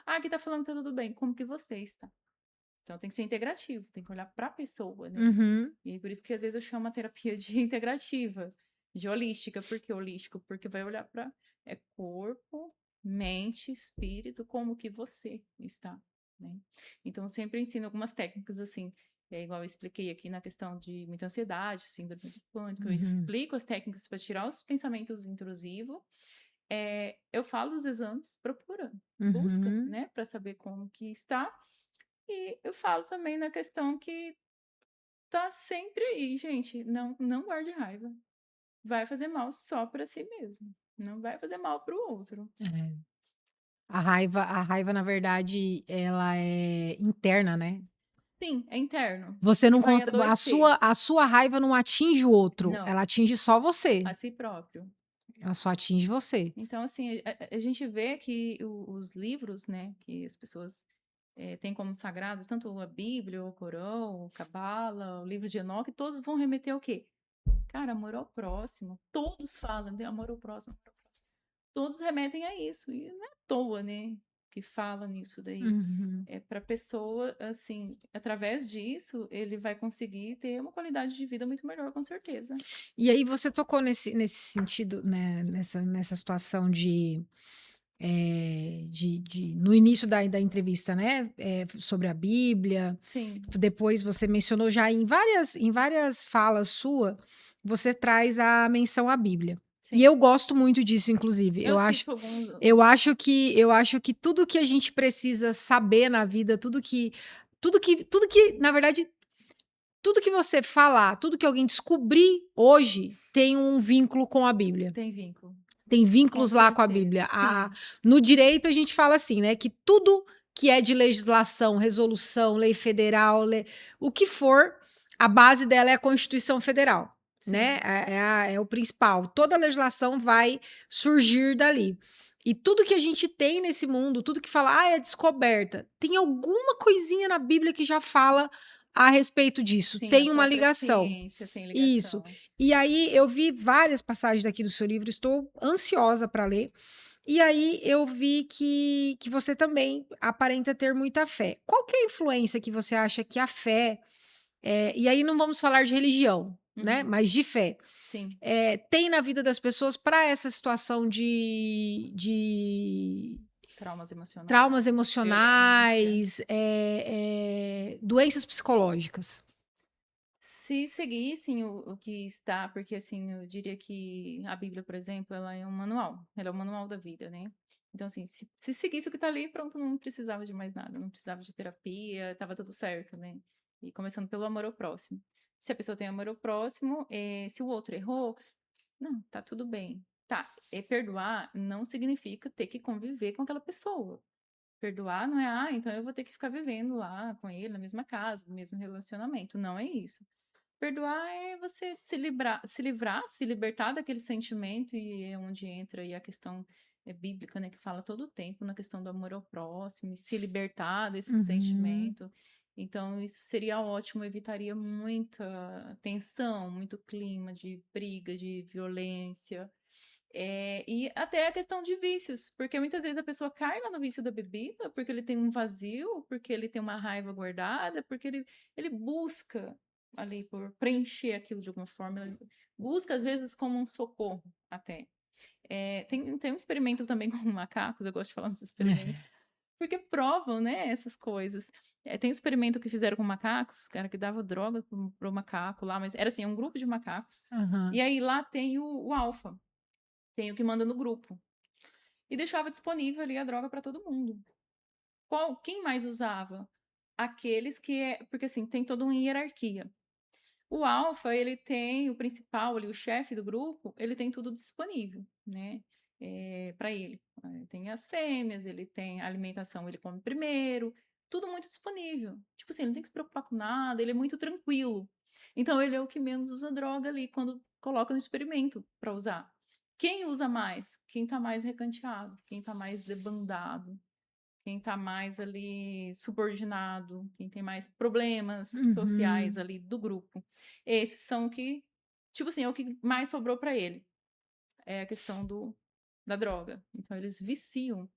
[SPEAKER 2] Ah, aqui tá falando que tá tudo bem. Como que você está? Então tem que ser integrativo, tem que olhar para a pessoa, né?
[SPEAKER 1] Uhum.
[SPEAKER 2] E por isso que às vezes eu chamo a terapia de integrativa, de holística. Por que holístico? Porque vai olhar para corpo, mente, espírito, como que você está, né? Então eu sempre ensino algumas técnicas assim, igual eu expliquei aqui na questão de muita ansiedade, síndrome do pânico, eu
[SPEAKER 1] Uhum.
[SPEAKER 2] explico as técnicas para tirar os pensamentos intrusivos. Eu falo os exames, procura, busca,
[SPEAKER 1] Uhum.
[SPEAKER 2] né, para saber como que está. E eu falo também na questão que tá sempre aí, gente. Não guarde raiva. Vai fazer mal só pra si mesmo. Não vai fazer mal pro outro.
[SPEAKER 1] É. A raiva, na verdade, ela é interna, né?
[SPEAKER 2] Sim, é interno.
[SPEAKER 1] Você
[SPEAKER 2] E
[SPEAKER 1] não
[SPEAKER 2] vai
[SPEAKER 1] a
[SPEAKER 2] adoecer.
[SPEAKER 1] a sua raiva não atinge o outro,
[SPEAKER 2] Não,
[SPEAKER 1] ela atinge só você.
[SPEAKER 2] a si próprio.
[SPEAKER 1] Ela só atinge você.
[SPEAKER 2] Então, assim, a gente vê que os livros, né, que as pessoas têm como sagrado, tanto a Bíblia, o Corão, o Cabala, o livro de Enoque, todos vão remeter ao quê? Cara, amor ao próximo. Todos falam de amor ao próximo, amor ao próximo. Todos remetem a isso. E não é à toa, né, que fala nisso daí.
[SPEAKER 1] Uhum.
[SPEAKER 2] É para a pessoa, assim, através disso, ele vai conseguir ter uma qualidade de vida muito melhor, com certeza.
[SPEAKER 1] E aí você tocou nesse sentido, né, nessa situação no início da entrevista, né, sobre a Bíblia.
[SPEAKER 2] Sim,
[SPEAKER 1] Depois você mencionou já em várias falas sua, você traz a menção à Bíblia. E
[SPEAKER 2] sim.
[SPEAKER 1] eu gosto muito disso, inclusive.
[SPEAKER 2] Eu cito alguns.
[SPEAKER 1] Eu acho que tudo que a gente precisa saber na vida, tudo que, na verdade, tudo que você falar, tudo que alguém descobrir hoje tem um vínculo com a Bíblia.
[SPEAKER 2] Tem vínculo.
[SPEAKER 1] Tem
[SPEAKER 2] Com
[SPEAKER 1] vínculos lá com a
[SPEAKER 2] certeza.
[SPEAKER 1] Bíblia.
[SPEAKER 2] Sim,
[SPEAKER 1] No direito a gente fala assim, né, que tudo que é de legislação, resolução, lei federal, o que for, a base dela é a Constituição Federal, né?
[SPEAKER 2] sim.
[SPEAKER 1] É o principal. Toda a legislação vai surgir dali. E tudo que a gente tem nesse mundo, tudo que fala, é descoberta, tem alguma coisinha na Bíblia que já fala a respeito disso.
[SPEAKER 2] Sim, a
[SPEAKER 1] Tem uma
[SPEAKER 2] própria
[SPEAKER 1] ligação.
[SPEAKER 2] ciência tem
[SPEAKER 1] Isso.
[SPEAKER 2] ligação.
[SPEAKER 1] E aí eu vi várias passagens aqui do seu livro, estou ansiosa para ler. E aí eu vi que você também aparenta ter muita fé. Qual que é a influência que você acha que a fé, e aí não vamos falar de religião, né?
[SPEAKER 2] Uhum.
[SPEAKER 1] Mas de fé,
[SPEAKER 2] Sim.
[SPEAKER 1] tem na vida das pessoas para essa situação de
[SPEAKER 2] Traumas
[SPEAKER 1] traumas
[SPEAKER 2] emocionais, violência.
[SPEAKER 1] emocionais, doenças psicológicas?
[SPEAKER 2] Se seguissem o que está, porque assim, eu diria que a Bíblia, por exemplo, ela é um manual, ela é o manual da vida, né? Então, assim, se seguisse o que está ali, pronto, não precisava de mais nada, não precisava de terapia, estava tudo certo, né? E começando pelo amor ao próximo. Se a pessoa tem amor ao próximo, se o outro errou, não, tá tudo bem. Tá, perdoar não significa ter que conviver com aquela pessoa. Perdoar não é, então eu vou ter que ficar vivendo lá com ele, na mesma casa, no mesmo relacionamento. Não é isso. Perdoar é você se libertar daquele sentimento, e é onde entra aí a questão bíblica, né, que fala todo o tempo na questão do amor ao próximo, e se libertar desse
[SPEAKER 1] Uhum.
[SPEAKER 2] sentimento. Então, isso seria ótimo, evitaria muita tensão, muito clima de briga, de violência. E até a questão de vícios, porque muitas vezes a pessoa cai lá no vício da bebida, porque ele tem um vazio, porque ele tem uma raiva guardada, porque ele busca ali por preencher aquilo de alguma forma, ele busca às vezes como um socorro até. Tem um experimento também com macacos, eu gosto de falar dos experimentos, porque provam, né, essas coisas. Tem um experimento que fizeram com macacos, cara, que dava droga pro macaco lá, mas era assim, um grupo de macacos.
[SPEAKER 1] Aham.
[SPEAKER 2] E aí lá tem o alfa, tem o que manda no grupo. E deixava disponível ali a droga para todo mundo. Quem mais usava? Aqueles porque assim, tem toda uma hierarquia. O alfa, ele tem o principal ali, o chefe do grupo, ele tem tudo disponível, né? Para ele. Tem as fêmeas, ele tem a alimentação, ele come primeiro, tudo muito disponível. Tipo assim, ele não tem que se preocupar com nada, ele é muito tranquilo. Então, ele é o que menos usa droga ali quando coloca no experimento para usar. Quem usa mais? Quem tá mais recanteado, quem tá mais debandado, quem tá mais ali subordinado, quem tem mais problemas sociais
[SPEAKER 1] Uhum.
[SPEAKER 2] ali do grupo. Esses são o que, tipo assim, é o que mais sobrou para ele. É a questão da droga. Então eles viciam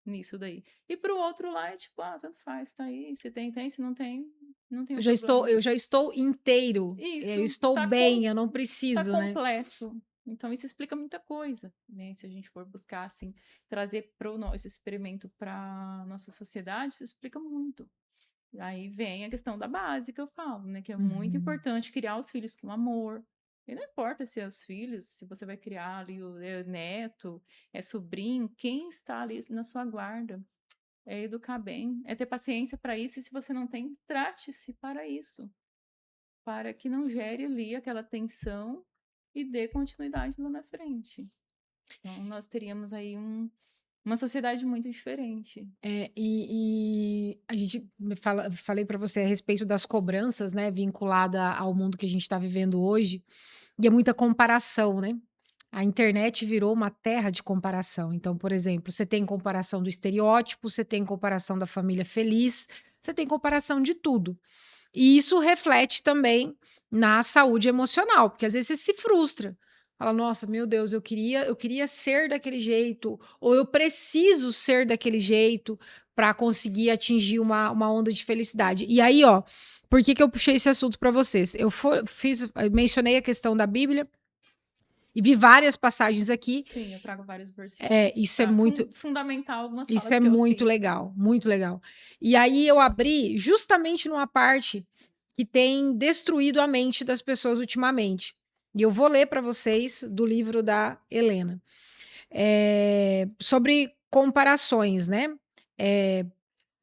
[SPEAKER 2] nisso daí. E pro outro lá é tipo, tanto faz, tá aí, se tem, tem, se não tem, não tem
[SPEAKER 1] Eu
[SPEAKER 2] um
[SPEAKER 1] já estou,
[SPEAKER 2] problema.
[SPEAKER 1] eu já estou inteiro. Eu
[SPEAKER 2] Isso,
[SPEAKER 1] estou
[SPEAKER 2] tá,
[SPEAKER 1] bem, eu não
[SPEAKER 2] tá
[SPEAKER 1] preciso, né?
[SPEAKER 2] completo. Então, isso explica muita coisa, né? Se a gente for buscar, assim, trazer esse experimento para nossa sociedade, isso explica muito. Aí vem a questão da base que eu falo, né? Que é muito
[SPEAKER 1] Uhum.
[SPEAKER 2] importante criar os filhos com amor. E não importa se é os filhos, se você vai criar ali o neto, sobrinho, quem está ali na sua guarda. É educar bem, é ter paciência para isso, e se você não tem, trate-se para isso, para que não gere ali aquela tensão e dê continuidade lá na frente. Então, nós teríamos aí uma sociedade muito diferente.
[SPEAKER 1] E a gente falei para você a respeito das cobranças, né, vinculada ao mundo que a gente está vivendo hoje, e é muita comparação, né? A internet virou uma terra de comparação. Então, por exemplo, você tem comparação do estereótipo, você tem comparação da família feliz, você tem comparação de tudo. E isso reflete também na saúde emocional, porque às vezes você se frustra. Fala, nossa, meu Deus, eu queria ser daquele jeito, ou eu preciso ser daquele jeito para conseguir atingir uma onda de felicidade. E aí, ó, por que eu puxei esse assunto para vocês? Eu mencionei a questão da Bíblia e vi várias passagens aqui.
[SPEAKER 2] Sim, eu trago vários versículos
[SPEAKER 1] Isso é
[SPEAKER 2] para
[SPEAKER 1] muito,
[SPEAKER 2] fundamentar algumas
[SPEAKER 1] isso
[SPEAKER 2] falas
[SPEAKER 1] é
[SPEAKER 2] que eu
[SPEAKER 1] muito
[SPEAKER 2] fiz.
[SPEAKER 1] legal, muito legal. E aí eu abri justamente numa parte que tem destruído a mente das pessoas ultimamente. E eu vou ler para vocês do livro da Helena. Sobre comparações, né?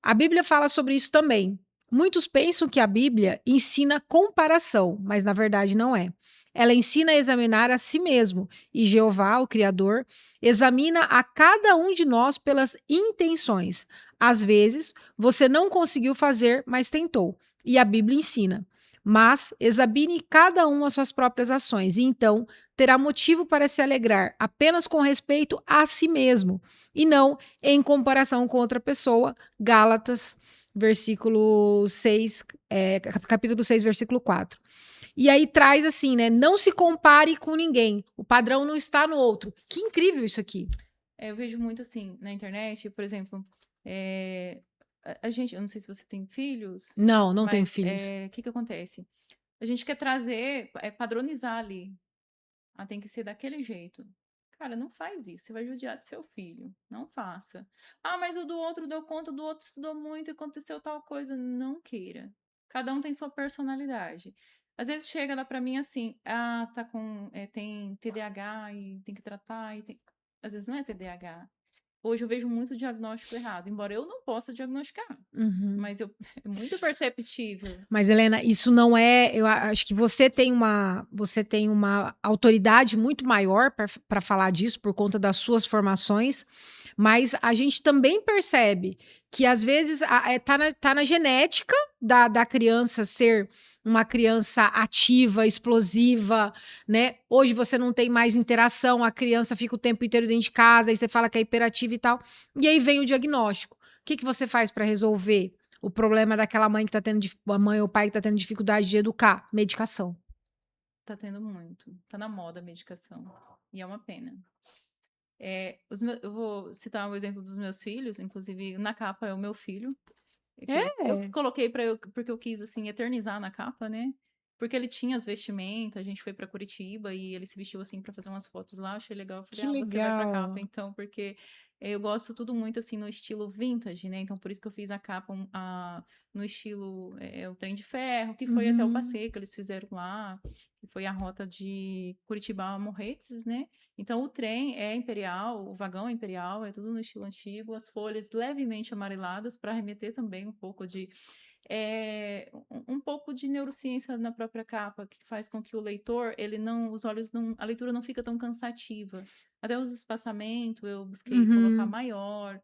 [SPEAKER 1] A Bíblia fala sobre isso também. Muitos pensam que a Bíblia ensina comparação, mas na verdade não é. Ela ensina a examinar a si mesmo, e Jeová, o Criador, examina a cada um de nós pelas intenções. Às vezes, você não conseguiu fazer, mas tentou, e a Bíblia ensina. Mas examine cada um as suas próprias ações, e então terá motivo para se alegrar apenas com respeito a si mesmo, e não em comparação com outra pessoa. Gálatas, versículo 6, capítulo 6, versículo 4. E aí traz assim, né? Não se compare com ninguém. O padrão não está no outro. Que incrível isso aqui.
[SPEAKER 2] Eu vejo muito assim na internet, por exemplo, a gente, eu não sei se você tem filhos,
[SPEAKER 1] Não, não tenho
[SPEAKER 2] mas
[SPEAKER 1] filhos.
[SPEAKER 2] o que acontece? A gente quer trazer, padronizar ali. Tem que ser daquele jeito. Cara, não faz isso. Você vai judiar de seu filho. Não faça. Mas o do outro deu conta, o do outro estudou muito e aconteceu tal coisa. Não queira. Cada um tem sua personalidade. Às vezes chega lá pra mim assim, tá com, tem TDAH e tem que tratar e tem... Às vezes não é TDAH. Hoje eu vejo muito diagnóstico errado, embora eu não possa diagnosticar.
[SPEAKER 1] Uhum.
[SPEAKER 2] Mas é muito perceptível.
[SPEAKER 1] Mas, Helena, isso não é. Eu acho que você tem uma autoridade muito maior para falar disso por conta das suas formações, mas a gente também percebe que às vezes tá na genética da criança ser uma criança ativa, explosiva, né? Hoje você não tem mais interação, a criança fica o tempo inteiro dentro de casa, aí você fala que é hiperativa e tal, e aí vem o diagnóstico. O que você faz para resolver o problema daquela mãe que tá tendo, a mãe ou o pai que tá tendo dificuldade de educar? Medicação.
[SPEAKER 2] Tá tendo muito. Tá na moda a medicação. e é uma pena. Eu vou citar o exemplo dos meus filhos, inclusive na capa é o meu filho, que eu
[SPEAKER 1] É,
[SPEAKER 2] coloquei porque eu quis, assim, eternizar na capa, né? Porque ele tinha as vestimentas, a gente foi pra Curitiba e ele se vestiu assim pra fazer umas fotos lá, achei legal. Eu falei,
[SPEAKER 1] que
[SPEAKER 2] você vai pra capa
[SPEAKER 1] legal.
[SPEAKER 2] então, porque eu gosto tudo muito assim no estilo vintage, né? Então por isso que eu fiz a capa no estilo o Trem de Ferro, que foi até o
[SPEAKER 1] Uhum,
[SPEAKER 2] passeio que eles fizeram lá, que foi a rota de Curitiba a Morretes, né? Então o trem é imperial, o vagão é imperial, é tudo no estilo antigo, as folhas levemente amareladas para remeter também um pouco de um pouco de neurociência na própria capa, que faz com que o leitor, a leitura não fica tão cansativa. Até os espaçamentos eu busquei colocar
[SPEAKER 1] uhum.
[SPEAKER 2] maior,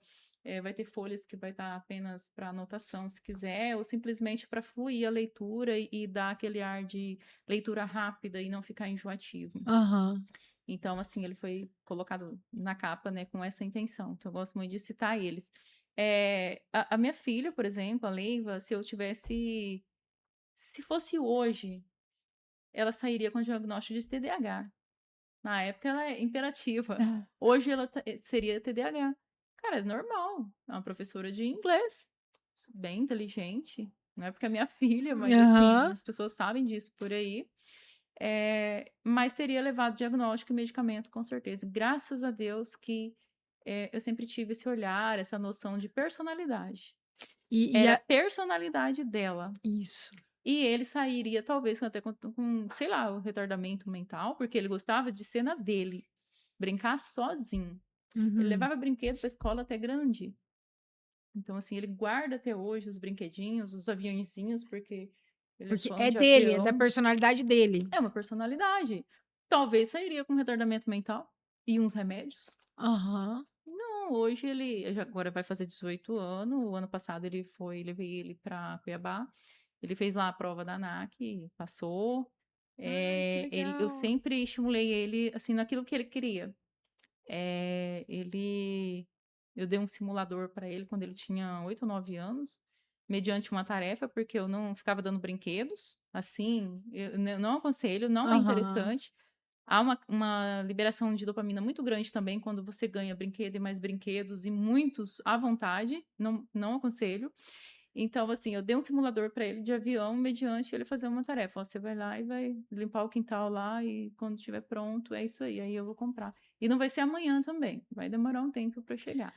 [SPEAKER 2] vai ter folhas que vai estar apenas para anotação, se quiser, ou simplesmente para fluir a leitura e dar aquele ar de leitura rápida e não ficar enjoativo.
[SPEAKER 1] Aham.
[SPEAKER 2] Então, assim, ele foi colocado na capa, né, com essa intenção. Então, eu gosto muito de citar eles. A minha filha, por exemplo, a Leiva, se fosse hoje, ela sairia com diagnóstico de TDAH. Na época, ela é imperativa.
[SPEAKER 1] É.
[SPEAKER 2] Hoje, ela seria TDAH. Cara, é normal. É uma professora de inglês, bem inteligente. Não é porque é minha filha, mas, assim,
[SPEAKER 1] Aham.
[SPEAKER 2] as pessoas sabem disso por aí. Mas teria levado diagnóstico e medicamento, com certeza. Graças a Deus que eu sempre tive esse olhar, essa noção de personalidade.
[SPEAKER 1] E
[SPEAKER 2] Era a
[SPEAKER 1] a...
[SPEAKER 2] personalidade dela.
[SPEAKER 1] Isso.
[SPEAKER 2] E ele sairia, talvez, até com, sei lá, o retardamento mental, porque ele gostava de ser na dele, brincar sozinho. Ele
[SPEAKER 1] Uhum.
[SPEAKER 2] levava brinquedo para a escola até grande. Então, assim, ele guarda até hoje os brinquedinhos, os aviãozinhos, porque ele é
[SPEAKER 1] Porque
[SPEAKER 2] fã
[SPEAKER 1] é
[SPEAKER 2] de
[SPEAKER 1] dele, é da
[SPEAKER 2] avião.
[SPEAKER 1] personalidade dele.
[SPEAKER 2] É uma personalidade. Talvez sairia com retardamento mental e uns remédios.
[SPEAKER 1] Aham.
[SPEAKER 2] Não, hoje agora vai fazer 18 anos. O ano passado levei ele para Cuiabá. Ele fez lá a prova da ANAC, passou.
[SPEAKER 1] Ai, que
[SPEAKER 2] Eu
[SPEAKER 1] legal.
[SPEAKER 2] sempre estimulei ele assim naquilo que ele queria. É, ele, eu dei um simulador para ele quando ele tinha 8 ou 9 anos, mediante uma tarefa, porque eu não ficava dando brinquedos. Assim, não aconselho, não é
[SPEAKER 1] Aham.
[SPEAKER 2] interessante. Há uma liberação de dopamina muito grande também quando você ganha brinquedo e mais brinquedos e muitos à vontade. Não, não aconselho. Então, assim, eu dei um simulador para ele de avião, mediante ele fazer uma tarefa. Ó, você vai lá e vai limpar o quintal lá e quando estiver pronto, é isso aí. Aí eu vou comprar. E não vai ser amanhã também, vai demorar um tempo para chegar.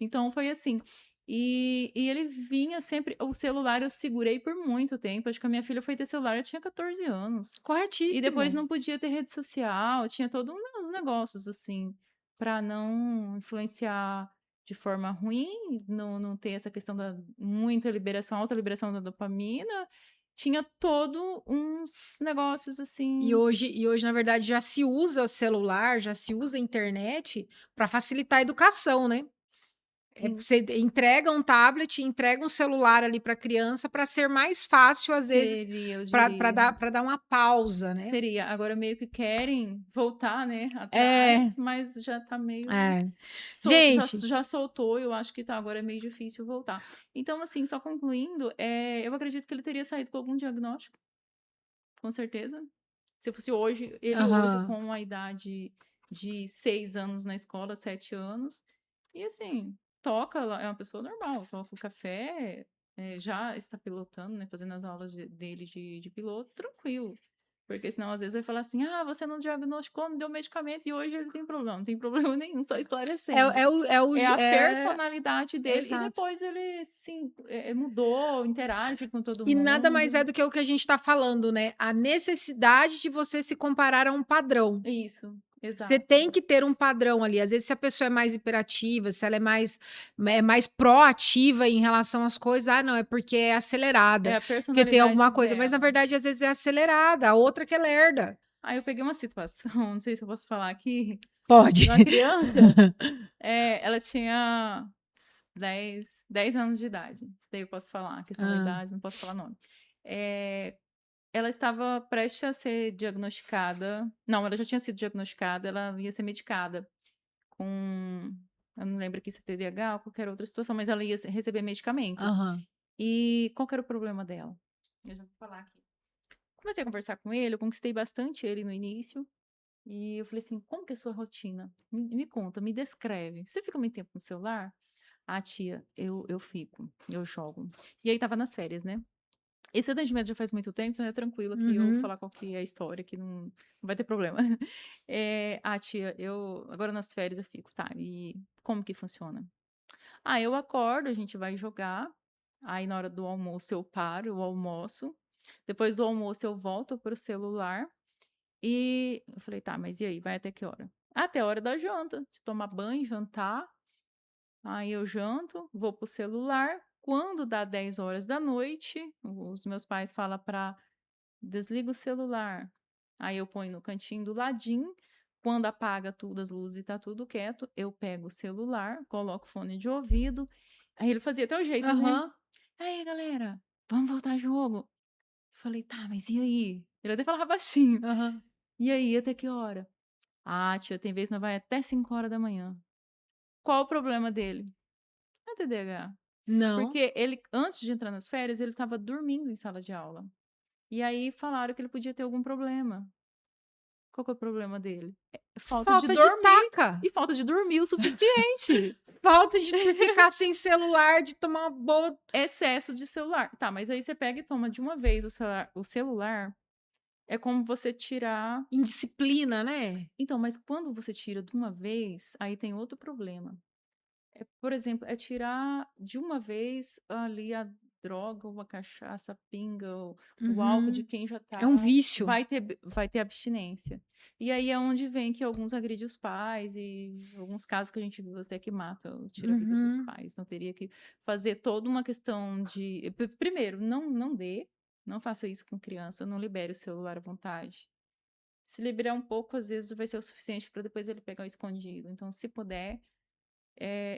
[SPEAKER 2] Então foi assim. E ele vinha sempre. O celular eu segurei por muito tempo. Acho que a minha filha foi ter celular, eu tinha 14 anos. E depois
[SPEAKER 1] Corretíssimo.
[SPEAKER 2] não podia ter rede social, tinha todos uns negócios assim, para não influenciar de forma ruim, não ter essa questão da muita liberação, alta liberação da dopamina. Tinha todo uns negócios assim.
[SPEAKER 1] E hoje, na verdade, já se usa o celular, já se usa a internet para facilitar a educação, né? É porque
[SPEAKER 2] Hum,
[SPEAKER 1] você entrega um tablet, entrega um celular ali para a criança para ser mais fácil, às vezes,
[SPEAKER 2] Seria, eu
[SPEAKER 1] para
[SPEAKER 2] diria.
[SPEAKER 1] dar uma pausa, né?
[SPEAKER 2] Seria. Agora meio que querem voltar, né, atrás,
[SPEAKER 1] É,
[SPEAKER 2] mas já tá meio
[SPEAKER 1] é. Gente,
[SPEAKER 2] já soltou, eu acho que tá, agora é meio difícil voltar. Então, assim, só concluindo, eu acredito que ele teria saído com algum diagnóstico, com certeza. Se fosse hoje, ele hoje
[SPEAKER 1] aham.
[SPEAKER 2] com a idade de 6 anos na escola, 7 anos, e assim, toca, é uma pessoa normal, toca o café, já está pilotando, né, fazendo as aulas dele de piloto, tranquilo. Porque senão, às vezes, vai falar assim, ah, você não diagnosticou, não deu medicamento, e hoje ele tem problema. Não tem problema nenhum, só esclarecendo. É a personalidade dele, e
[SPEAKER 1] Exato.
[SPEAKER 2] depois ele, sim, mudou, interage com todo
[SPEAKER 1] E nada mais é
[SPEAKER 2] mundo.
[SPEAKER 1] do que o que a gente está falando, né? A necessidade de você se comparar a um padrão.
[SPEAKER 2] Isso,
[SPEAKER 1] Você
[SPEAKER 2] exato.
[SPEAKER 1] tem que ter um padrão ali. Às vezes, se a pessoa é mais hiperativa, se ela é mais proativa em relação às coisas, ah, não, é porque é
[SPEAKER 2] É
[SPEAKER 1] acelerada,
[SPEAKER 2] a
[SPEAKER 1] porque tem
[SPEAKER 2] personalidade
[SPEAKER 1] alguma coisa. Mas, na
[SPEAKER 2] dela.
[SPEAKER 1] verdade, às vezes é acelerada, a outra que é lerda.
[SPEAKER 2] Aí eu peguei uma situação, não sei se eu posso falar aqui,
[SPEAKER 1] Pode.
[SPEAKER 2] de uma criança, ela tinha 10 anos de idade. Isso daí eu posso falar, a questão da
[SPEAKER 1] Ah,
[SPEAKER 2] idade, não posso falar nome. Eh, Ela estava prestes a ser diagnosticada, não, ela já tinha sido diagnosticada, ela ia ser medicada com, eu não lembro aqui se é TDAH ou qualquer outra situação, mas ela ia receber medicamento.
[SPEAKER 1] aham.
[SPEAKER 2] E qual que era o problema dela? Eu já vou falar aqui. Comecei a conversar com ele, eu conquistei bastante ele no início. E eu falei assim: como que é a sua rotina? Me conta, me descreve. Você fica muito tempo no celular? Ah, tia, eu fico, eu jogo. E aí tava nas férias, né? Esse atendimento já faz muito tempo, então é tranquilo que eu vou
[SPEAKER 1] Uhum.
[SPEAKER 2] falar qual que é a história, que não vai ter problema. Tia, eu agora nas férias eu fico, tá? E como que funciona? Ah, eu acordo, a gente vai jogar. Aí na hora do almoço eu paro, eu almoço. Depois do almoço eu volto pro celular. E eu falei, tá, mas e aí, vai até que hora? Até a hora da janta, de tomar banho, jantar. Aí eu janto, vou pro celular. Quando dá 10 horas da noite, os meus pais falam pra desliga o celular. Aí eu ponho no cantinho do ladinho. Quando apaga tudo, as luzes e tá tudo quieto, eu pego o celular, coloco o fone de ouvido. Aí ele fazia até o jeito, né?
[SPEAKER 1] Aham.
[SPEAKER 2] Aí, galera, vamos voltar ao jogo. Falei, tá, mas e aí? Ele até falava baixinho.
[SPEAKER 1] Aham.
[SPEAKER 2] E aí, até que hora? Ah, tia, tem vez que não vai até 5 horas da manhã. Qual o problema dele? É TDAH.
[SPEAKER 1] Não.
[SPEAKER 2] Porque ele, antes de entrar nas férias, ele estava dormindo em sala de aula. E aí falaram que ele podia ter algum problema. Qual que é o problema dele? É falta de
[SPEAKER 1] Falta de
[SPEAKER 2] dormir.
[SPEAKER 1] taca.
[SPEAKER 2] E falta de dormir o suficiente.
[SPEAKER 1] Falta de ficar sem celular, de tomar uma boa
[SPEAKER 2] Excesso de celular. Tá, mas aí você pega e toma de uma vez o celular é como você tirar.
[SPEAKER 1] indisciplina, né?
[SPEAKER 2] Então, mas quando você tira de uma vez, aí tem outro problema. Por exemplo, é tirar de uma vez ali a droga, ou a cachaça, a pinga, o álcool de
[SPEAKER 1] Uhum.
[SPEAKER 2] quem já
[SPEAKER 1] É um
[SPEAKER 2] tá,
[SPEAKER 1] vício.
[SPEAKER 2] vai ter abstinência. E aí é onde vem que alguns agridem os pais e alguns casos que a gente viu até que mata, tira a vida dos
[SPEAKER 1] Uhum.
[SPEAKER 2] pais. Então teria que fazer toda uma questão de, primeiro, não dê, não faça isso com criança, não libere o celular à vontade. Se liberar um pouco, às vezes vai ser o suficiente para depois ele pegar o escondido. Então, se puder,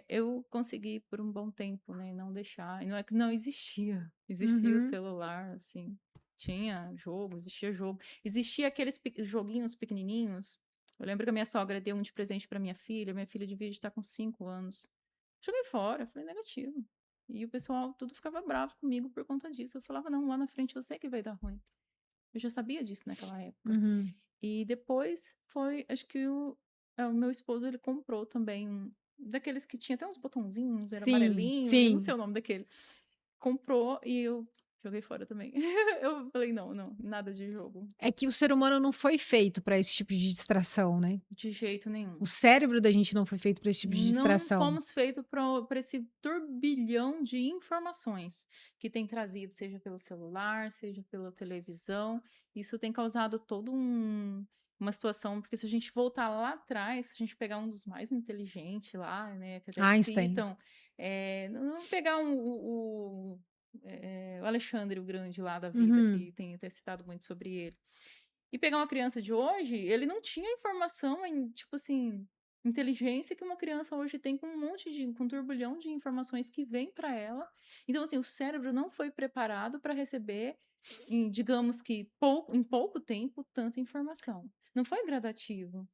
[SPEAKER 2] eu consegui por um bom tempo, né, não deixar. E não é que não existia. Existia o
[SPEAKER 1] Uhum.
[SPEAKER 2] celular, assim. Tinha jogo, existia jogo. Existia aqueles joguinhos pequenininhos. Eu lembro que a minha sogra deu um de presente para minha filha. Minha filha devia estar com 5 anos. Joguei fora, falei negativo. E o pessoal tudo ficava bravo comigo por conta disso. Eu falava, não, lá na frente eu sei que vai dar ruim. Eu já sabia disso naquela época.
[SPEAKER 1] Uhum.
[SPEAKER 2] E depois foi, acho que o meu esposo, ele comprou também daqueles que tinha até uns botãozinhos, era
[SPEAKER 1] Sim,
[SPEAKER 2] amarelinho, eu não sei
[SPEAKER 1] sim.
[SPEAKER 2] o nome daquele. Comprou e eu joguei fora também. Eu falei, não, não, nada de jogo,
[SPEAKER 1] É que o ser humano não foi feito para esse tipo de distração, né?
[SPEAKER 2] de jeito
[SPEAKER 1] O
[SPEAKER 2] nenhum.
[SPEAKER 1] cérebro da gente não foi feito para esse tipo de
[SPEAKER 2] Não
[SPEAKER 1] distração.
[SPEAKER 2] fomos feitos para esse turbilhão de informações que tem trazido, seja pelo celular, seja pela televisão. Isso tem causado todo uma situação, porque se a gente voltar lá atrás, se a gente pegar um dos mais inteligentes lá, né, que até
[SPEAKER 1] Einstein.
[SPEAKER 2] citam, não pegar o Alexandre o Grande lá da vida,
[SPEAKER 1] Uhum.
[SPEAKER 2] que tem até citado muito sobre ele. E pegar uma criança de hoje, ele não tinha informação em, tipo assim, inteligência que uma criança hoje tem com um turbilhão de informações que vem para ela. Então, assim, o cérebro não foi preparado para receber, digamos que em pouco tempo, tanta informação. Não foi gradativo.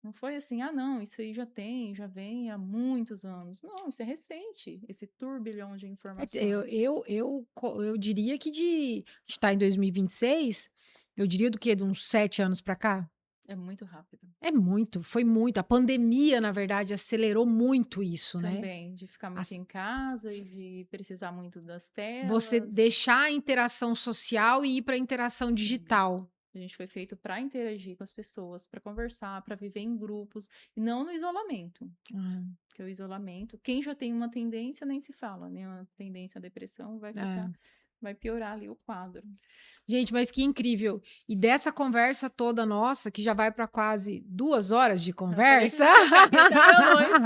[SPEAKER 2] Não foi assim, ah, não, isso aí já vem há muitos anos. Não, isso é recente, esse turbilhão de informações.
[SPEAKER 1] Eu diria que está em 2026, eu diria do quê? De uns 7 anos para cá?
[SPEAKER 2] É muito rápido.
[SPEAKER 1] É muito, foi muito. A pandemia, na verdade, acelerou muito isso, né?
[SPEAKER 2] Também, de ficar muito
[SPEAKER 1] As-
[SPEAKER 2] em casa e de precisar muito das
[SPEAKER 1] Você
[SPEAKER 2] telas.
[SPEAKER 1] deixar a interação social e ir para a interação
[SPEAKER 2] Sim.
[SPEAKER 1] digital.
[SPEAKER 2] A gente foi feito para interagir com as pessoas, para conversar, para viver em grupos, e não no isolamento.
[SPEAKER 1] Ah,
[SPEAKER 2] Porque o isolamento, quem já tem uma tendência nem se fala, né? Uma tendência à depressão
[SPEAKER 1] é.
[SPEAKER 2] vai piorar ali o quadro.
[SPEAKER 1] Gente, mas que incrível. E dessa conversa toda nossa, que já vai para quase 2 horas de
[SPEAKER 2] Eu falei que a
[SPEAKER 1] conversa,
[SPEAKER 2] gente ia ficar aqui até meia-noite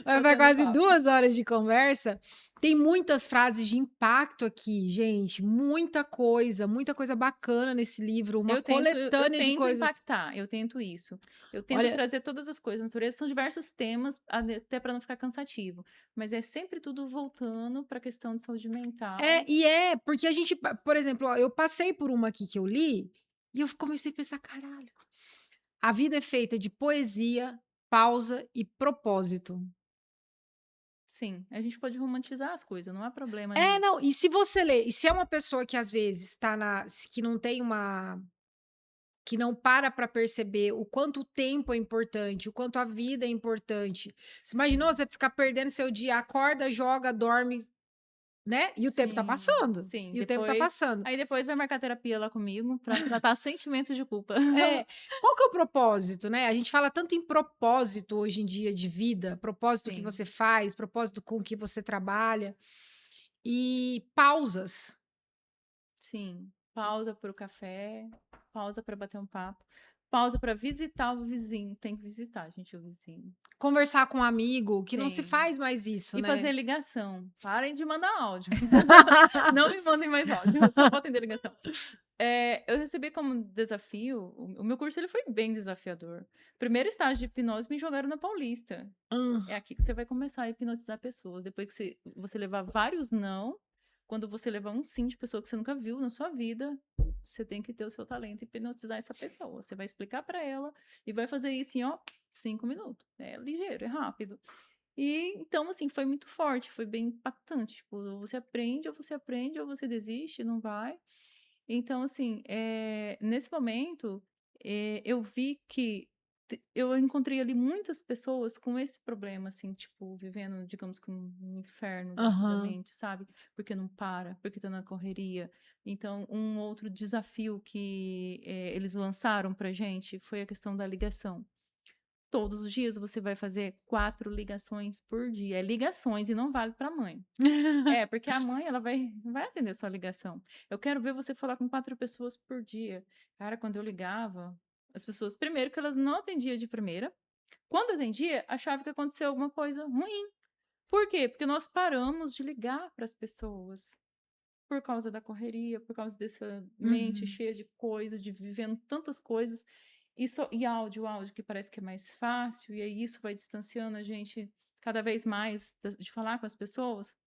[SPEAKER 1] vai para
[SPEAKER 2] batendo
[SPEAKER 1] quase
[SPEAKER 2] papo.
[SPEAKER 1] 2 horas de conversa, tem muitas frases de impacto aqui, gente. Muita coisa bacana nesse livro, uma
[SPEAKER 2] Eu
[SPEAKER 1] coletânea de
[SPEAKER 2] tento
[SPEAKER 1] coisas.
[SPEAKER 2] impactar, eu tento isso. Eu tento
[SPEAKER 1] Olha,
[SPEAKER 2] trazer todas as coisas da natureza, são diversos temas, até para não ficar cansativo. Mas é sempre tudo voltando para a questão de saúde mental.
[SPEAKER 1] porque a gente, por exemplo, ó, eu passei por uma aqui que eu li e eu comecei a pensar, caralho, a vida é feita de poesia, pausa e propósito.
[SPEAKER 2] Sim, a gente pode romantizar as coisas, não há problema
[SPEAKER 1] É, não,
[SPEAKER 2] nisso.
[SPEAKER 1] e se você lê, e se é uma pessoa que às vezes que não tem que não para perceber o quanto o tempo é importante, o quanto a vida é importante. Você imaginou você ficar perdendo seu dia, acorda, joga, dorme, né? E o tempo tá
[SPEAKER 2] Sim,
[SPEAKER 1] passando.
[SPEAKER 2] sim.
[SPEAKER 1] E o tempo tá passando.
[SPEAKER 2] Aí depois vai marcar terapia lá comigo pra tratar sentimentos de culpa.
[SPEAKER 1] É, qual que é o propósito, né? A gente fala tanto em propósito hoje em dia de vida, propósito que
[SPEAKER 2] Sim,
[SPEAKER 1] você faz, propósito com que você trabalha e pausas.
[SPEAKER 2] sim. Pausa pro café, pausa pra bater um papo, pausa pra visitar o vizinho. Tem que visitar, gente, o vizinho.
[SPEAKER 1] Conversar com um amigo, que não se
[SPEAKER 2] Tem.
[SPEAKER 1] faz mais isso,
[SPEAKER 2] E fazer
[SPEAKER 1] né?
[SPEAKER 2] ligação. Parem de mandar áudio. Não me mandem mais áudio, só vou atender ligação. Eu recebi como desafio, o meu curso ele foi bem desafiador. Primeiro estágio de hipnose me jogaram na Paulista. É aqui que você vai começar a hipnotizar pessoas. Depois que você levar vários não, quando você levar um sim de pessoa que você nunca viu na sua vida, você tem que ter o seu talento e hipnotizar essa pessoa. Você vai explicar para ela e vai fazer isso em, ó, 5 minutos. É ligeiro, é rápido. E então, assim, foi muito forte, foi bem impactante. Tipo, ou você aprende, ou você desiste, não vai. Então, assim, nesse momento, eu vi que eu encontrei ali muitas pessoas com esse problema, assim, tipo, vivendo, digamos que um inferno dentro da
[SPEAKER 1] Aham.
[SPEAKER 2] mente, sabe? Porque não para, porque tá na correria. Então, um outro desafio que eles lançaram pra gente foi a questão da ligação. Todos os dias você vai fazer 4 ligações por dia. É ligações e não vale para mãe. Porque a mãe, ela vai atender sua ligação. Eu quero ver você falar com 4 pessoas por dia. Cara, quando eu ligava, as pessoas, primeiro que elas não atendiam de primeira. Quando atendia, achava que aconteceu alguma coisa ruim. Por quê? Porque nós paramos de ligar para as pessoas. Por causa da correria, por causa dessa mente
[SPEAKER 1] Uhum.
[SPEAKER 2] cheia de coisas, de vivendo tantas coisas. E áudio que parece que é mais fácil, e aí isso vai distanciando a gente cada vez mais de falar com as pessoas.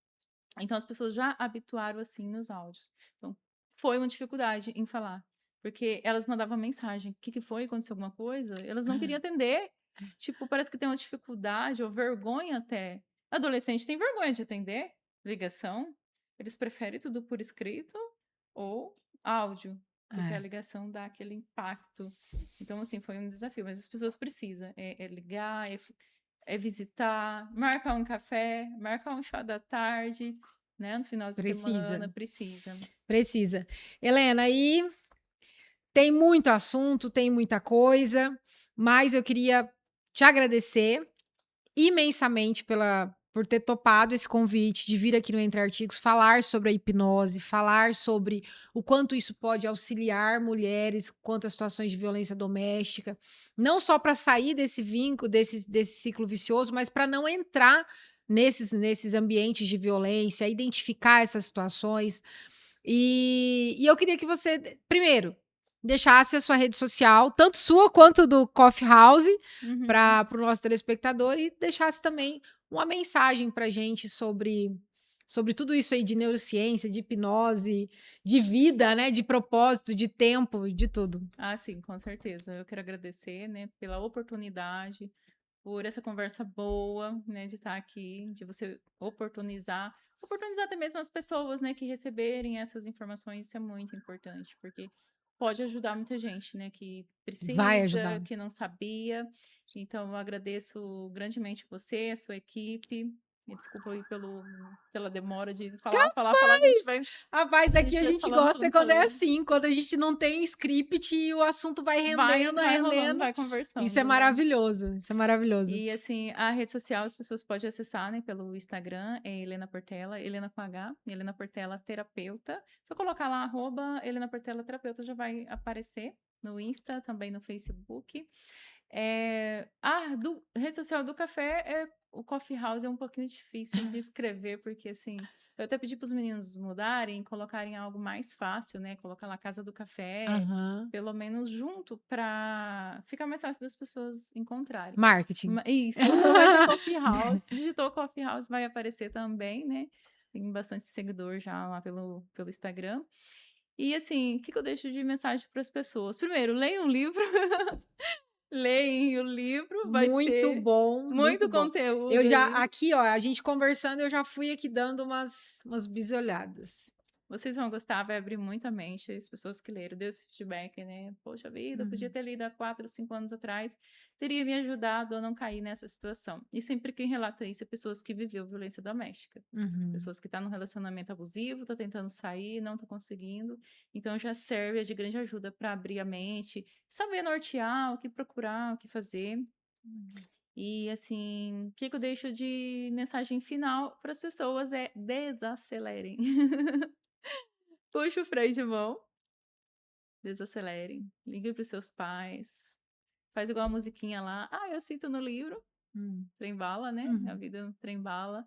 [SPEAKER 2] Então as pessoas já habituaram assim nos áudios. Então foi uma dificuldade em falar, porque elas mandavam mensagem: o que, que foi? Aconteceu alguma coisa? Elas não queriam atender. Tipo, parece que tem uma dificuldade ou vergonha até. Adolescente tem vergonha de atender ligação. Eles preferem tudo por escrito ou áudio, porque a
[SPEAKER 1] É,
[SPEAKER 2] ligação dá aquele impacto. Então, assim, foi um desafio, mas as pessoas precisam. É ligar, é visitar, marcar um café, marcar um chá da tarde, né? No final de
[SPEAKER 1] precisa,
[SPEAKER 2] semana, precisa.
[SPEAKER 1] precisa. Helena, aí tem muito assunto, tem muita coisa, mas eu queria te agradecer imensamente por ter topado esse convite de vir aqui no Entre Artigos falar sobre a hipnose, falar sobre o quanto isso pode auxiliar mulheres quanto a situações de violência doméstica, não só para sair desse vínculo, desse ciclo vicioso, mas para não entrar nesses ambientes de violência, identificar essas situações. E eu queria que você, primeiro, deixasse a sua rede social, tanto sua quanto do Coffee House,
[SPEAKER 2] Uhum.
[SPEAKER 1] para o nosso telespectador e deixasse também uma mensagem para a gente sobre tudo isso aí de neurociência, de hipnose, de vida, né, de propósito, de tempo, de tudo.
[SPEAKER 2] Ah, sim, com certeza. Eu quero agradecer, né, pela oportunidade, por essa conversa boa, né, de estar aqui, de você oportunizar até mesmo as pessoas, né, que receberem essas informações, isso é muito importante, porque pode ajudar muita gente, né, que
[SPEAKER 1] Vai
[SPEAKER 2] precisa,
[SPEAKER 1] ajudar.
[SPEAKER 2] que não sabia. Então, eu agradeço grandemente você, a sua equipe. E desculpa aí pela demora de falar,
[SPEAKER 1] Rapaz,
[SPEAKER 2] a
[SPEAKER 1] aqui
[SPEAKER 2] gente
[SPEAKER 1] a
[SPEAKER 2] vai
[SPEAKER 1] gente
[SPEAKER 2] falando,
[SPEAKER 1] gosta é
[SPEAKER 2] falando,
[SPEAKER 1] quando é
[SPEAKER 2] falando.
[SPEAKER 1] assim, quando a gente não tem script e o assunto vai rendendo,
[SPEAKER 2] Vai rolando,
[SPEAKER 1] rendendo.
[SPEAKER 2] vai
[SPEAKER 1] Isso é
[SPEAKER 2] conversando, né?
[SPEAKER 1] maravilhoso, isso é maravilhoso.
[SPEAKER 2] E assim, a rede social as pessoas podem acessar, né, pelo Instagram, é Helena Portela, Helena com H, Helena Portela Terapeuta. Se eu colocar lá, Helena Portela Terapeuta, já vai aparecer no Insta, também no Facebook. Rede social do café, o Coffee House é um pouquinho difícil de escrever, porque assim, eu até pedi para os meninos mudarem, colocarem algo mais fácil, né? Colocar lá Casa do Café,
[SPEAKER 1] Aham.
[SPEAKER 2] pelo menos junto, para ficar mais fácil das pessoas encontrarem.
[SPEAKER 1] Marketing.
[SPEAKER 2] Isso, vai ter Coffee House. Digitou Coffee House, vai aparecer também, né? Tem bastante seguidor já lá pelo Instagram. E assim, o que eu deixo de mensagem para as pessoas? Primeiro, leiam um livro. Leem o livro, vai
[SPEAKER 1] Muito
[SPEAKER 2] ter
[SPEAKER 1] bom, muito
[SPEAKER 2] muito
[SPEAKER 1] bom. Eu
[SPEAKER 2] conteúdo
[SPEAKER 1] já
[SPEAKER 2] aí.
[SPEAKER 1] aqui, ó, a gente conversando, eu já fui aqui dando umas bisolhadas.
[SPEAKER 2] Vocês vão gostar, vai abrir muito a mente. As pessoas que leram, deu esse feedback, né? Poxa vida, eu podia ter lido há 4, 5 anos atrás, teria me ajudado a não cair nessa situação. E sempre quem relata isso é pessoas que viveu violência doméstica. Pessoas que estão num relacionamento abusivo, estão tentando sair, não estão conseguindo. Então já serve de grande ajuda para abrir a mente, saber nortear, o que procurar, o que fazer. E assim, o que eu deixo de mensagem final para as pessoas é desacelerem. Puxa o freio de mão, desacelerem, ligue para os seus pais, faz igual a musiquinha lá. Ah, eu sinto no livro, trem-bala, né? A vida trem-bala.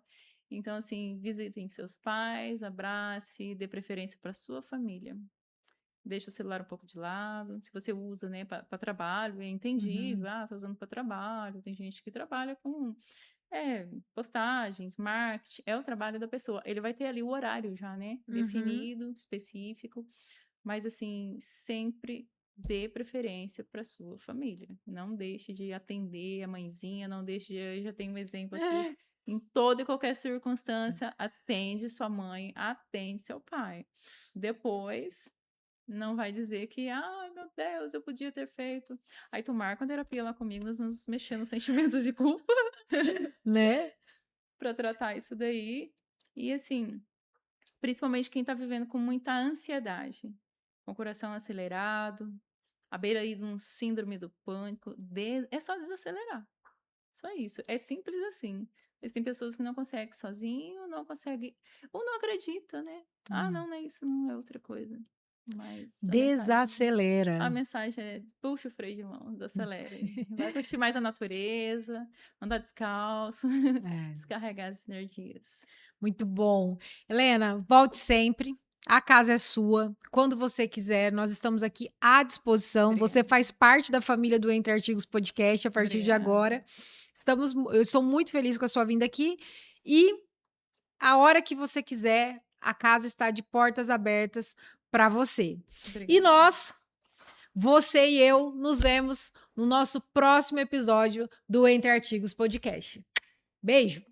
[SPEAKER 2] Então, assim, visitem seus pais, abrace, dê preferência para sua família. Deixa o celular um pouco de lado. Se você usa, né, para trabalho, é entendível. Tô usando para trabalho. Tem gente que trabalha com postagens, marketing. É o trabalho da pessoa. Ele vai ter ali o horário já, né? Definido, específico. Mas, assim, sempre dê preferência para sua família. Não deixe de atender a mãezinha, não deixe de... Eu já tenho um exemplo aqui. Em toda e qualquer circunstância, atende sua mãe, atende seu pai. Depois, não vai dizer que, ai, meu Deus, eu podia ter feito. Aí tu marca uma terapia lá comigo, nós nos mexendo nos sentimentos de culpa.
[SPEAKER 1] Né?
[SPEAKER 2] Para tratar isso daí. E, assim, principalmente quem tá vivendo com muita ansiedade, com o coração acelerado, à beira aí de um síndrome do pânico, é só desacelerar. Só isso. É simples assim. Mas tem pessoas que não conseguem sozinho, não conseguem, ou não acredita, né? Ah, não é isso, não é outra coisa. Mas a mensagem é: puxa o freio de mão, desacelere. Vai curtir mais a natureza, andar descalço, descarregar as energias.
[SPEAKER 1] Muito bom. Helena, volte sempre. A casa é sua. Quando você quiser, nós estamos aqui à disposição.
[SPEAKER 2] Obrigada.
[SPEAKER 1] Você faz parte da família do Entre Artigos Podcast a partir de agora. Eu estou muito feliz com a sua vinda aqui. E a hora que você quiser, a casa está de portas abertas para você.
[SPEAKER 2] Obrigada.
[SPEAKER 1] E nós, você e eu, nos vemos no nosso próximo episódio do Entre Artigos Podcast. Beijo!